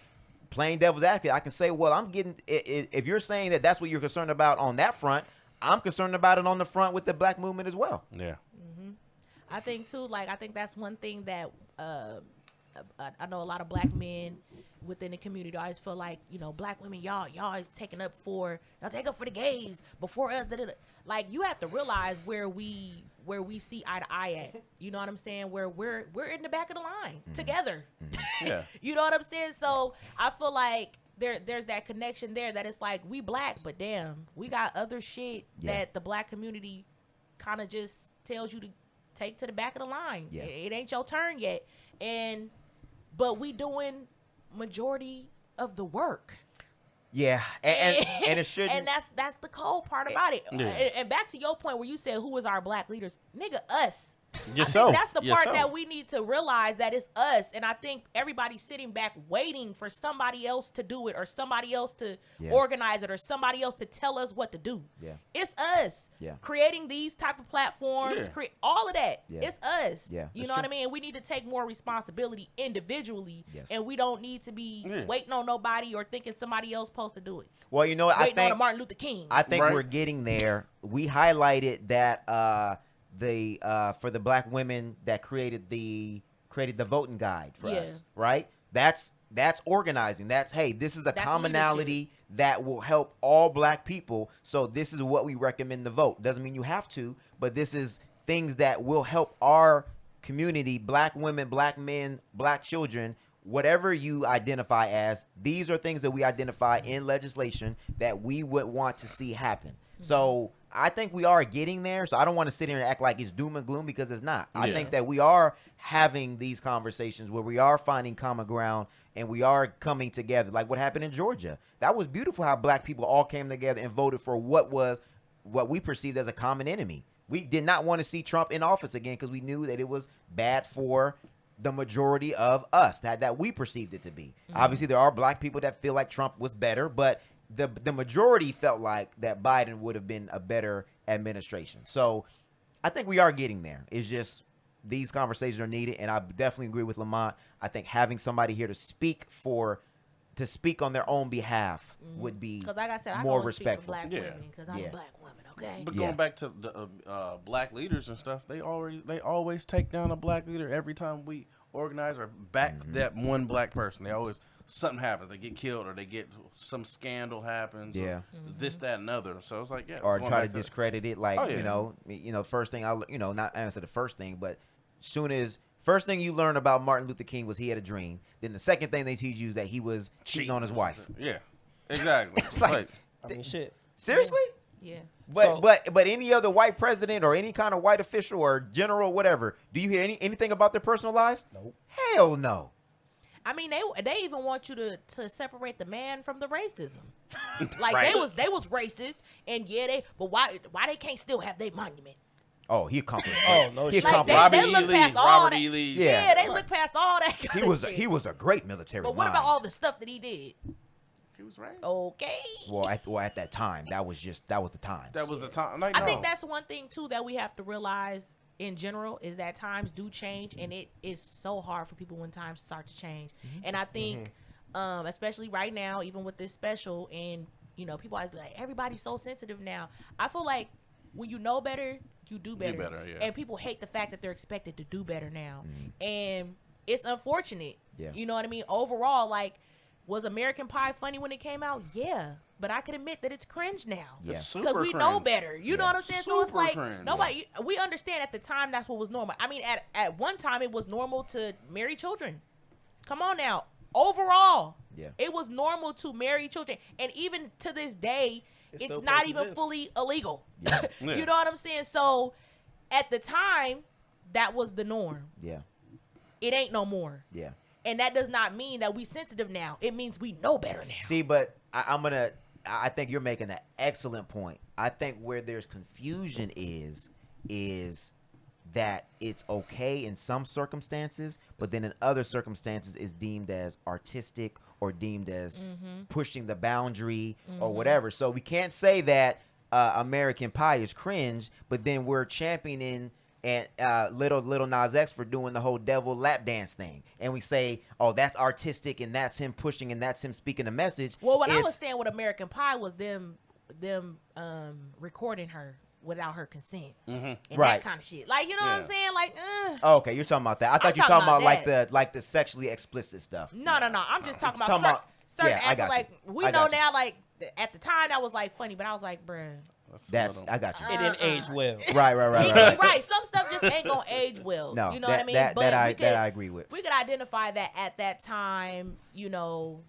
playing devil's advocate, I can say, well, I'm getting. If you're saying that that's what you're concerned about on that front, I'm concerned about it on the front with the black movement as well. Yeah. I think too, I think that's one thing that I know a lot of black men within the community always feel like, black women, y'all is taking up for the gays before us. Like, you have to realize where we see eye to eye at. You know what I'm saying? Where we're in the back of the line together. Yeah. You know what I'm saying? So I feel like there's that connection there that it's like, we black, but damn, we got other shit that the black community kind of just tells you to take to the back of the line. Yeah. It ain't your turn yet. But we doing majority of the work. Yeah, and it shouldn't. And that's the cold part about it. Yeah. And back to your point where you said, who is our black leaders? Nigga, us. Yourself. I think that's the part Yourself. that we need to realize, that it's us. And I think everybody's sitting back waiting for somebody else to do it, or somebody else to organize it, or somebody else to tell us what to do. Yeah. It's us. Yeah. Creating these type of platforms, all of that. Yeah. It's us. Yeah. You That's know what I true. mean? We need to take more responsibility individually. Yes. And we don't need to be waiting on nobody or thinking somebody else supposed to do it. Well, I Waiting on a think Martin Luther King. I think Right. we're getting there. We highlighted that for the black women that created the voting guide for us, right? That's organizing. That's, hey, this is a That's commonality that will help all black people. So this is what we recommend to vote. Doesn't mean you have to, but this is things that will help our community, black women, black men, black children, whatever you identify as. These are things that we identify in legislation that we would want to see happen. So I think we are getting there. So I don't want to sit here and act like it's doom and gloom, because it's not. I think that we are having these conversations where we are finding common ground and we are coming together. Like what happened in Georgia. That was beautiful how black people all came together and voted for what we perceived as a common enemy. We did not want to see Trump in office again because we knew that it was bad for the majority of us that we perceived it to be. Obviously, there are black people that feel like Trump was better, but the majority felt like that Biden would have been a better administration. So I think we are getting there. It's just these conversations are needed, and I definitely agree with Lamont. I think having somebody here to speak on their own behalf would be Because like I said, I more go and speak for respectful. black women because I'm Yeah. a black woman, okay? But going back to the black leaders and stuff, they always take down a black leader every time we organize or back that one black person. They always, something happens, they get killed, or they get some scandal happens, or this, that, and other. So it's like, Or going try to back discredit it, like, first thing not answer the first thing, but first thing you learn about Martin Luther King was he had a dream. Then the second thing they teach you is that he was cheating on his wife. Yeah, exactly. It's like, I mean, shit. seriously? Yeah. But any other white president or any kind of white official or general, whatever, do you hear anything about their personal lives? Nope. Hell no. I mean, they even want you to separate the man from the racism. Like Right. they was racist, and but why they can't still have their monument? Oh, he accomplished. Oh, no he shit. Like accomplished. they look past all Robert that. E. Lee. Yeah. They look past all that. Kind of shit. he was a great military But what mind. about all the stuff that he did? He was right. Okay. Well, at that time, that was the time. That was the time. Like, I think no. that's one thing too that we have to realize in general is that times do change, and it is so hard for people when times start to change. And I think, especially right now, even with this special, and people always be like, everybody's so sensitive now. I feel like when you know better, you do better. yeah. And people hate the fact that they're expected to do better now, and it's unfortunate. Yeah. You know what I mean? Overall, like, was American Pie funny when it came out? Yeah. But I can admit that it's cringe now. Yeah. It's Because super we know cringe. better. You know what I'm saying? So it's Super like, cringe. nobody, we understand at the time that's what was normal. I mean, at one time it was normal to marry children. Come on now. Overall, Yeah. it was normal to marry children. And even to this day, It it's still not places even is. fully illegal. Yeah. You know what I'm saying? So at the time, that was the norm. Yeah. It ain't no more. Yeah. And that does not mean that we sensitive now. It means we know better now. See, but I think you're making an excellent point. I think where there's confusion is that it's okay in some circumstances, but then in other circumstances is deemed as artistic or deemed as pushing the boundary or whatever. So we can't say that American Pie is cringe, but then we're championing and little Nas X for doing the whole devil lap dance thing, and we say, oh, that's artistic and that's him pushing and that's him speaking a message. Well, what I was saying with American Pie was them recording her without her consent and Right. that kind of shit. Like, you know what I'm saying? Like, Oh, okay, you're talking about that. I thought you were talking about like the sexually explicit stuff. no. I'm just talking Talking about certain yeah, I aspects. got Like, you. we I know got you. now, like, at the time that was like funny, but I was like, bruh. I got you. It didn't age well. Right. Some stuff just ain't gonna age well. No, you know what I mean? that we I agree with. We could identify that at that time, you know,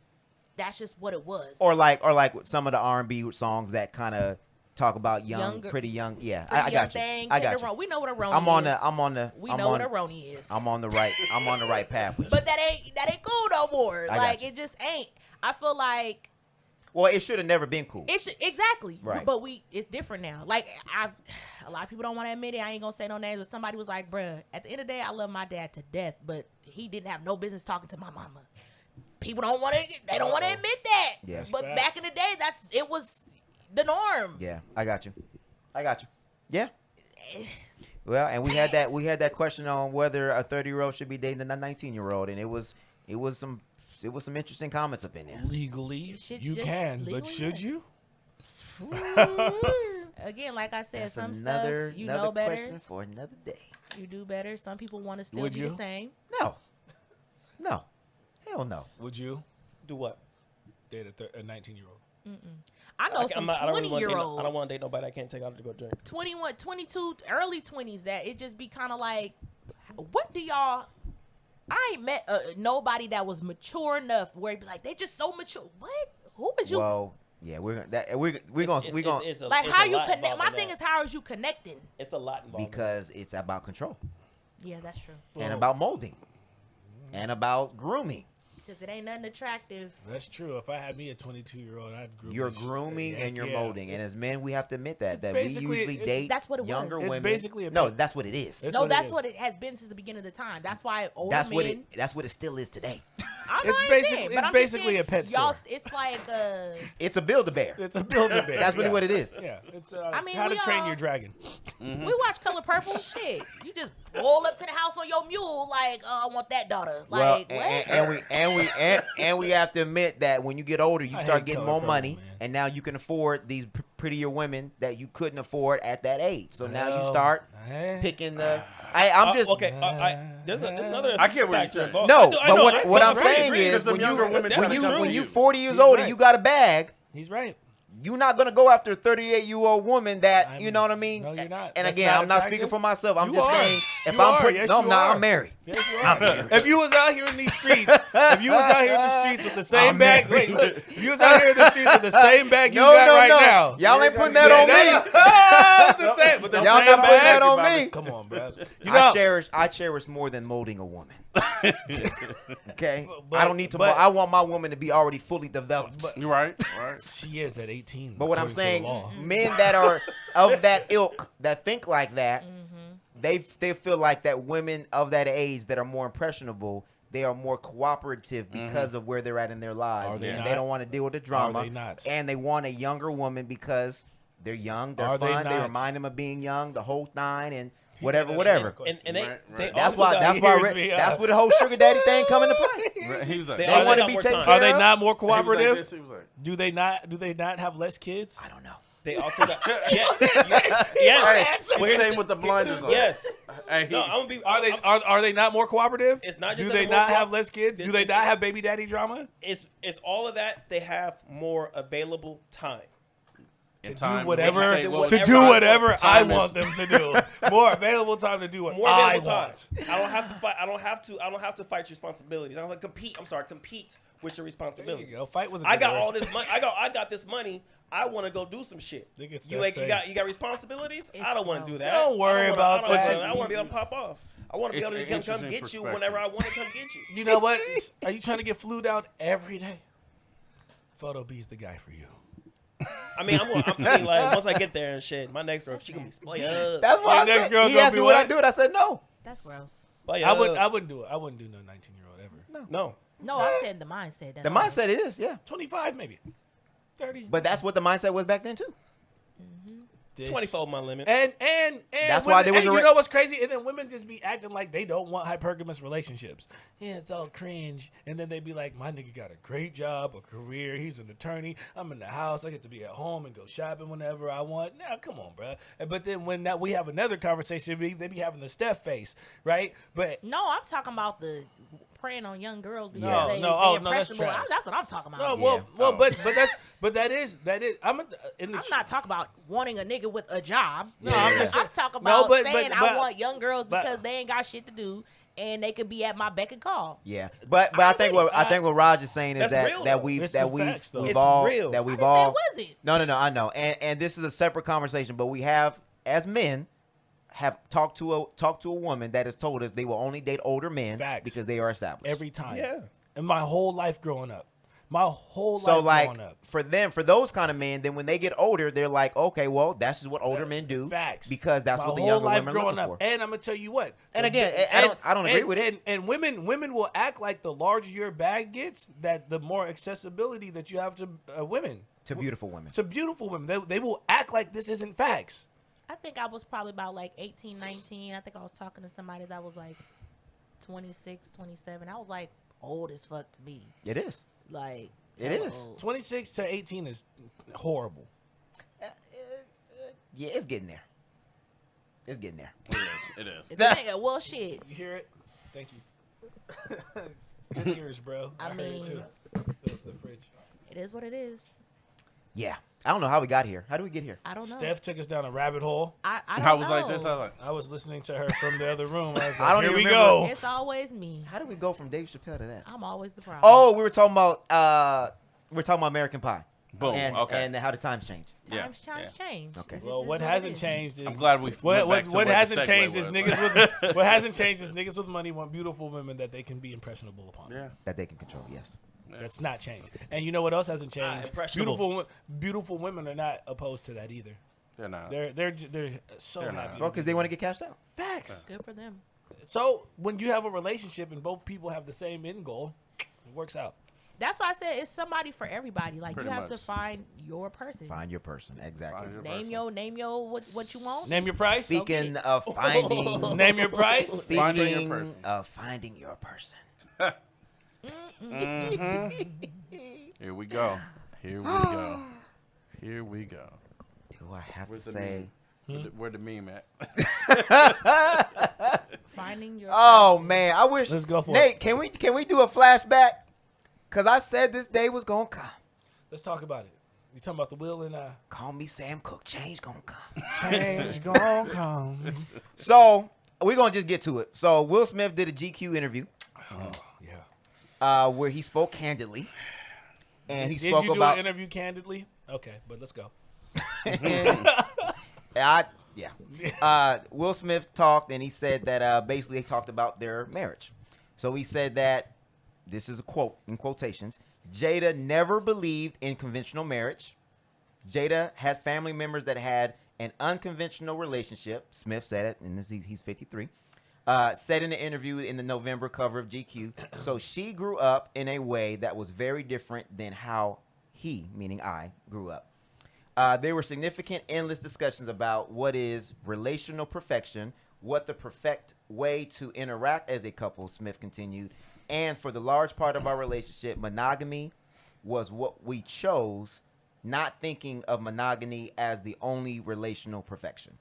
that's just what it was. Or like some of the R&B songs that kind of talk about pretty young. Yeah, I got you. I got you. We know what a Roni is. We know what a Roni is. I'm on the right path with you. But that ain't cool no more. I Like, got you. it just ain't. I feel like Well, it should have never been cool. exactly. Right. But it's different now. Like, a lot of people don't want to admit it. I ain't gonna say no names, but somebody was like, bruh, at the end of the day, I love my dad to death, but he didn't have no business talking to my mama. People don't want to admit that. Yes. But back in the day, it was the norm. Yeah, I got you. Yeah. Well, and we had that question on whether a 30-year-old should be dating a 19-year-old, and it was some interesting comments up in there. Legally, Shit's you just can, legal, but should yeah. you? Again, like I said, That's some another stuff you know better. question for another day. You do better. Some people want to still Would be you? the same. No, hell no. Would you Do what? date a 19-year-old? I know some I don't really 20-year-olds. I don't want to date nobody I can't take out to go drink. 21, 22, early 20s that it just be kind of like, what do y'all? I ain't met nobody that was mature enough where it'd be like, they just so mature. What? Who is you? Well, yeah, we're gonna Like, how you connect? My thing is, how is you connecting? It's a lot involved. because it's about control Yeah, that's true. and about molding and about grooming. Because it ain't nothing attractive. That's true. If I had me a 22-year-old, I'd groom. You're the shit. grooming Yeah, and you're yeah. molding, and as men, we have to admit that we basically- usually it's- date That's what it was. younger It's women. basically a no, bit- that's what it is. That's No, what it that's is. what it has been since the beginning of the time. That's why older That's men. what it still is today. I'm It's not basically- saying, it's but I'm just basically saying, a pet y'all, store. it's like It's a Build-A-Bear. It's a Build-A-Bear. That's really yeah. what it is. Yeah, it's I mean, How to we Train all- Your Dragon. we watch Color Purple. Shit, you just roll up to the house on your mule like, I want that daughter. Like, well, what? and we have to admit that when you get older, you I start hate getting Color more Purple, money, man. and now you can afford these prettier women that you couldn't afford at that age. So now you Well, start eh. picking the. I'm just okay. There's another. I get what you're factor saying. involved. no, I but know, what I I'm totally saying agree. is Because them when younger you women trying to come when to you you. 40 years He's old right. and you got a bag. He's right. You're not gonna go after a 38-year-old woman that you know what I mean. No, you're not. And That's again, not I'm not attractive. speaking for myself. I'm You just are. saying if You I'm are. putting Yes, no, you I'm not. are. I'm married. Yes, you are. If you was out here in these streets, if you was out here in the streets with the same I'm bag, married. look, if you was out here in the streets with the same bag you No, got no, right no. now. Y'all ain't putting that on me. The same, but the Y'all same not putting bag. that on me. Come on, bro. You know, I cherish more than molding a woman. Okay, But- I don't need to. but- I want my woman to be already fully developed. You're right. Right. she is at 18. But what I'm according to the saying, law. men that are of that ilk that think like that, they feel like that women of that age that are more impressionable, they are more cooperative because of where they're at in their lives. Are they and not? they don't want to deal with the drama. Are they not? And they want a younger woman because they're young, they're Are they fun, they not? remind them of being young, the whole nine, and whatever. And they, Right, they right. That's also why. got- That's why. hears me, That's where the whole sugar daddy thing come into play. Right. He was like, They They also want to got be more taken time. care Are they of. not more he was like cooperative? this, he was like, Do they not have less kids? I don't know. They also got. Yes. he's staying with the blinders on. Yes. Hey, No, I'm gonna be. Are they not more cooperative? It's not just Do that they they're more not have less kids? Do they it's- not have baby daddy drama? It's all of that. They have more available time. in To time, do whatever, what you say, well, to whatever do I whatever want. I Time is- want them to do. More available time to do what More I available time. want. I don't have to fight. I don't have to fight responsibilities. I don't have to compete. I'm sorry, compete with your responsibilities. There you go. Fight was a I good got word. all this money. I got this money. I want to go do some shit. Look at You Steph got responsibilities? I don't want to do gross. that. Don't worry about that. I want to be able to pop off. I want to be It's able an to come interesting get you perspective. whenever I want to come get you. You know what? Are you trying to get flued out every day? Photo B's the guy for you. I mean, like once I get there and shit, my next girl, she gonna be spoiled. That's why I next said. girl He gonna asked be me what I what? do, and I said no. That's gross. I wouldn't do it. I wouldn't do no 19-year-old ever. No. No, I'm saying the mindset. That's The all. mindset it is, yeah. 25 maybe. 30. But that's what the mindset was back then too. This- 24 my limit. And That's women, why there was and a you know what's crazy? And then women just be acting like they don't want hypergamous relationships. Yeah, it's all cringe. And then they be like, my nigga got a great job, a career. He's an attorney. I'm in the house. I get to be at home and go shopping whenever I want. Now, come on, bro. But then when we have another conversation, they be having the Steph face, right? But No, I'm talking about the preying on young girls because Yeah. they No, they're that's impressionable. trash. That's what I'm talking no, about. well, Yeah. but that is. I'm not talking about wanting a nigga with a job. No, I'm just I'm saying- talking No, about but- saying but- I want young girls but- because they ain't got shit to do and they could be at my beck and call. Yeah, but I think what Raj is saying is That's real, that though. we've It's that the we've facts, though. we've It's all real. that I we've didn't all say it wasn't. no I know and this is a separate conversation, but we have as men have talked to a woman that has told us they will only date older men Facts. because they are established. every time. Yeah. And my whole life growing up. So like growing up. for those kind of men, then when they get older, they're like, okay, well, that's just what older men do. Facts. Because that's My what the whole younger life women are growing looking up. for. And I'm gonna tell you what. And again, I don't agree with it. And women will act like the larger your bag gets, that the more accessibility that you have to women. To beautiful women. To beautiful women. They will act like this isn't facts. I think I was probably about like 18, 19. I think I was talking to somebody that was like 26, 27. I was like old as fuck to me. It is. Like It hella is. old. 26 to 18 is horrible. Yeah, it's getting there. It's getting there. It is. It's like, well, shit. You hear it? Thank you. Good ears, bro. I heard it mean- too. The fridge. It is what it is. Yeah. I don't know how we got here. How did we get here? I don't know. Steph took us down a rabbit hole. I don't I was know. like this. I was like, I was listening to her from the other room. I was like, I don't here even we remember. go. It's always me. How did we go from Dave Chappelle to that? I'm always the problem. Oh, we were talking about American Pie. Boom, okay. And how the times change. yeah, Times change. Okay. It just Well, is what it hasn't is. changed is I'm glad we went back to what the hasn't segue changed is was. niggas with what hasn't changed is niggas with money want beautiful women that they can be impressionable upon. Yeah. That they can control, yes. That's not changed. And you know what else hasn't changed? impressionable. Beautiful women are not opposed to that either. They're not. They're so They're not. happy. Well, because they want to get cashed out. Facts. Good for them. So when you have a relationship and both people have the same end goal, it works out. That's why I said it's somebody for everybody. Like Pretty you have to much. find your person. Find your person. Exactly. Find your Name your what you want. Name your price. Speaking of finding, Name your price. Finding your speaking person. of finding your person. Here we go. Here we go. Here we go. Do I have Where's to the say? Where the meme at? Finding your Oh person. man, I wish. Let's go for Nate, it. can we do a flashback? Cause I said this day was gonna come. Let's talk about it. You talking about the will and Call me Sam Cooke. Change gonna come. change gon' come. So we're gonna just get to it. So Will Smith did a GQ interview Oh yeah. where he spoke candidly, and he Did spoke you do about. an interview candidly? Okay, but let's go. Will Smith talked, and he said that basically they talked about their marriage. So he said that, this is a quote in quotations, Jada never believed in conventional marriage. Jada had family members that had an unconventional relationship. Smith said it, and he's 53. Said in the interview in the November cover of GQ. So she grew up in a way that was very different than how he, meaning I, grew up. There were significant, endless discussions about what is relational perfection, what the perfect way to interact as a couple, Smith continued. And for the large part of our relationship, monogamy was what we chose, not thinking of monogamy as the only relational perfection.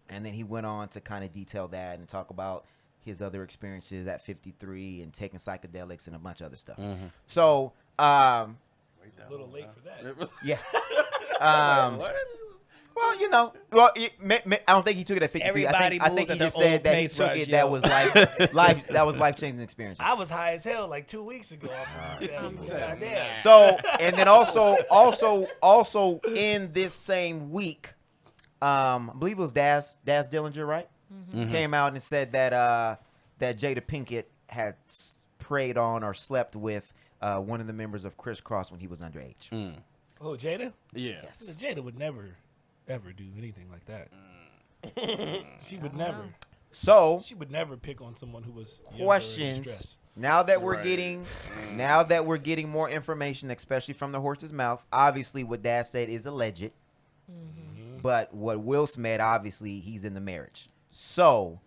And then he went on to kind of detail that and talk about his other experiences at 53 and taking psychedelics and a bunch of other stuff. So, A little late for that. yeah. Well, I don't think he took it at 53. Everybody I think moves he at their just said own that pace, he took it. Rajeo. That was life-changing experience. I was high as hell like 2 weeks ago. Goddamn. So, and then also in this same week, I believe it was Daz Dillinger, right? Came out and said that that Jada Pinkett had preyed on or slept with one of the members of Criss Cross when he was underage. Oh, Jada? Yeah. Yes. Jada would never, ever do anything like that. She would never. So, She would never pick on someone who was younger or in questions. distress. Now that we're Right. getting more information, especially from the horse's mouth, obviously what Dad said is alleged. But what Will Smith, obviously, he's in the marriage. So,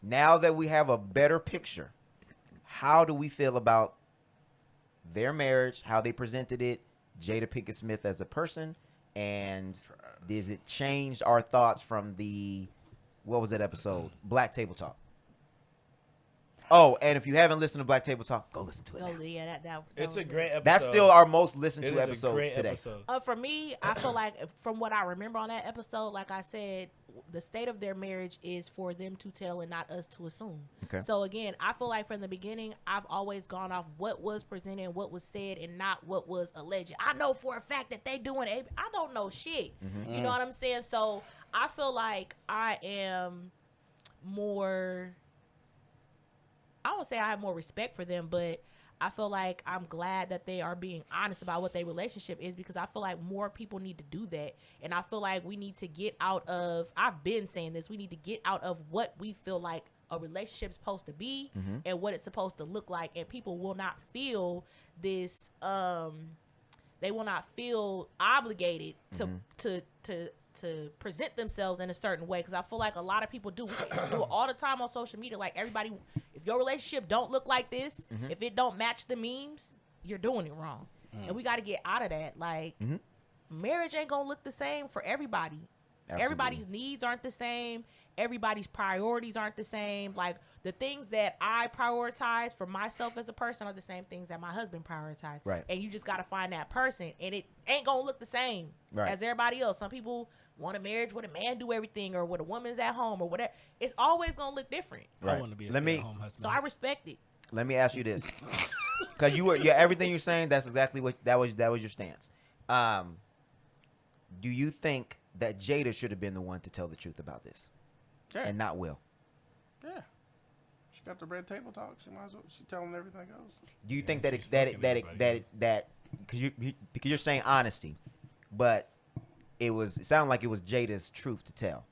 now that we have a better picture, how do we feel about their marriage, how they presented it, Jada Pinkett Smith as a person, and does it change our thoughts from the, what was that episode? Black Table Talk. Oh, and if you haven't listened to Black Table Talk, go listen to it. Oh, now. yeah, that It's a was great episode. That's still our most listened It to is episode a great today. episode. For me, I feel like from what I remember on that episode, like I said, the state of their marriage is for them to tell and not us to assume. Okay. So again, I feel like from the beginning, I've always gone off what was presented, what was said, and not what was alleged. I know for a fact that they doing it. I don't know shit. You know what I'm saying? So I feel like I am more, I don't say I have more respect for them, but I feel like I'm glad that they are being honest about what their relationship is, because I feel like more people need to do that. And I feel like we need to get out of, I've been saying this, we need to get out of what we feel like a relationship's supposed to be and what it's supposed to look like. And people will not feel this, they will not feel obligated to present themselves in a certain way, because I feel like a lot of people do it all the time on social media. Like everybody, if your relationship don't look like this, if it don't match the memes, you're doing it wrong. And we got to get out of that. Like marriage ain't gonna look the same for everybody. Absolutely. Everybody's needs aren't the same. Everybody's priorities aren't the same. Like the things that I prioritize for myself as a person are the same things that my husband prioritizes. Right. And you just got to find that person, and it ain't gonna look the same as everybody else. Some people want a marriage where a man do everything, or where a woman's at home, or whatever. It's always gonna look different. I want to be a stay-at-home husband. So I respect it. Let me ask you this, because everything you're saying, that's exactly what that was your stance. Do you think that Jada should have been the one to tell the truth about this, and not Will? Yeah. She got the red table talk. She might as well. She telling everything else. Do you think she's fucking everybody that because you're saying honesty, but it sounded like it was Jada's truth to tell,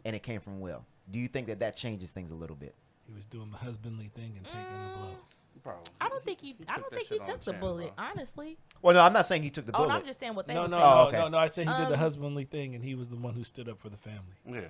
and it came from Will. Do you think that changes things a little bit? He was doing the husbandly thing and taking the blow. Probably. I don't think he took the bullet, honestly. Well, no, I'm not saying he took the Oh, bullet. no, I'm just saying what they No, were no, saying. Oh, okay. no. I said he did the husbandly thing, and he was the one who stood up for the family. Yeah.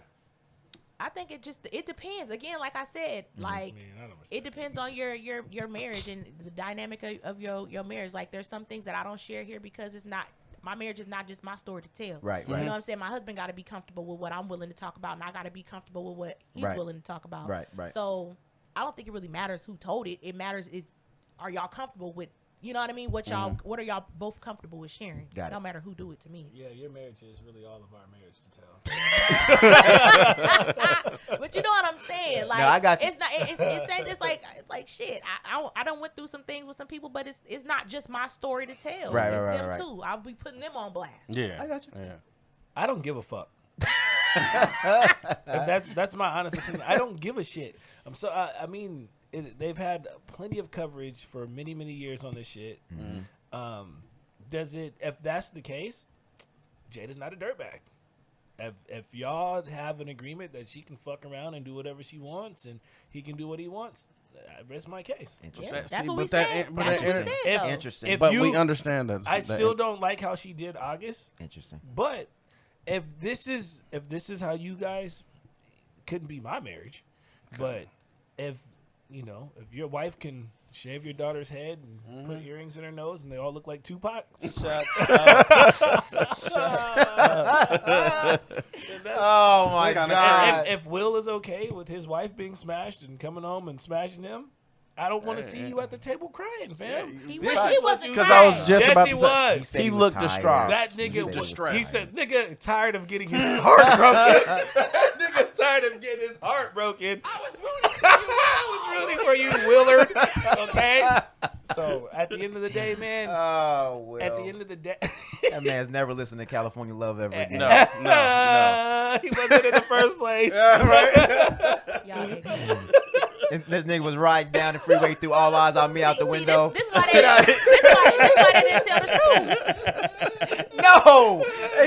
I think it depends. Again, like I said, like Man, I don't respect it depends on your marriage and the dynamic of your marriage. Like there's some things that I don't share here because it's not, my marriage is not just my story to tell. Right, You right. know what I'm saying? My husband got to be comfortable with what I'm willing to talk about, and I got to be comfortable with what he's Right. willing to talk about. Right, right. So I don't think it really matters who told it. It matters is, are y'all comfortable with, you know what I mean? What are y'all both comfortable with sharing? Got it. No matter who do it to me. Yeah, your marriage is really all of our marriage to tell. But you know what I'm saying? Like, I got you. It's not. It's like shit. I done went through some things with some people, but it's not just my story to tell. Right, it's right, them right. too. I'll be putting them on blast. Yeah. I got you. Yeah. I don't give a fuck. That's my honest opinion. I don't give a shit. I mean, they've had plenty of coverage for many, many years on this shit. If that's the case, Jada's not a dirtbag. If y'all have an agreement that she can fuck around and do whatever she wants, and he can do what he wants, I rest my case. Yeah, See, that's what but we that- said. but That's that- what we said. though. Interesting. If But you- we understand that. I still don't like how she did August. Interesting. But if this is how you guys, couldn't be my marriage. But if your wife can shave your daughter's head and put earrings in her nose and they all look like Tupac, Oh my Kinda God. if Will is okay with his wife being smashed and coming home and smashing him, I don't want to see you at the table crying, fam. He This- wasn't Because I was crying. just Yes, about he to say. was. said He was looked tired. distraught. That He nigga said was. distressed. He said, "Nigga, tired of getting his heart broken. Nigga, tired of getting his heart broken. I was rooting for you. I was rooting for you, Willard. Okay. So at the end of the day, man. Oh, well. At the end of the day, that man's never listened to California Love ever again. No. he wasn't in the first place. Y'all And this nigga was riding down the freeway through All Eyes on Me out the window. This why they didn't tell the truth.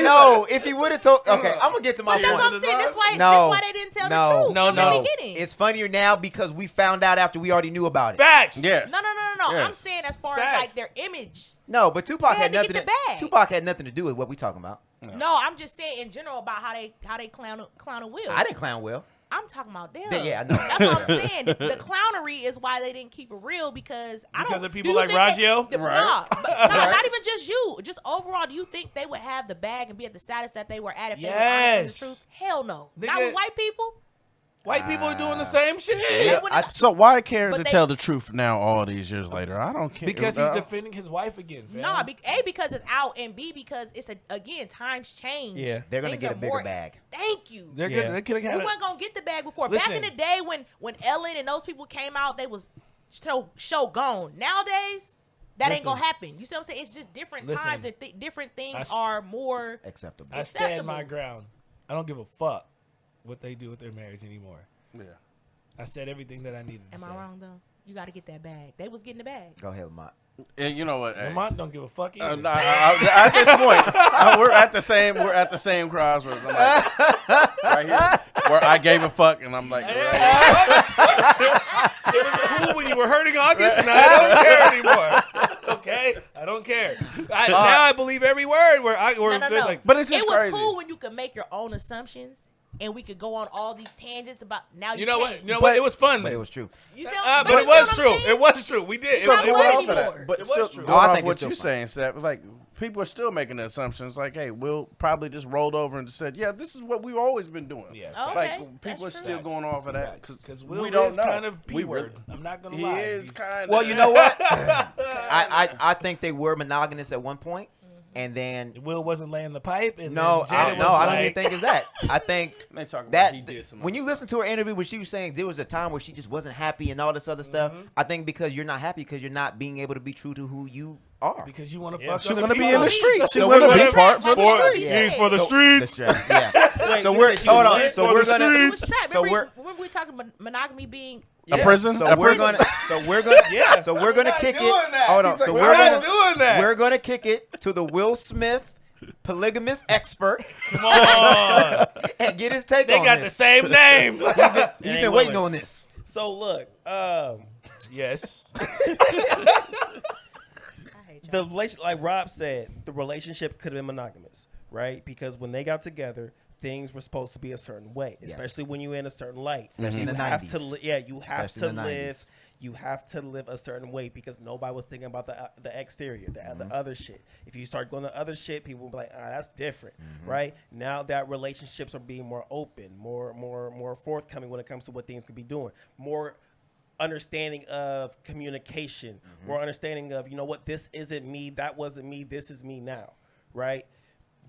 No. If he would have told, okay, I'm gonna get to my But that's what I'm point. saying. This why they didn't tell No. the truth No, from no. the beginning. It's funnier now because we found out after we already knew about it. Facts. Yes. No. Yes. I'm saying as far as Facts. like their image. No, but Tupac They had had to nothing. get the bag. Tupac had nothing to do with what we talking about. No, I'm just saying in general about how they clown a Will. I didn't clown Will. I'm talking about them. Yeah, I know. That's what I'm saying. The clownery is why they didn't keep it real because Of people like Rajeo? Nah, not even just you. Just overall, do you think they would have the bag and be at the status that they were at if they were honest in the truth? Hell no. Not Nigga. with white people. White people are doing the same shit. They wouldn't- So why care But to they- tell the truth now all these years later? I don't care. Because he's defending his wife again, fam. Nah, A, because it's out, and B, because it's again times change. Yeah. They're gonna Things get are a bigger bag. Thank you. They're Yeah. gonna. They could have We had. weren't gonna get the bag before. Listen. Back in the day when Ellen and those people came out, they was show gone. Nowadays, that ain't Listen. gonna happen. You see what I'm saying? It's just different Listen. times and different things s- are more. Acceptable. I stand acceptable. my ground. I don't give a fuck what they do with their marriage anymore. Yeah. I said everything that I needed to Am say. I wrong though? You got to get that bag. They was getting the bag. Go ahead, Lamont. And you know what? Hey, Lamont don't give a fuck either. at this point, we're at the same. We're at the same crossroads. I'm like, right here, where I gave a fuck, and I'm like, It was cool when you were hurting August, and I don't care anymore. Okay, I don't care. Now I believe every word. No. Like, but it's just it was crazy. cool when you could make your own assumptions and we could go on all these tangents about. Now you know what? can't. You know what? It was fun. But it was true. You see But you it see was what I'm true. saying? It was true. We did. So not going funny off of anymore. that, but It was still true. going I off think what it's still you're saying, Seth, like people are still making the assumptions. Like, hey, Will probably just rolled over and said, yeah, this is what we've always been doing. Yeah, Okay, like that's people are true. still going off of that because Will we don't is know. kind of We P-word. really- I'm not gonna He lie. is He's- kind of. Well, you know what? I think they were monogamous at one point, and then Will wasn't laying the pipe. And no, then I Janet don't was even like- think it's that. I think They talk about that he did some when you listen to her interview where she was saying there was a time where she just wasn't happy and all this other stuff, I think because you're not happy because you're not being able to be true to who you are. Because you want to Yeah. fuck. She's other gonna be people. in the streets. She's So gonna we're be gonna- part for the for- streets. Yeah. He's for the So- streets. Yeah. Wait, So you we're said she hold was on. lit? So For we're the gonna. It was trapped. So Remember we talking about monogamy being. A prison. So A we're prison. gonna. So we're gonna. Yeah. So we're gonna kick it. doing that. Hold on. He's So like, we're we're not gonna doing that. We're gonna kick it to the Will Smith polygamous expert Come on. and get his take They on got the this. same name. He's ain't been waiting willing. on this. So look, Yes. I hate y'all. the relation, like Rob said, the relationship could have been monogamous, right? Because when they got together, things were supposed to be a certain way, Yes. especially when you're in a certain light. Especially in you the have 90s. to, you have Especially to in the live. 90s. You have to live a certain way because nobody was thinking about the exterior, the other shit. If you start going to other shit, people will be like, that's different, right? Now that relationships are being more open, more forthcoming when it comes to what things could be doing, more understanding of communication, more understanding of, you know what, this isn't me, that wasn't me, this is me now, right?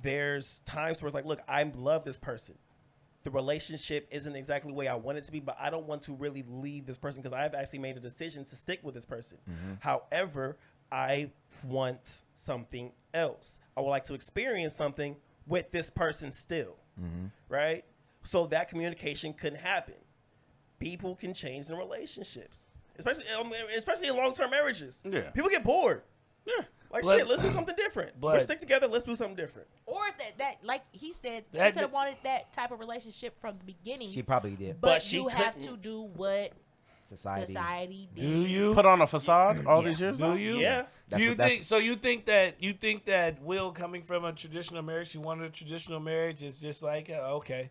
There's times where it's like, look, I love this person. The relationship isn't exactly the way I want it to be, but I don't want to really leave this person because I've actually made a decision to stick with this person. However, I want something else. I would like to experience something with this person still, right? So that communication couldn't happen. People can change in relationships, especially in long-term marriages. Yeah. People get bored. Yeah. Like, But- shit, let's do something different. but- Let's stick together. Let's do something different. Or that like he said, she That- could have wanted that type of relationship from the beginning. She probably did. but she you have couldn't. to do what Society. society did. Do you? Put on a facade all these years. Do you? Yeah. Do you That's think so? You think that Will coming from a traditional marriage, she wanted a traditional marriage, is just like okay.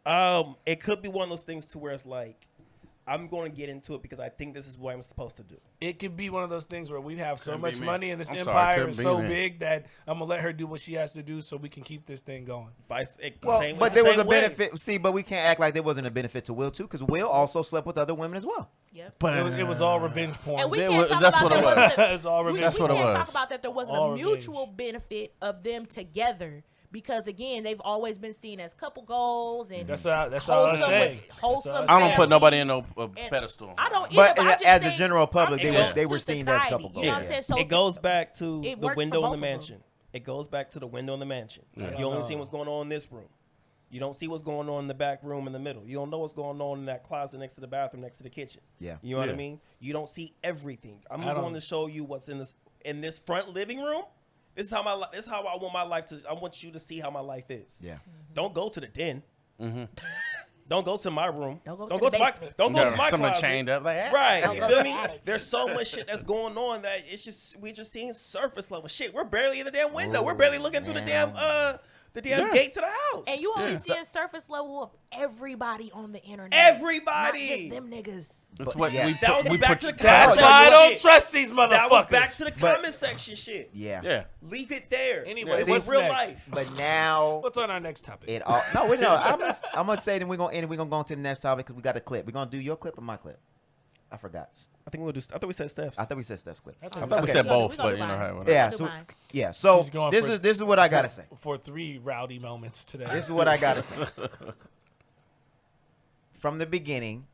It could be one of those things to where it's like, I'm going to get into it because I think this is what I'm supposed to do. It could be one of those things where we have so Couldn't be much me. money and this I'm sorry, empire couldn't is be so me. big that I'm gonna let her do what she has to do so we can keep this thing going. Well, but there was a benefit. See, but we can't act like there wasn't a benefit to Will too, because Will also slept with other women as well. Yep. But It was all revenge porn. And we It can't was- talk that's about what it there was. wasn't It's all we revenge. can't what it was. talk about that there wasn't All a revenge. mutual benefit of them together because again they've always been seen as couple goals and That's all I'm wholesome saying. with wholesome. I don't put nobody in family. no pedestal. I don't. But either, I'm just as a saying- general public, I'm they saying were to seen as society, couple You know what I'm goals. saying? So it goes back to it the works window for in the both of them. mansion. It goes back to the window in the mansion. Yeah. You only see what's going on in this room. You don't see what's going on in the back room in the middle. You don't know what's going on in that closet next to the bathroom, next to the kitchen. Yeah. You know what I Yeah. mean? You don't see everything. I'm I going don't- to show you what's in this front living room. This is how this is how I want my life to. I want you to see how my life is. Yeah. Don't go to the den. Don't go to my room. Don't go don't to go the to my. basement. Don't go to my Someone closet. chained up like that. Right. Don't You go feel to me? the attic. There's so much shit that's going on that we just seeing surface level shit. We're barely in the damn window. We're barely looking through the damn Yeah. gate to the house. And you only Yeah. seeing surface level of everybody on the internet. Everybody. Not just them niggas. That's what yes. we That was put. We back put to the That's comment why I section don't shit. trust these motherfuckers. That was back to the But- comment section shit. Yeah. Yeah. Leave it there. Anyway, It's what's real next? life. But now What's on our next topic? it all. No, we know. I'm gonna say then we're gonna end. We're gonna go on to the next topic because we got a clip. We're gonna do your clip or my clip. I forgot. I think we'll do. I thought we said Steph's. I thought we said Steph's clip. I I think thought we Okay. said We gonna both, do but you know mine. how. Whatever. Yeah. do So mine. yeah. So She's going this for- is what I gotta say. for 3 rowdy moments today. This is what I gotta say. From the beginning,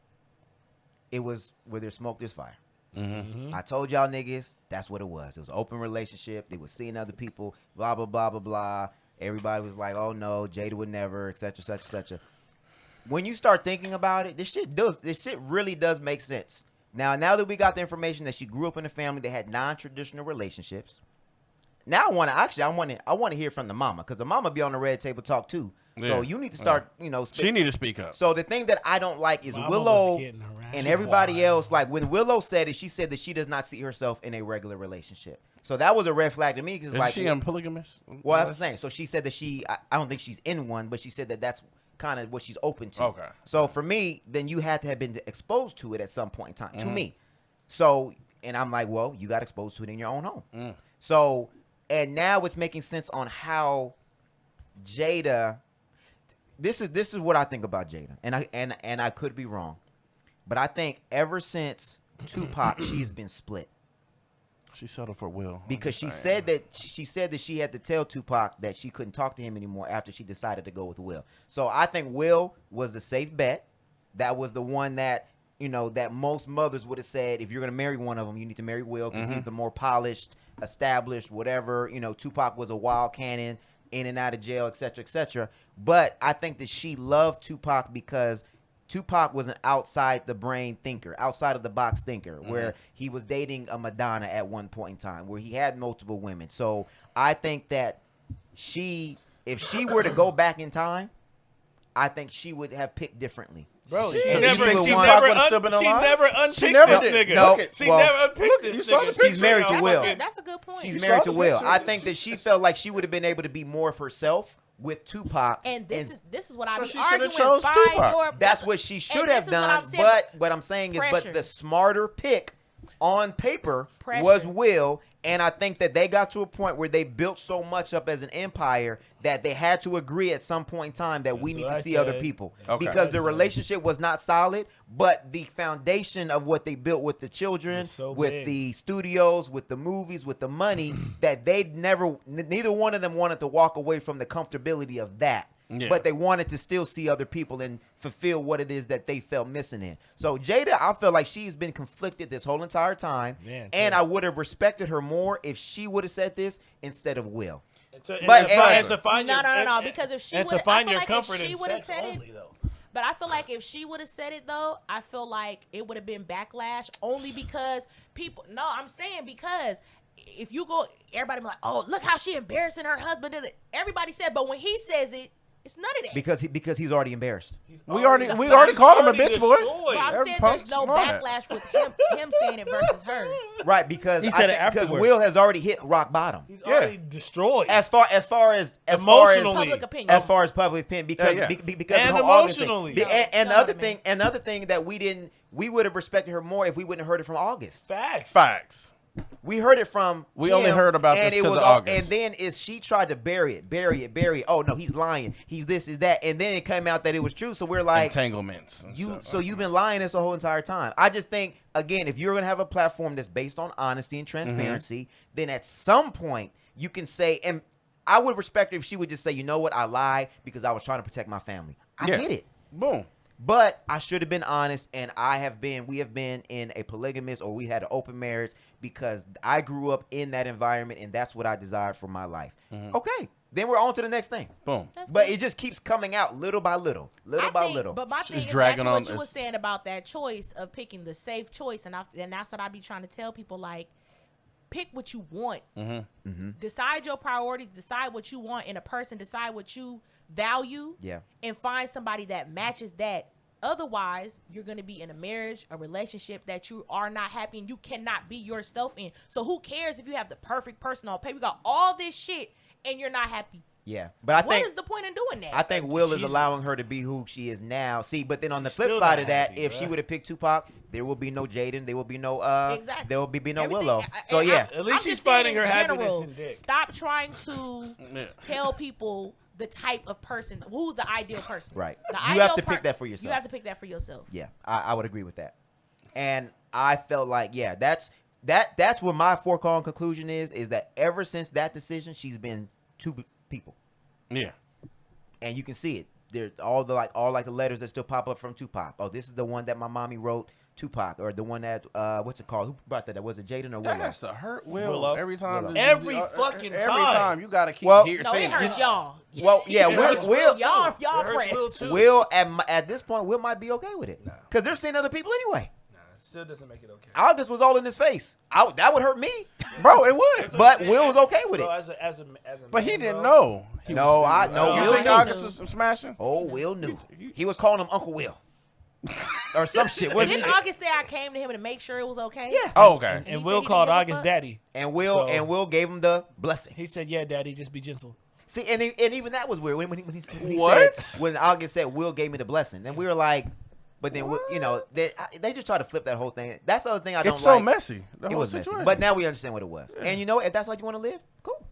it was where there's smoke, there's fire. I told y'all niggas that's what it was. It was an open relationship. They were seeing other people, blah, blah, blah, blah, blah. Everybody was like, oh no, Jada would never, et cetera, et cetera, et cetera. When you start thinking about it, this shit really does make sense. Now that we got the information that she grew up in a family that had non-traditional relationships, now I want to hear from the mama, because the mama be on the red table talk too. Yeah. So you need to start, She need to speak up. So the thing that I don't like is Mama Willow was getting harassed. and everybody Why? else. Like when Willow said it, she said that she does not see herself in a regular relationship. So that was a red flag to me because Is like, she polygamous? well, that's the thing. So she said that I don't think she's in one, but she said that that's kind of what she's open to. Okay. So for me, then you had to have been exposed to it at some point in time. To me. So and I'm like, well, you got exposed to it in your own home. So and now it's making sense on how Jada. This is what I think about Jada, and I could be wrong, but I think ever since Tupac, she's been split She settled for Will. because she said that she had to tell Tupac that she couldn't talk to him anymore after she decided to go with Will. So I think Will was the safe bet. That was the one that that most mothers would have said, if you're gonna marry one of them, you need to marry Will because he's the more polished, established, whatever. Tupac was a wild cannon, in and out of jail, et cetera, but I think that she loved Tupac because Tupac was an outside the brain thinker, outside of the box thinker, where he was dating a Madonna at one point in time, where he had multiple women. So I think that if she were to go back in time, I think she would have picked differently. Bro, So she she never would want- unpicked never this did. nigga. No, She well, never unpicked you this saw the nigga. She's married to Will. That's a good point. She's You married saw to the Will. picture. I think that she felt like she would have been able to be more of herself with Tupac. And this is what I So be she shoulda arguing. chose Find Tupac. your- That's what she should and have this is what I'm done. saying. But what I'm saying is, Pressure. the smarter pick on paper Pressure. was Will. And I think that they got to a point where they built so much up as an empire that they had to agree at some point in time that we That's need what to I see other said. people. Okay. Because the That's what I relationship was not solid, but the foundation of what they built with the children, Was so with big. the studios, with the movies, with the money, that neither one of them wanted to walk away from the comfortability of that. Yeah. But they wanted to still see other people and fulfill what it is that they felt missing in. So Jada, I feel like she's been conflicted this whole entire time. Man, and too. I would have respected her more if she would have said this instead of Will. But No, because if she and would, to find I feel your like comfort if she in would have sex said only, it, though. but I feel like if she would have said it though, I feel like it would have been backlash only because people. No, I'm saying because if you go, everybody be like, oh, look how she embarrassing her husband. Everybody said, but when he says it, It's none of that. Because he's already embarrassed. We already called him a bitch boy. But I'm saying Punks there's no know that. backlash with him saying it versus her. Right, because He said it because afterwards. Will has already hit rock bottom. He's already destroyed. As far as Emotionally. Public opinion. as far as public opinion, because Yeah. because And of the whole August thing. emotionally. And the No, other man. thing, that we would have respected her more if we wouldn't have heard it from August. Facts. We heard it from We him, only heard about and this it 'cause was of all- August. And then she tried to bury it. Oh no, he's lying. He's this, is that, and then it came out that it was true. So we're like, Entanglements. and stuff. so you've been lying this the whole entire time. I just think, again, if you're gonna have a platform that's based on honesty and transparency, then at some point you can say, and I would respect her if she would just say, you know what, I lied because I was trying to protect my family. I Yeah. get it. Boom. But I should have been honest, and we have been in a polygamous, or we had an open marriage because I grew up in that environment, and that's what I desired for my life. Okay, then we're on to the next thing. Boom. That's But cool. it just keeps coming out little by little, little I by think- little. But my She's thing is back dragging to on what you were this. saying about that choice of picking the safe choice, and that's what I be trying to tell people, like, pick what you want. Decide your priorities. Decide what you want in a person. Decide what you value. Yeah. And find somebody that matches that. Otherwise, you're going to be in a marriage, a relationship that you are not happy and you cannot be yourself in. So who cares if you have the perfect person on paper? You got all this shit and you're not happy. Yeah, but I What think is the point in doing that? I think Will is She's- allowing her to be who she is now. See, but then on the She's flip still side not of that, happy, if she bruh. would have picked Tupac, there will be no Jaden, there will be no Exactly. there will be no Everything- Willow. So and yeah, At least I'm she's just saying finding in her happiness general, in dick. Stop trying to Yeah. tell people the type of person who's the ideal person. Right. The You have ideal to pick that for yourself. You have to pick that for yourself. yeah, I would agree with that. And I felt like, yeah, that's what my foregone conclusion is that ever since that decision, she's been two people. Yeah. And you can see it. There's all the letters that still pop up from Tupac. Oh, this is the one that my mommy wrote, Tupac, or the one that what's it called? Who brought that? Was it Jaden or That Willow? has to hurt Will Willow. every time. Willow. Every fucking every time. time you gotta keep Well- hearing No, it saying hurts y'all. Well, yeah, It hurts Will Y'all It hurts pressed. Will too. Will at this point, Will might be okay with it because they're seeing other people anyway. Nah, it still doesn't make it okay. August was all in his face. That would hurt me, bro. It would. but Will was okay with Bro, it. as a But man, he didn't bro, know. He No, was, I know. You Will think knew. August was smashing? Oh, Will knew. He was calling him Uncle Will or some shit. Wasn't Didn't he? August say I came to him to make sure it was okay? Yeah. Oh, okay. he And said Will he called didn't give a August fuck? daddy. And Will gave him the blessing. He said, "Yeah, daddy, just be gentle." See, and even that was weird when he What? said, when August said Will gave me the blessing, and we were like, but then they just try to flip that whole thing. That's the other thing I don't It's so like. messy. The It whole was messy, situation. but now we understand what it was. And you know, if that's how you want to live, cool.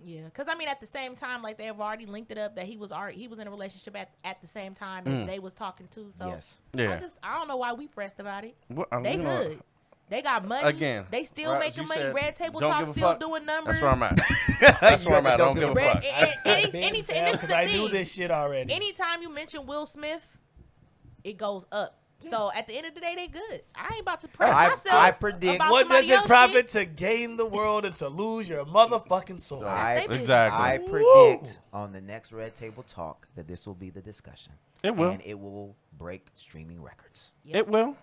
Yeah, because I mean, at the same time, like they've already linked it up that he was in a relationship at the same time as they was talking to. So Yes. Yeah. I don't know why we pressed about it. What- They you know, good. They got money. Again, They still right, making you money. said, Red Table don't Talk give a still fuck. doing numbers. That's where I'm at. That's where I'm at. I don't give a Red, fuck. and this is the Because I knew thing. this shit already. Anytime you mention Will Smith, it goes up. So at the end of the day, they good. I ain't about to press myself. I predict- about What somebody does it else profit shit. to gain the world and to lose your motherfucking soul? That's they business. Exactly. I predict on the next Red Table Talk that this will be the discussion. It will. And it will break streaming records. It will.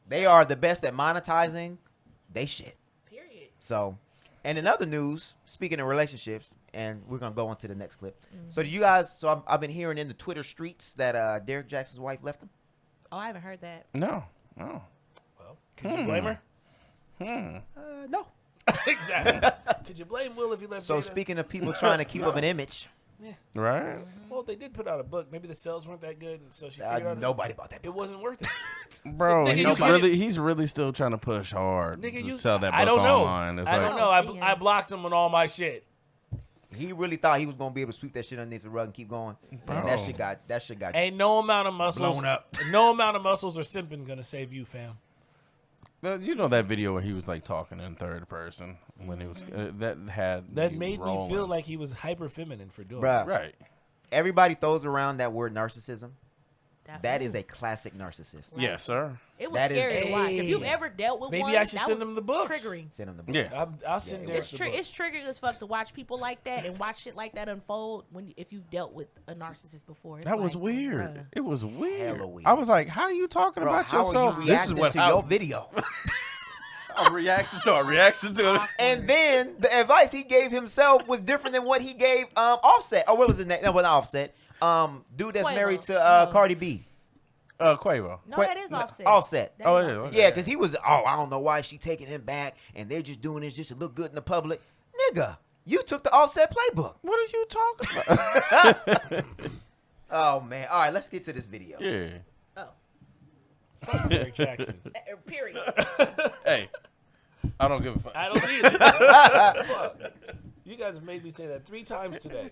They are the best at monetizing they shit. Period. So, and in other news, speaking of relationships, and we're going to go on to the next clip. So do you guys, I've been hearing in the Twitter streets that Derek Jackson's wife left him. Oh, I haven't heard that. No. No. Well, could you blame her? No. Exactly. Could you blame Will if he left? So Jada? speaking of people trying to keep up an image, Right? Well, they did put out a book. Maybe the sales weren't that good, and so she figured out nobody bought that it book. wasn't worth it. Bro, nigga, he's really still trying to push hard Nigga, to you sell that book I don't know. online. It's I like, don't know. I don't see I him. blocked him on all my shit. He really thought he was going to be able to sweep that shit underneath the rug and keep going. And that shit got Ain't no amount of muscles Blown up. No amount of muscles or simping gonna save you, fam. You know that video where he was like talking in third person when he was That made rolling. me feel like he was hyper feminine for doing Bruh. it. right. Everybody throws around that word narcissism. That Definitely. is a classic narcissist. Yes, sir. It was that is- scary to watch. If you've Hey. ever dealt with Maybe one, I should that send was him the books. Triggering. Send him the book. Yeah. I'll send Derek It's the book. it's triggering as fuck to watch people like that and watch shit like that unfold if you've dealt with a narcissist before. It's That was like, weird. bruh. It was weird. Hella weird. I was like, "How are you talking Bro, about how yourself?" are you This is reacting what to your video. a reaction to a reaction to it. And then the advice he gave himself was different than what he gave Offset. Oh, what was his name? No, not Offset. Dude that's Quavo. married to No. Cardi B. Quavo. No, that is Offset. Offset. That Oh, is it is. Offset. Yeah, because he was, I don't know why she taking him back, and they're just doing this just to look good in the public. Nigga, you took the Offset playbook. What are you talking about? Oh, man. All right, let's get to this video. Yeah. Fuck Derek Jackson. Period. Hey, I don't give a fuck. I don't either. Fuck. You guys have made me say that 3 times today.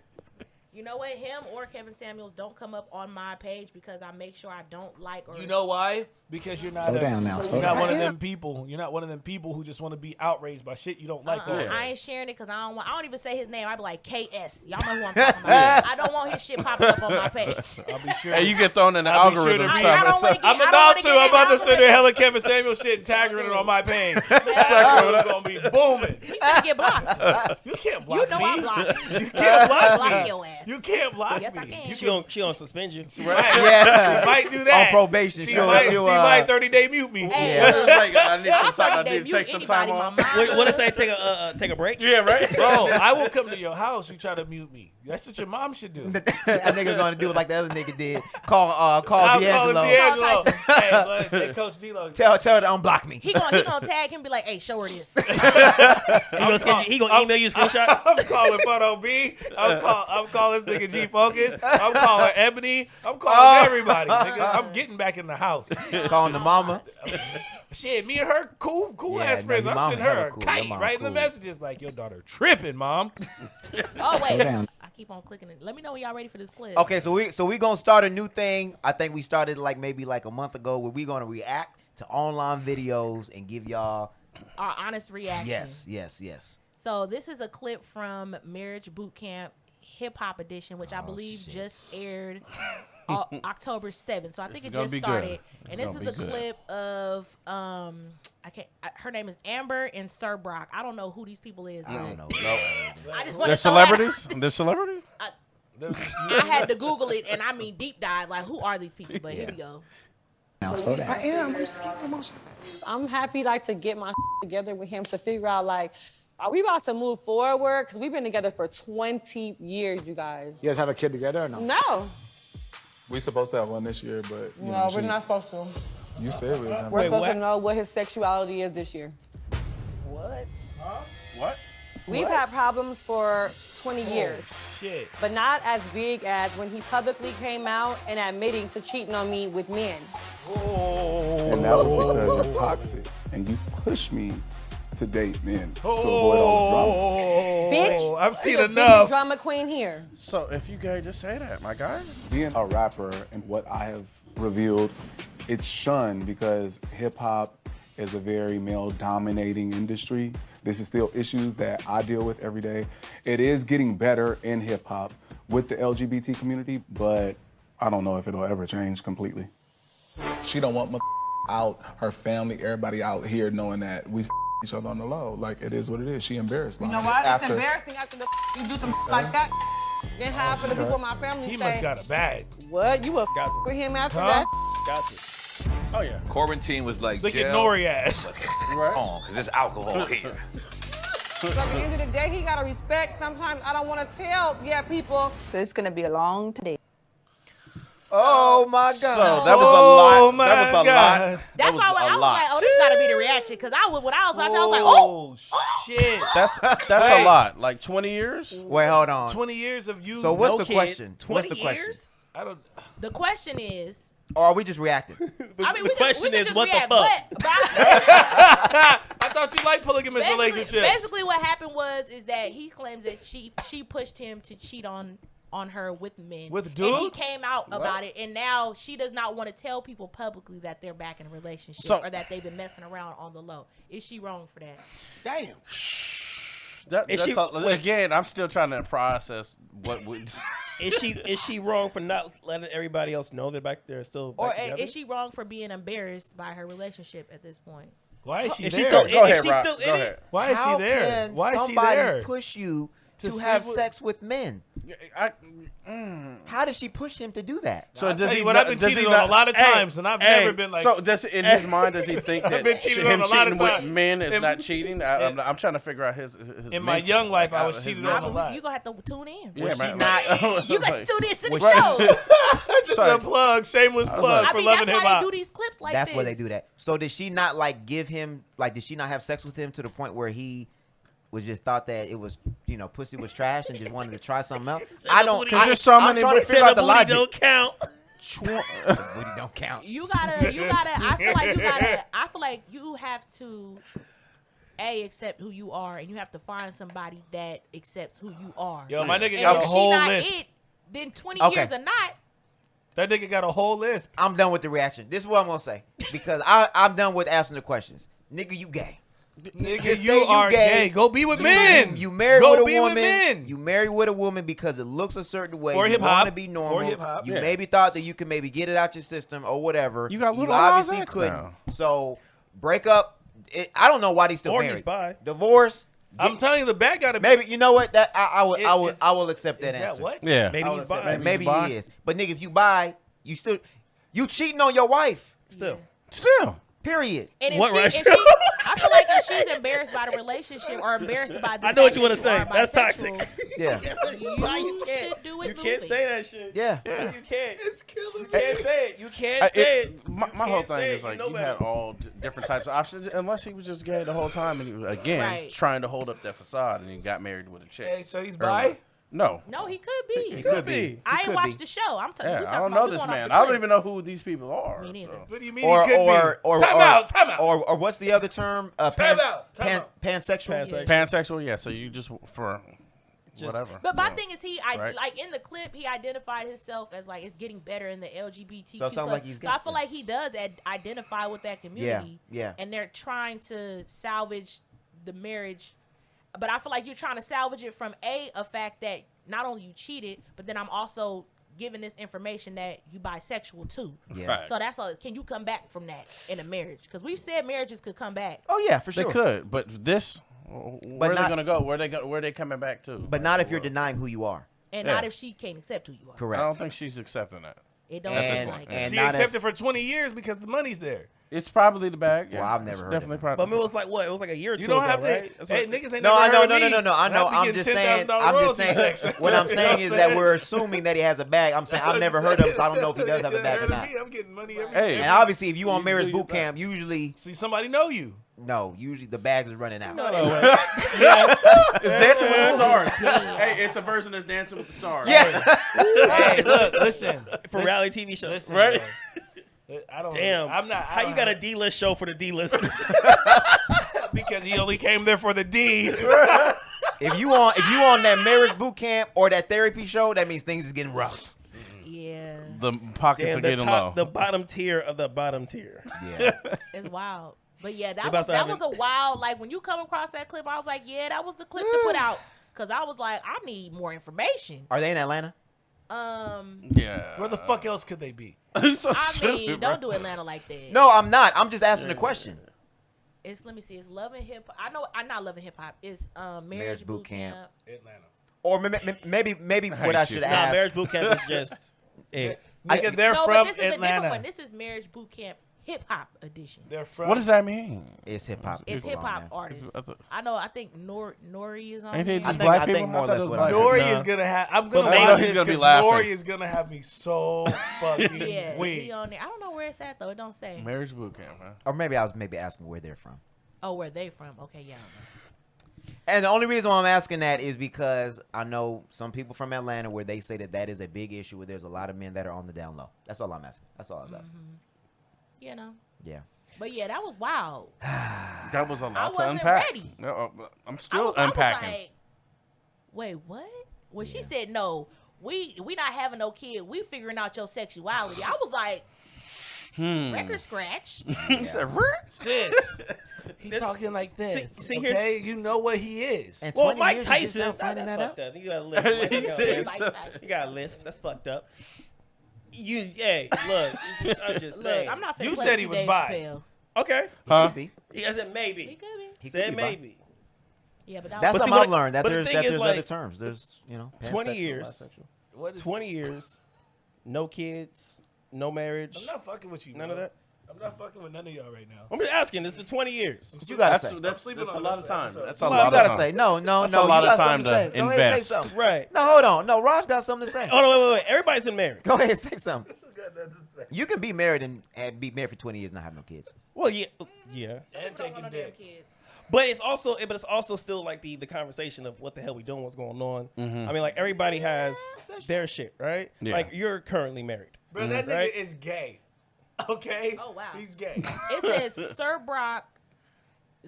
You know what? Him or Kevin Samuels don't come up on my page because I make sure I don't like or. You know why? Because you're not. You're not one of them people. You're not one of them people who just want to be outraged by shit you don't like. I ain't sharing it because I don't even say his name. I be like KS. Y'all know who I'm talking about. I don't want his shit popping up on my page. I'll be sure. Hey, you get thrown in the I'll be sure algorithm. to be- I don't wanna get- I'm I don't about wanna to. get I'm about to that send her hella Kevin Samuel shit and tag her in it on my page. It's gonna be booming. He finna get blocked. You can't block You know me. I block you. You can't block Block me. your ass. You can't block Yes, me. I can. She gonna suspend you. Right. Yeah. She might do that. On probation. She She'll- might she'll, 30-day mute me. Hey, Yeah. look, Like, I need some time. I they need to take some time anybody, off. my mom What it does. say? Take a break. Yeah, right. Bro, I will come to your house. You try to mute me. That's what your mom should do. That nigga gonna do it like the other nigga did. Call I'm D'Angelo. calling D'Angelo. Tyson. Hey, look, hey, Coach D-Lo. Tell her to unblock me. He gonna tag him and be like, hey, show her this. He gonna email you screenshots. I'm calling Photo B. I'm calling this nigga G Focus. I'm calling Ebony. I'm calling everybody. Nigga. I'm getting back in the house. Calling the mama. Shit, me and her cool Yeah, ass no, friends. your I mama send her hella a cool. Your kite mama right in the cool. messages like, your daughter tripping, mom. Oh wait, I keep on clicking it. Let me know when y'all ready for this clip. Okay, so we gonna start a new thing. I think we started maybe a month ago where we gonna react to online videos and give y'all Our honest reaction. yes. So this is a clip from Marriage Boot Camp Hip Hop Edition, which I believe shit. just aired October 7th. So I think it gonna just be good. started. And It's this gonna is be a good. clip of her name is Amber and Sir Brock. I don't know who these people is. I don't know. I just want They're to throw that celebrities. out. They're celebrities. I had to Google it, and I mean deep dive. Like, who are these people? But here we go. I am. I'm just getting emotional. I'm happy to get my together with him to figure out are we about to move forward? Because we've been together for 20 years, you guys. You guys have a kid together or no? No, We supposed to have one this year, but you know, we're not supposed to. You said we was having We're supposed what? to know what his sexuality is this year. What? What? We've had problems for 20 years, Shit. but not as big as when he publicly came out and admitting to cheating on me with men. and that was because you're toxic and you push me to date men to avoid all Bitch, I've seen you the biggest enough. drama queen here. So if you gay, just say that, my guy. the drama. Being a rapper and what I have revealed, it's shunned because hip hop is a very male-dominating industry. This is still issues that I deal with every day. It is getting better in hip hop with the LGBT community, but I don't know if it'll ever change completely. She don't want out, her family, everybody out here knowing that we each other on the low. It is what it is. She embarrassed by You know it. what? It's embarrassing after you do some like that. Then half of the people in my family He say, must got a bag. what? You will Gotcha. with him after Huh? that? Gotcha. Oh yeah. Corbin team was like, Look jail. at Nori ass. Because there's alcohol here. So at the end of the day, he gotta respect. Sometimes I don't want to tell people. So it's gonna be a long day. Oh my God. So that was a lot. That was a lot. That That's was why I a was lot. like, oh, this got to be the reaction. Because when I was watching, I was like, oh. Shit. That's Hey. a lot. 20 years. Wait, hold on. 20 years of you. So what's No the kid. question? 20 What's the question? years? I don't. The question is, Or are we just reacting? I mean, The question is, what the fuck? But I thought you liked polygamous relationships. basically, what happened is that he claims that she pushed him to cheat on her with men. With And he dudes? came out about it, and now she does not want to tell people publicly that they're back in a relationship So- or that they've been messing around on the low. Is she wrong for that? Damn. Again, I'm still trying to process what would. Is she wrong for not letting everybody else know they're back there still back Or together? is she wrong for being embarrassed by her relationship at this point? Why is she If there? she's still, Go if ahead, she's Rob. still Go in ahead. it, Why is How she there? can Why is she somebody there? push you to have sex with men. I, How did she push him to do that? so I'll does tell he you what, not, I've been does he cheated not, on a lot of times, and I've never been like. So does in his mind does he think that been cheated him on a lot of cheating with times. men is In- not cheating? I'm trying to figure out his in my mental, young life, like, I was his cheated mental. on a lot. You gonna have to tune in. Yeah, Was she man, not- You got to tune in to the Was show. Just a plug, shameless plug I for mean, loving that's hip why hop. they do these clips like That's this. why they do that. So did she not like give him like? Did she not have sex with him to the point where he was just thought that it was pussy was trash and just wanted to try something else? I don't. Because there's so I'm many trying to booty- figure out the logic. Don't count. Booty don't count. You gotta. I feel like you have to accept who you are, and you have to find somebody that accepts who you are. Yo, my nigga And got if a she whole not list. it, then 20 Okay. years or not. That nigga got a whole list. I'm done with the reaction. This is what I'm gonna say because I'm done with asking the questions. Nigga, you gay. Nigga, Just you say you are gay. gay. Go be with men. You married Go with a be woman. with men. You married with a woman because it looks a certain way. For you hip-hop. want to be normal. For hip-hop. You Yeah. maybe thought that you could maybe get it out your system or whatever. You got You little obviously Nas X couldn't. now. So break up. I don't know why he's still Or married. he's bi. Divorce. I'm telling you, the bad got to be. Maybe you know what that I Is- will accept that Is that answer. what? Yeah. Maybe he's bi. Maybe he's bi. he is. But nigga, if you buy, you cheating on your wife. Still. Still. Period. And if What, she, Rajeo? I feel like if she's embarrassed by the relationship or embarrassed by the I know what fact you wanna that say. are That's bisexual, toxic. Yeah. You should do it. You can't loosely. say that shit. Yeah. You can't. It's killing You can't say it. You can't say it. My You whole can't thing say is it. like know you better. had all different types of options, unless he was just gay the whole time and he was again Right. trying to hold up that facade and he got married with a chick. Hey, so he's Earlier. bi? No. No, he could be. He could be. I He ain't could watched be. the show. I'm telling Yeah, you. I don't know this man. I don't even know who these people are. Me neither. so. What do you mean Or he could or be? Time out. Or what's the other term? Time out. Pansexual. Pansexual. Pansexual, yeah. So you just for whatever. But my Yeah. thing is, Right. like in the clip, he identified himself as like it's getting better in the LGBTQ. So it sounds like he's so I got feel this. like he does identify with that community. yeah. And they're trying to salvage the marriage, but I feel like you're trying to salvage it from a fact that not only you cheated, but then I'm also giving this information that you bisexual too. Yeah. Fact. So that's can you come back from that in a marriage? Because we've said marriages could come back. Oh yeah, for They sure. could, but this, where are not- they gonna go? Where are they coming back to? But not if you're denying who you are. And Yeah. not if she can't accept who you are. Correct. I don't think she's accepting that. It don't And- seem like and- it. She not if- accepted for 20 years because the money's there. It's probably the bag. Yeah. Well, I've never It's heard definitely of probably. But it was like what? It was like a year or two You don't ago, have to. right? That's Hey, what- niggas ain't No, never I know, heard no, of no, me. no, no. I know. I'll be I'm getting just saying. $10,000 I'm just royalty saying. checks. What I'm You know saying is what that I'm we're assuming that he has a bag. I'm saying I've never heard of him, so I don't know if he does have a bag or not. I'm getting money every Hey. And obviously, if you on You marriage do your boot camp, usually See, somebody know you. usually the bags is running out. It's Dancing with the Stars. Hey, it's a version of Dancing with the Stars. Yeah. Hey, look, listen. for reality TV shows. Listen, Right? bro. I don't. Damn. I'm not. How you got a D-list show for the D-listers? because he only came there for the D. If you on that marriage boot camp or that therapy show, that means things is getting rough. Yeah, The pockets Damn, are the getting low. the bottom tier of the bottom tier. Yeah. it's wild. But yeah, They that about was to that have was it. a wild. Like when you come across that clip, I was like, yeah, that was the clip to put out because I was like, I need more information. Are they in Atlanta? Yeah. Where the fuck else could they be? So I stupid, mean, bro. don't do Atlanta like that. No, I'm not. I'm just asking the question. It's let me see. It's Love and Hip Hop. I know. I'm not Love and Hip Hop. It's Marriage Boot Boot Camp. Camp. Atlanta. Or maybe what I hate should you. Nah, ask. marriage boot camp is just it. Nigga, they're No, but from this is a different Atlanta. one. This is Marriage Boot Camp Hip Hop Edition. They're from. What does that mean? It's hip hop. It's people hip on hop there. artists. I thought- I know. I think Nori is on Ain't there. they just I black think people? more or I thought less it was what I black heard. Nori people. is gonna have. I'm gonna maybe watch he's this gonna be because laughing. Nori is gonna have me so fucking Yeah, is weak. he on there? I don't know where it's at though. It don't say. Marriage boot camp, man. Or maybe I was asking where they're from. Oh, where they from? Okay, yeah. I don't know. And the only reason why I'm asking that is because I know some people from Atlanta where they say that is a big issue where there's a lot of men that are on the down low. That's all I'm asking. That's all I was asking. You know. Yeah. But yeah, that was wild. That was a I lot to wasn't unpack. ready. No, I'm I still was unpacking. like, wait, what? When she said no, we not having no kid. We figuring out your sexuality. I was like, record scratch. He said, Sis, he talking like this. See, here's- okay, you know what he is. And Well, 20 Mike years you just Tyson, now finding that's that fucked out? up. You got a lisp. He You got a said lisp. so. You got a lisp. That's fucked up. Hey, look, I'm just saying. Look, I'm not finna You play said with he you, was Dave bi. Chappelle. Okay. Huh? Could be. I said He maybe. could be. He could Said be bi. maybe. Yeah, but that That's was, something I've learned. That but the there's thing is, other like, terms. There's 20 pansexual, years. bisexual. What is 20 years, no kids, no marriage. I'm not fucking with you. None bro. of that. I'm not fucking with none of y'all right now. I'm just asking. This for 20 years. What you gotta say? That's sleeping a on lot this of time. episode. That's What a you lot gotta of say? time. No. That's you a lot got of time something to to say. Go ahead, say invest. something. Right. No, hold on. No, Raj got something to say. Oh, no, wait. Everybody's been married. Go ahead, say something. You can be married and be married for 20 years and not have no kids. Well, yeah. And taking dick. But it's also still like the conversation of what the hell we doing, what's going on. I mean, like everybody has their shit, right? Yeah. Like you're currently married. Bro, that nigga Right? is gay. Okay? Oh, wow. He's gay. It says Sir Brock's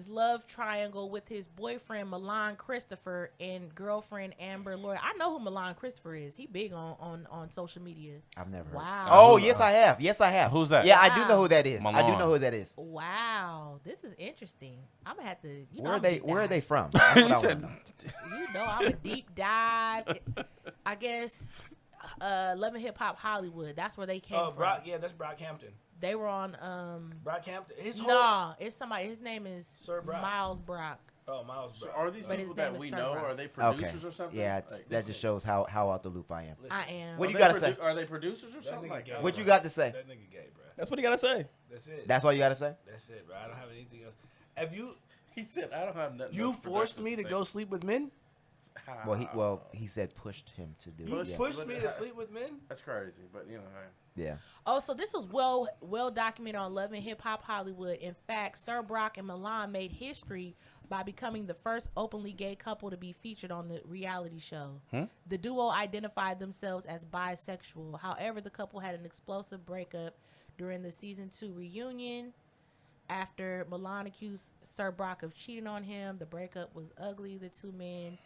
love triangle with his boyfriend Milan Christopher and girlfriend Amber Lloyd. I know who Milan Christopher is. He big on social media. I've never heard. Wow. Oh, yes, I have. Yes, I have. Who's that? Yeah, I do Wow. know who that is. I do Milan. know who that is. Wow, this is interesting. I'm gonna have to. You know, Where are I'm a they? deep Where are dive. they from? That's what I said- wanna know. You know, I'm a deep dive. I guess Love and Hip Hop Hollywood. That's where they came Oh, from. Brock. Yeah, that's Brockhampton. They were on. Brockhampton. His whole. Nah, it's somebody. His name is Sir Brock. Miles Brock. Oh, Miles So Brock. are these But his people that name is we Sir know? Brock. Are they Okay. producers or something? Yeah, Like, that just shows how out the loop I am. I am. What do are you they gotta say? Are they producers or something nigga like gay. that? What you got to say? That nigga gay, bro. That's what you gotta say. That's it. That's all you got to say? That's it, bro. I don't have anything else. Have you? He said, "I don't have nothing." You else forced productive me to say." go sleep with men? Well, he said pushed him to do. You Yeah. pushed me to sleep with men? That's crazy, but you know, hey. Yeah. Oh, so this was well documented on Love and Hip Hop Hollywood. In fact, Sir Brock and Milan made history by becoming the first openly gay couple to be featured on the reality show. The duo identified themselves as bisexual. However, the couple had an explosive breakup during the season 2 reunion. After Milan accused Sir Brock of cheating on him, the breakup was ugly. The two men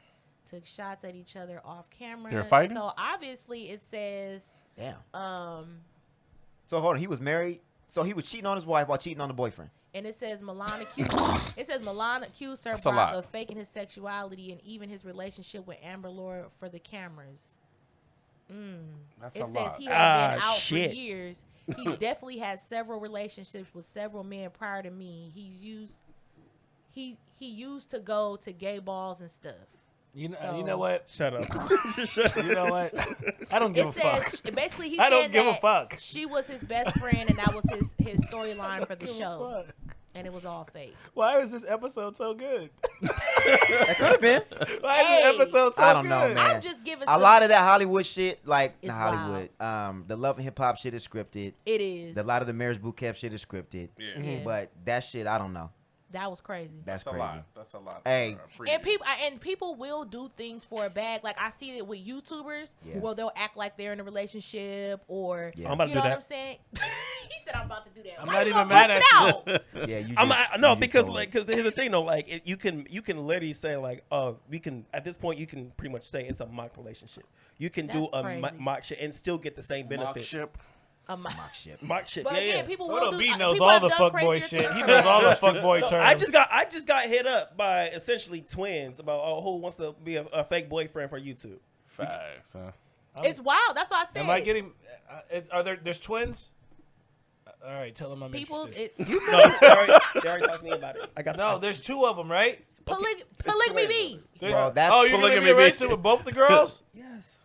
took shots at each other off camera. They were fighting? So obviously it says Damn. So hold on, he was married. So he was cheating on his wife while cheating on the boyfriend. and it says Milan accused Sir That's a Brock lot. of faking his sexuality and even his relationship with Amber Lloyd for the cameras. That's It a says lot. he had been out shit. for years. He's definitely had several relationships with several men prior to me. He used to go to gay balls and stuff. You know, So- you know what? Shut up. You know what? I don't give It a fuck. says basically he I don't said give a that fuck. she was his best friend and that was his storyline for the show, and it was all fake. Why is this episode so good? That could have been. Why is Hey. this episode so I don't good? know, man. I'm just giving A lot of that Hollywood shit, like It's not Hollywood, the Love and Hip Hop shit is scripted. It is. A lot of the Marriage Boot Camp shit is scripted. Yeah. But that shit, I don't know. That was crazy. That's That's a crazy. lot. That's a lot. Hey. for And preview. people will do things for a bag. Like I see it with YouTubers. Yeah. Well, they'll act like they're in a relationship or Yeah. I'm about to you do know what that. I'm saying. He said I'm about to do that. I'm Why not you even gonna mad bust at it out? Yeah, you. I'm just- no you just because told like me. because here's the thing though, like you can literally say like we can at this point you can pretty much say it's a mock relationship. You can do That's a crazy. mock shit and still get the same Mock benefits. ship. mock shit. Mock shit. But Yeah, again, yeah. people Photo will do. B knows people all have the done fuckboy crazier shit. things He for knows that. all the fuckboy terms. I just got hit up by essentially twins about who wants to be a fake boyfriend for YouTube. Facts. Huh? It's wild. That's what I said. Am I getting? Are there's twins? All right, tell them I'm people? interested. No, they already talked to me about it. I got No, there's two of them, right? Polygamy B. Well, that's Oh, you're gonna be polygamy arrested bitch. with both the girls? Yes.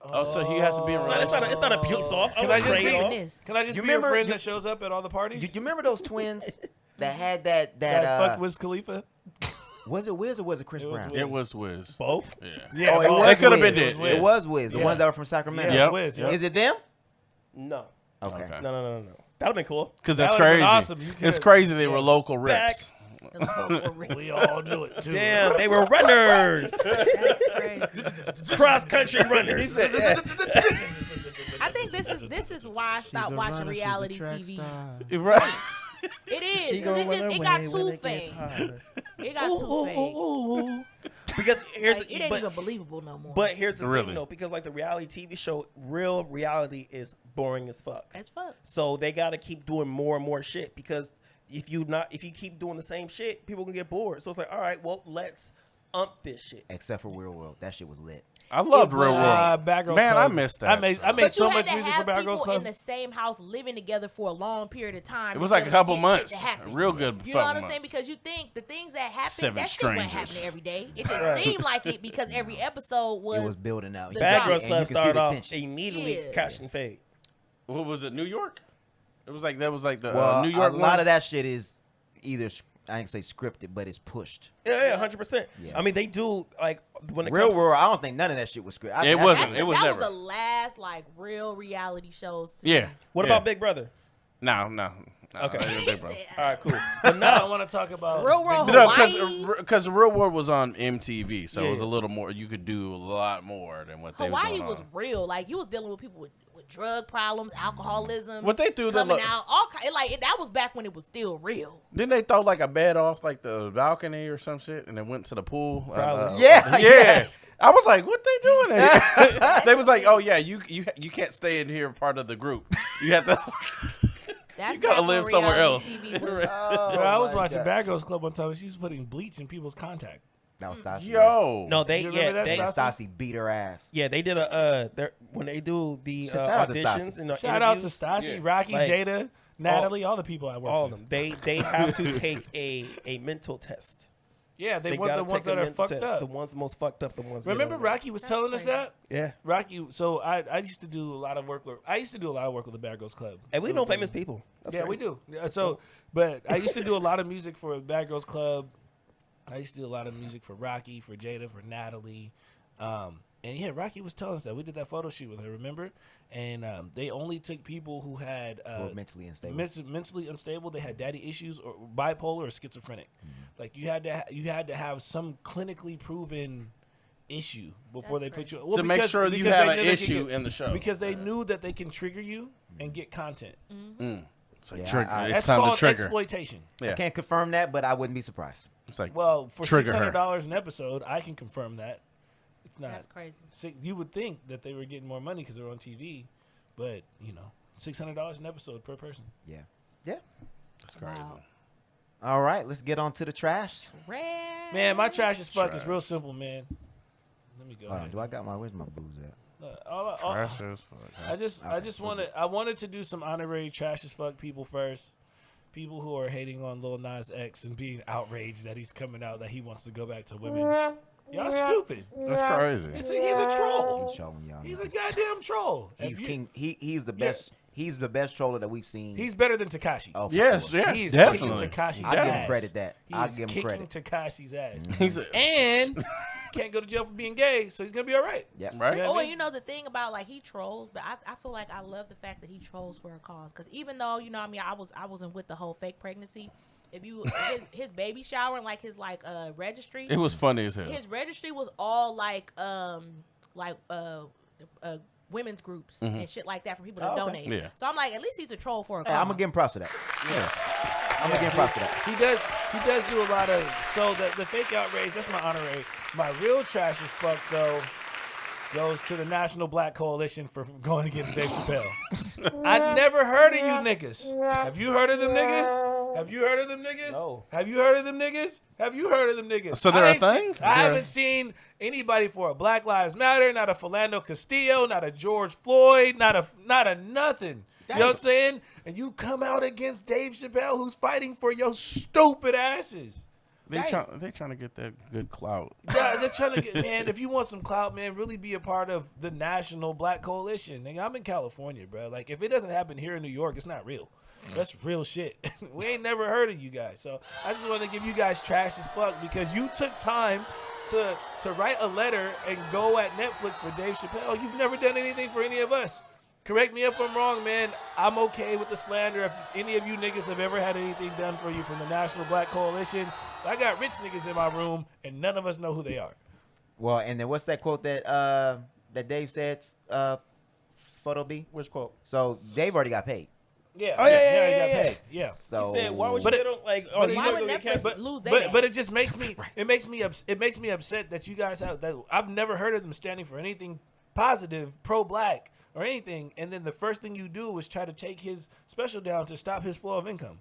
Oh, so he has to be around. It's not a piece off. Can I just trade be? off. Goodness. Can I just You be your remember- friend you- that shows up at all the parties? You remember those twins that had that that fucked Wiz Khalifa? was it Wiz or was it Chris It was Brown? Wiz. It was Wiz. Both. Yeah. Yeah, Oh, it both. was They could have Wiz. been It was dead. It was Wiz, the Yeah. ones that were from Sacramento. Yeah, Yep. it was Wiz. Yep. Is it them? No. Okay. Okay. No. That'd have been cool. Because That that's would've been crazy. awesome. You It's could've- crazy they were yeah. local reps. We all knew it too. Damn, they were runners, That's crazy. cross country runners. I think this is why I stopped watching reality TV. Right. It is. She 'cause gonna it run just it got away when too it gets fake. hard. It got too fake. Because here's Like, it ain't even believable no more. but here's the Really? thing though, because like the reality TV show, real reality is boring as fuck. as fuck. So they got to keep doing more and more shit because if you keep doing the same shit, people can get bored. So it's like, all right, well, let's ump this shit. Except for Real World, that shit was lit. I loved It Real was- World. Bad Girls Man, Club. I missed that. I made But so you had much to music have for Bad Girls people Club. in the same house living together for a long period of time. It was like a together to couple get months. shit to happen. Real good. You know what I'm months. saying? Because you think the things that happen, 7 that shit wasn't strangers. happening every day. It just seemed like it because every episode was. It was building out. the Bad drama. Girls And you Club can see started the off tension. immediately Yeah. catch and fade. What was it? New York? It was like that was like the Well, New York a lot one? of that shit is either I ain't say scripted, but it's pushed. Yeah, 100%. Yeah. I mean, they do like when it Real comes. World, I don't think none of that shit was scripted. It wasn't. It was that never. was the last like real reality shows. To Yeah. me. What yeah. about Big Brother? No. Okay. it was Big Brother. All right, cool. But Now I now, want to talk about Real World No, Hawaii. because the Real World was on MTV, so it was Yeah. a little more. You could do a lot more than what they Hawaii were was doing. real. Like you was dealing with people with drug problems, alcoholism. What they threw the coming lo- out, all that was back when it was still real. Didn't they throw like a bed off like the balcony or some shit, and then went to the pool? Probably. Yeah, yes. I was like, what they doing there? They was like, oh yeah, you can't stay in here part of the group. You have to. That's You gotta back when live somewhere reality else. TV was- Bro, I was my watching God. Bad Girls Club one time, and she was putting bleach in people's contact. That was Stassi. Yo, no, they You remember that they stuff? Stassi beat her ass. yeah they did when they do the Shout out to auditions Stassi. and the Shout out to interviews, Stassi, Yeah. Rocky, Like, Jada, Natalie, all the people I work all of with. them. They have to take a mental test. Yeah, they They want the gotta ones take a that are mental fucked test. up. The ones most fucked up. The ones. get Remember over. Rocky was telling us crazy. that? Yeah, Rocky, so I used to do a lot of work with the Bad Girls Club. and we know famous people. That's Yeah, we crazy. do. Yeah, so, but I used to do a lot of music for Bad Girls Club. I used to do a lot of music for Rocky, for Jada, for Natalie. And yeah, Rocky was telling us that. We did that photo shoot with her, remember? And they only took people who had Who were mentally unstable. mentally unstable. They had daddy issues or bipolar or schizophrenic. Like you had to have some clinically proven issue before That's they put you to make sure you have an they knew they could issue in the show. because they knew that they can trigger you and get content. It's like Yeah, trigger. I- It's That's time to called trigger. exploitation. Yeah. I can't confirm that, but I wouldn't be surprised. It's like Well, for Trigger her. $600 an episode, I can confirm that. It's not. That's crazy. You would think that they were getting more money because they're on TV, but $600 an episode per person. Yeah. Yeah. it's crazy. Wow. All right, let's get on to the trash. Rare. Man, my trash as fuck is Trash. real simple, man. Let me go. Hold on, ahead. do I got where's my booze at? Trash as fuck. I wanted to do some honorary trash as fuck people first. People who are hating on Lil Nas X and being outraged that he's coming out that he wants to go back to women. Y'all stupid. That's crazy. He's a troll. He's trolling y'all. He's a niggas. goddamn troll. He's If you- king. He's the Yeah. best. He's the best troller that we've seen. He's better than Tekashi. oh, for Yes, sure. yes, He is definitely. kicking Tekashi's I give him ass. credit that. He I is give him kicking credit. Tekashi's ass. He's a, And can't go to jail for being gay, so he's gonna be all right. Yep. right? Yeah. Oh, and you know the thing about like he trolls, but I feel like I love the fact that he trolls for a cause. Because even though I wasn't with the whole fake pregnancy. If you his baby shower and like his registry, It was funny as hell. his registry was all like women's groups and shit like that for people to okay. donate. Yeah. So I'm like, at least he's a troll for a cause. Hey, I'm gonna give him props to that. Yeah. I'm gonna give him props to that. He does do a lot of the fake outrage. That's my honorary. My real trash as fuck though goes to the National Black Coalition for going against Dave Chappelle. I never heard of you niggas. Have you heard of them niggas? Have you heard of them niggas? No. Have you heard of them niggas? Have you heard of them niggas? So they're I a ain't seen- thing? I They're- haven't seen anybody for a Black Lives Matter, not a Philando Castillo, not a George Floyd, not a nothing. You know what I'm saying? And you come out against Dave Chappelle, who's fighting for your stupid asses. They trying to get that good clout. Yeah, they're trying to get, man, if you want some clout, man, really be a part of the National Black Coalition. Nigga, I'm in California, bro. Like, if it doesn't happen here in New York, it's not real. That's real shit. We ain't never heard of you guys. So I just want to give you guys trash as fuck because you took time to write a letter and go at Netflix for Dave Chappelle. You've never done anything for any of us. Correct me if I'm wrong, man. I'm okay with the slander. If any of you niggas have ever had anything done for you from the National Black Coalition, I got rich niggas in my room, and none of us know who they are. Well, and then what's that quote that Dave said? Photo B. Which quote? So Dave already got paid. Yeah. Oh, yeah, he yeah, got yeah. paid. Yeah. So He said, "Why would you But it- get on like? but Oh, it Why just- would you Netflix but, lose their but, game? but it just makes me it makes me upset that you guys have that I've never heard of them standing for anything positive, pro-black or anything, and then the first thing you do is try to take his special down to stop his flow of income.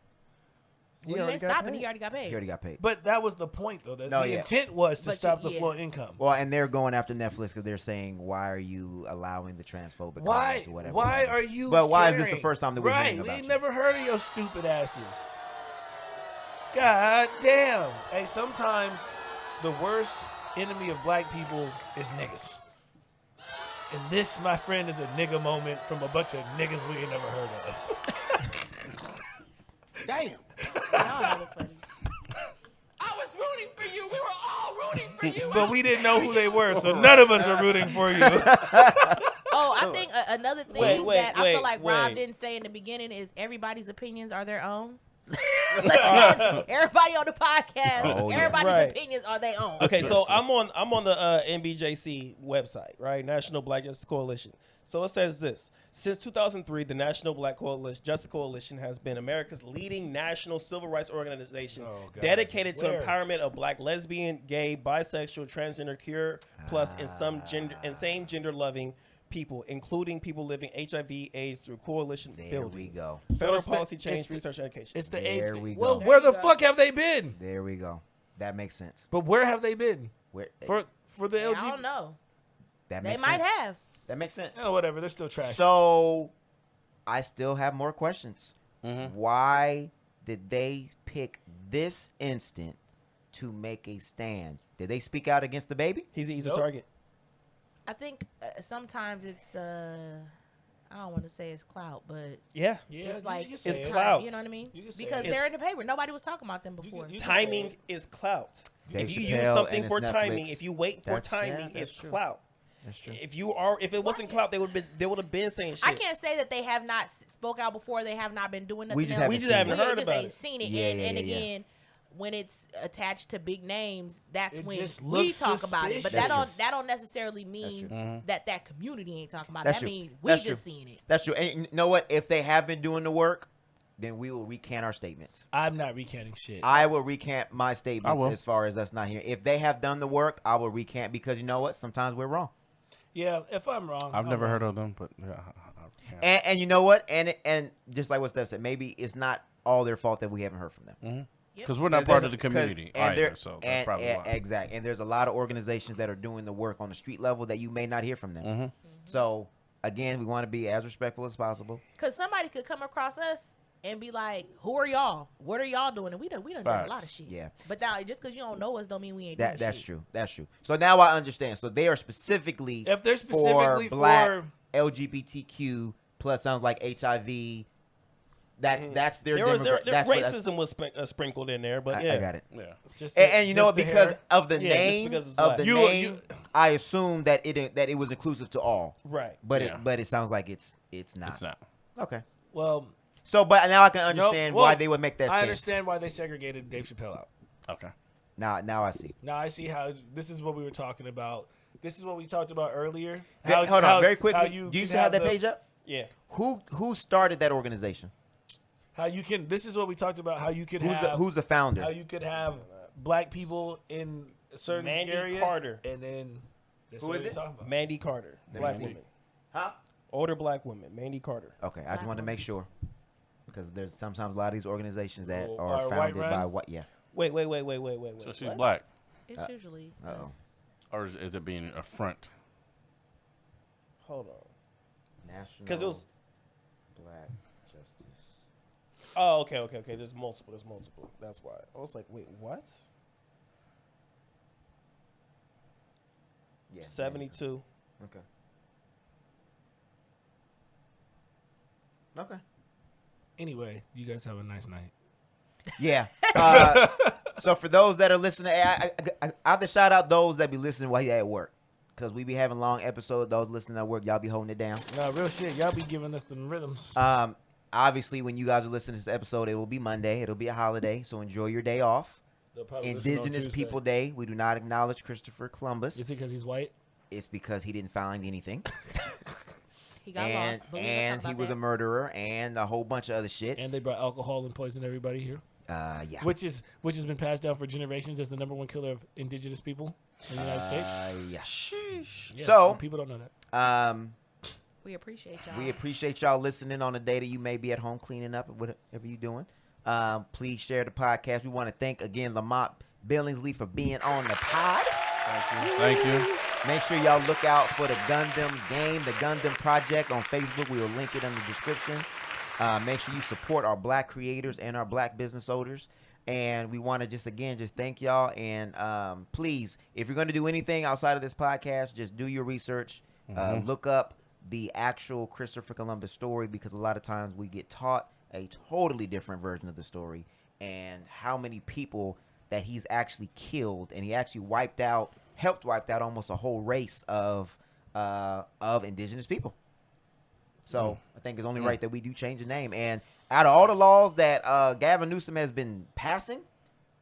Well, you ain't stopping. He already got paid. He already got paid. But that was the point, though. That No, the yeah. intent was to But stop you- the yeah. flow of income. Well, and they're going after Netflix because they're saying, why are you allowing the transphobic Why? comments or whatever? Why are you? But why is this the caring? first time that we're right? hearing We about ain't you? never heard of your stupid asses. God damn. Hey, sometimes the worst enemy of black people is niggas. And this, my friend, is a nigga moment from a bunch of niggas we ain't never heard of. Damn. Y'all have it funny. I was rooting for you. We were all rooting for you. But we didn't know who they were, so none of us were rooting for you. Oh, I think another thing Wait, that I feel like Rob wait. didn't say in the beginning is everybody's opinions are their own. Everybody on the podcast, Oh, yeah. everybody's Right. opinions are their own. Okay, so I'm on the NBJC website, right? National Black Justice Coalition. So it says this: since 2003, the National Black Justice Coalition has been America's leading national civil rights organization dedicated to Where? empowerment of black, lesbian, gay, bisexual, transgender, queer, plus, and some gender and same gender loving people, including people living HIV/AIDS through coalition There building. we go. Federal it's the- policy it's change, the- research, and education. It's the There AIDS. we Well, go. where There the you go. fuck have they been? There we go. That makes sense. But where have they been? Where, For the I LGBT? don't know. that They makes might sense. have. That makes sense. Oh, whatever. They're still trash. So, I still have more questions. Why did they pick this instant to make a stand? Did they speak out against the baby? He's Nope. a target. I think sometimes it's I don't want to say it's clout, but Yeah. yeah, it's like It's kinda- clout. You know what I mean? You can say Because it. they're in the paper. Nobody was talking about them before. you- Timing is clout. Dave If you use Chappelle something and for his timing, Netflix. if you wait for That's- yeah, timing, that's it's true. clout. That's true. If it wasn't clout, they would have been saying shit. I can't say that they have not spoke out before. They have not been doing nothing. We just else. haven't We just seen haven't it. heard just about ain't it. seen it. Yeah, and yeah, and yeah, yeah. again, when it's attached to big names, that's It when just we looks talk about it. But suspicious. that don't necessarily mean that community ain't talking about That's it. true. I mean, we That's just true. seeing it. That's true. And you know what? If they have been doing the work, then we will recant our statements. I'm not recanting shit. I will recant my I statements will. as far as us not here. If they have done the work, I will recant because you know what? Sometimes we're wrong. Yeah, if I'm wrong. I've I'm never wrong. heard of them, but yeah. I can't. And you know what? And just like what Steph said, maybe it's not all their fault that we haven't heard from them. Because we're not part of the community either, so that's probably why. Exactly. And there's a lot of organizations that are doing the work on the street level that you may not hear from them. So again, we want to be as respectful as possible. Because somebody could come across us and be like, "Who are y'all? What are y'all doing?" And we done done a Facts. lot of shit. Yeah. But now, just because you don't know us, don't mean we ain't doing That's shit. true. That's true. So now I understand. So they are specifically If they're specifically for black for- LGBTQ plus sounds like HIV. That's their There was that's what- racism was sprinkled in there, but I yeah, got it. Yeah. Just And you know what? just the Because hair. of the Yeah, just name, because it's of black. the You- name, I assume that it was inclusive to all. right. But Yeah. it sounds like it's not. It's not. Okay. Well, So, but now I can nope. understand Well, why they would make that I stance. understand why they segregated Dave Chappelle out. Okay. Now I see. Now I see how this is what we were talking about. This is what we talked about earlier. Hold on, very quickly. how Do you can still have that the- page up? Yeah. Who started that organization? How you can? This is what we talked about. How you could Who's have? the founder? How you could have black people in certain Mandy areas, Carter. and then that's Who what is we're it? talking about. Mandy Carter, me black see. woman, Huh? older black woman, Mandy Carter. Okay, I just wanted to make sure because there's sometimes a lot of these organizations that Oh, are are founded white by run? what? Yeah. Wait. So she's what? black, It's usually. Uh-oh. us. or is it being a front? Hold on. National. 'Cause it was- Black Justice. Oh, okay. There's multiple. That's why. I was like, wait, what? Yeah. 72. Okay. Okay. Anyway, you guys have a nice night. Yeah. So for those that are listening, I have to shout out those that be listening while you're at work. Because we be having long episodes. Those listening at work, y'all be holding it down. No, real shit. Y'all be giving us them rhythms. Obviously, when you guys are listening to this episode, it will be Monday. It'll be a holiday, so enjoy your day off. They'll probably listen on Indigenous Tuesday. People Day. We do not acknowledge Christopher Columbus. Is it because he's white? It's because he didn't find anything. He got and lost. But we ain't and gonna he talk was a about murderer and a whole bunch of other shit. And they brought alcohol and poisoned everybody here. Yeah. Which has been passed down for generations as the #1 killer of indigenous people in the United States. Yeah. Yeah, So, people don't know that. that. We appreciate y'all. we appreciate y'all listening on a day that you may be at home cleaning up or whatever you doing. Please share the podcast. We want to thank again Lamont Billingsley for being on the pod. Thank you. Make sure y'all look out for the Gundam game, the Gundam Project on Facebook. We will link it in the description. Make sure you support our black creators and our black business owners. And we want to just thank y'all. And please, if you're going to do anything outside of this podcast, just do your research. Look up the actual Christopher Columbus story, because a lot of times we get taught a totally different version of the story, and how many people that he's actually killed, and he actually helped wipe out almost a whole race of indigenous people. So I think it's only right that we do change the name. And out of all the laws that Gavin Newsom has been passing,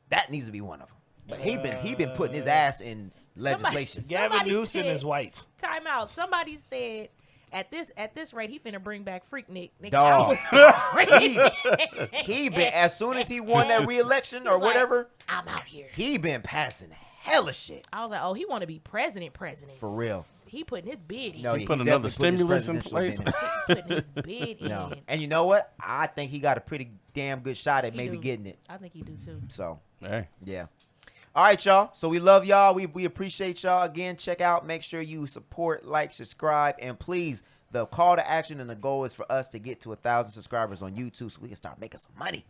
that needs to be one of them. But he been putting his ass in legislation. Gavin Newsom is white. Time out. Somebody said at this rate he finna bring back Freaknik. Nigga, Dog. He been, as soon as he won that re-election or whatever, I'm out here. He been passing hella shit. I was like, oh, he want to be president. For real. He putting his bid in. No, He put another stimulus in place. He putting his bid in. No. And you know what? I think he got a pretty damn good shot at maybe getting it. I think he do too. So, Hey. yeah. All right, y'all. So we love y'all. We appreciate y'all. Again, check out. Make sure you support, like, subscribe. And please, the call to action and the goal is for us to get to 1,000 subscribers on YouTube so we can start making some money.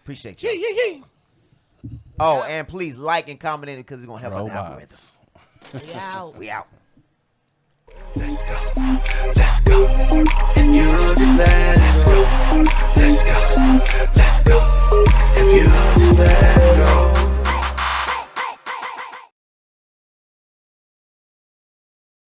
Appreciate you. Yeah. Oh, and please like and comment it because it's going to help out the algorithm. Robots. We out. We out. Let's go. Let's go. If you just let us go. Let's go.